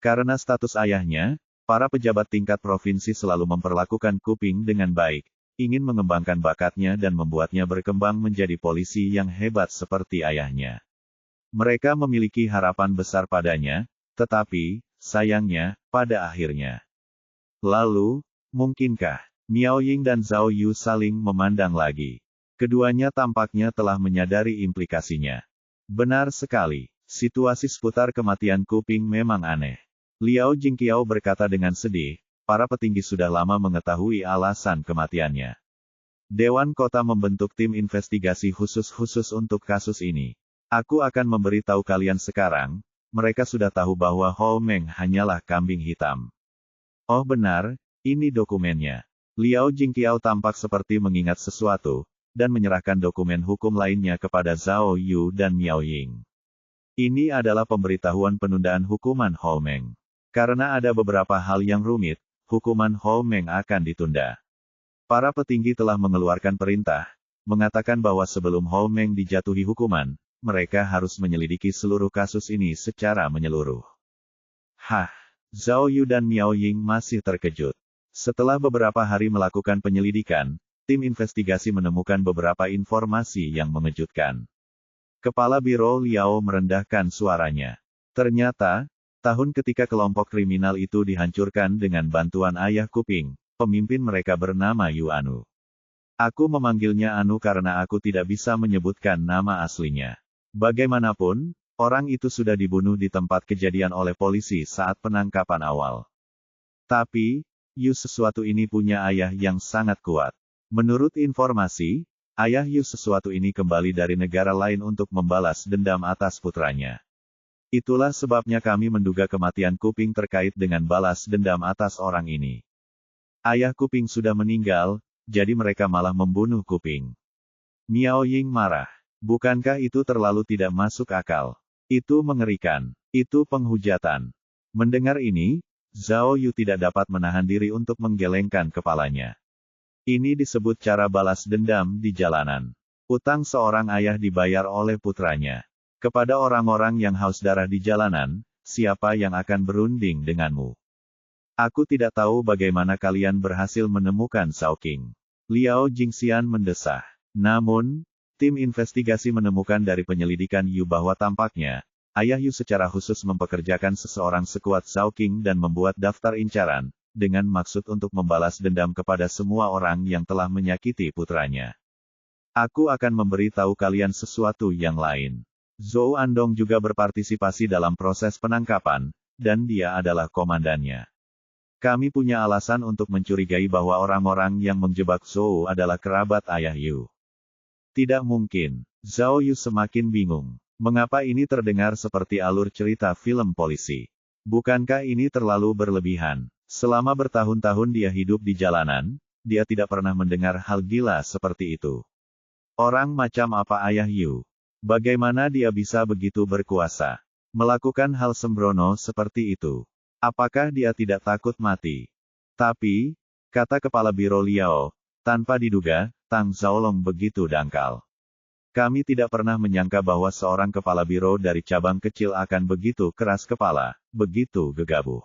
Karena status ayahnya, para pejabat tingkat provinsi selalu memperlakukan Kuping dengan baik, ingin mengembangkan bakatnya dan membuatnya berkembang menjadi polisi yang hebat seperti ayahnya. Mereka memiliki harapan besar padanya, tetapi, sayangnya, pada akhirnya. Lalu, mungkinkah Miao Ying dan Zhao Yu saling memandang lagi? Keduanya tampaknya telah menyadari implikasinya. Benar sekali, situasi seputar kematian Kuping memang aneh. Liao Jingqiao berkata dengan sedih, para petinggi sudah lama mengetahui alasan kematiannya. Dewan Kota membentuk tim investigasi khusus untuk kasus ini. Aku akan memberitahu kalian sekarang, mereka sudah tahu bahwa Hou Meng hanyalah kambing hitam. Oh benar, ini dokumennya. Liao Jingqiao tampak seperti mengingat sesuatu, dan menyerahkan dokumen hukum lainnya kepada Zhao Yu dan Miao Ying. Ini adalah pemberitahuan penundaan hukuman Hou Meng. Karena ada beberapa hal yang rumit, hukuman Hou Meng akan ditunda. Para petinggi telah mengeluarkan perintah, mengatakan bahwa sebelum Hou Meng dijatuhi hukuman, mereka harus menyelidiki seluruh kasus ini secara menyeluruh. Hah, Zhao Yu dan Miao Ying masih terkejut. Setelah beberapa hari melakukan penyelidikan, tim investigasi menemukan beberapa informasi yang mengejutkan. Kepala Biro Liao merendahkan suaranya. Ternyata, tahun ketika kelompok kriminal itu dihancurkan dengan bantuan ayah Kuping, pemimpin mereka bernama Yu Anu. Aku memanggilnya Anu karena aku tidak bisa menyebutkan nama aslinya. Bagaimanapun, orang itu sudah dibunuh di tempat kejadian oleh polisi saat penangkapan awal. Tapi, Yu sesuatu ini punya ayah yang sangat kuat. Menurut informasi, ayah Yu sesuatu ini kembali dari negara lain untuk membalas dendam atas putranya. Itulah sebabnya kami menduga kematian Kuping terkait dengan balas dendam atas orang ini. Ayah Kuping sudah meninggal, jadi mereka malah membunuh Kuping. Miao Ying marah. Bukankah itu terlalu tidak masuk akal? Itu mengerikan. Itu penghujatan. Mendengar ini, Zhao Yu tidak dapat menahan diri untuk menggelengkan kepalanya. Ini disebut cara balas dendam di jalanan. Utang seorang ayah dibayar oleh putranya. Kepada orang-orang yang haus darah di jalanan, siapa yang akan berunding denganmu? Aku tidak tahu bagaimana kalian berhasil menemukan Zhao Qing. Liao Jingxian mendesah. Namun, tim investigasi menemukan dari penyelidikan Yu bahwa tampaknya, ayah Yu secara khusus mempekerjakan seseorang sekuat Zhao Qing dan membuat daftar incaran, dengan maksud untuk membalas dendam kepada semua orang yang telah menyakiti putranya. Aku akan memberitahu kalian sesuatu yang lain. Zhou Andong juga berpartisipasi dalam proses penangkapan, dan dia adalah komandannya. Kami punya alasan untuk mencurigai bahwa orang-orang yang menjebak Zhou adalah kerabat ayah Yu. Tidak mungkin. Zhao Yu semakin bingung. Mengapa ini terdengar seperti alur cerita film polisi? Bukankah ini terlalu berlebihan? Selama bertahun-tahun dia hidup di jalanan, dia tidak pernah mendengar hal gila seperti itu. Orang macam apa ayah Yu? Bagaimana dia bisa begitu berkuasa? Melakukan hal sembrono seperti itu? Apakah dia tidak takut mati? Tapi, kata Kepala Biro Liao, tanpa diduga, Tang Zhaolong begitu dangkal. Kami tidak pernah menyangka bahwa seorang kepala biro dari cabang kecil akan begitu keras kepala, begitu gegabah.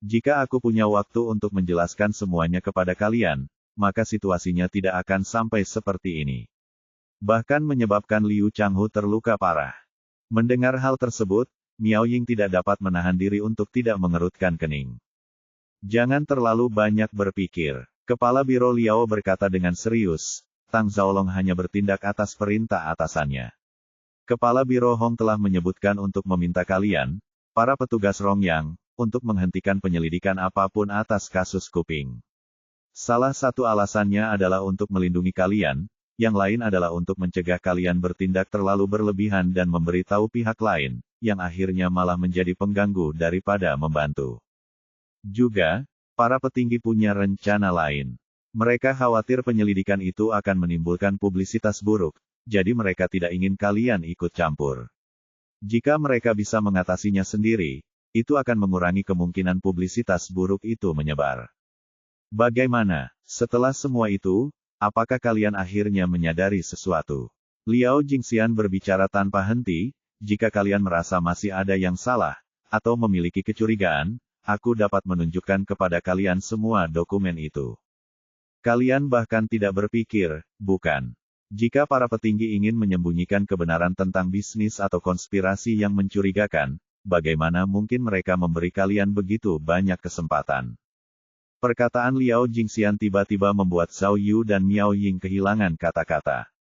Jika aku punya waktu untuk menjelaskan semuanya kepada kalian, maka situasinya tidak akan sampai seperti ini. Bahkan menyebabkan Liu Changhu terluka parah. Mendengar hal tersebut, Miao Ying tidak dapat menahan diri untuk tidak mengerutkan kening. Jangan terlalu banyak berpikir. Kepala Biro Liao berkata dengan serius, Tang Zhaolong hanya bertindak atas perintah atasannya. Kepala Biro Hong telah menyebutkan untuk meminta kalian, para petugas Rongyang, untuk menghentikan penyelidikan apapun atas kasus Kuping. Salah satu alasannya adalah untuk melindungi kalian, yang lain adalah untuk mencegah kalian bertindak terlalu berlebihan dan memberitahu pihak lain, yang akhirnya malah menjadi pengganggu daripada membantu. Juga, para petinggi punya rencana lain. Mereka khawatir penyelidikan itu akan menimbulkan publisitas buruk, jadi mereka tidak ingin kalian ikut campur. Jika mereka bisa mengatasinya sendiri, itu akan mengurangi kemungkinan publisitas buruk itu menyebar. Bagaimana? Setelah semua itu, apakah kalian akhirnya menyadari sesuatu? Liao Jingxian berbicara tanpa henti, jika kalian merasa masih ada yang salah, atau memiliki kecurigaan, aku dapat menunjukkan kepada kalian semua dokumen itu. Kalian bahkan tidak berpikir, bukan? Jika para petinggi ingin menyembunyikan kebenaran tentang bisnis atau konspirasi yang mencurigakan, bagaimana mungkin mereka memberi kalian begitu banyak kesempatan? Perkataan Liao Jingxian tiba-tiba membuat Zhao Yu dan Miao Ying kehilangan kata-kata.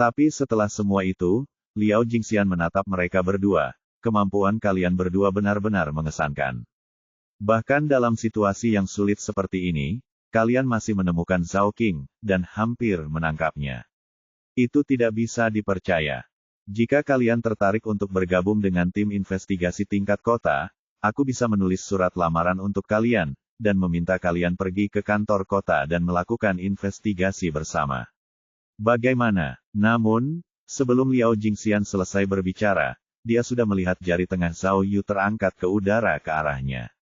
Tapi setelah semua itu, Liao Jingxian menatap mereka berdua, kemampuan kalian berdua benar-benar mengesankan. Bahkan dalam situasi yang sulit seperti ini, kalian masih menemukan Zhao Qing, dan hampir menangkapnya. Itu tidak bisa dipercaya. Jika kalian tertarik untuk bergabung dengan tim investigasi tingkat kota, aku bisa menulis surat lamaran untuk kalian, dan meminta kalian pergi ke kantor kota dan melakukan investigasi bersama. Bagaimana? Namun, sebelum Liao Jingxian selesai berbicara, dia sudah melihat jari tengah Zhao Yu terangkat ke udara ke arahnya.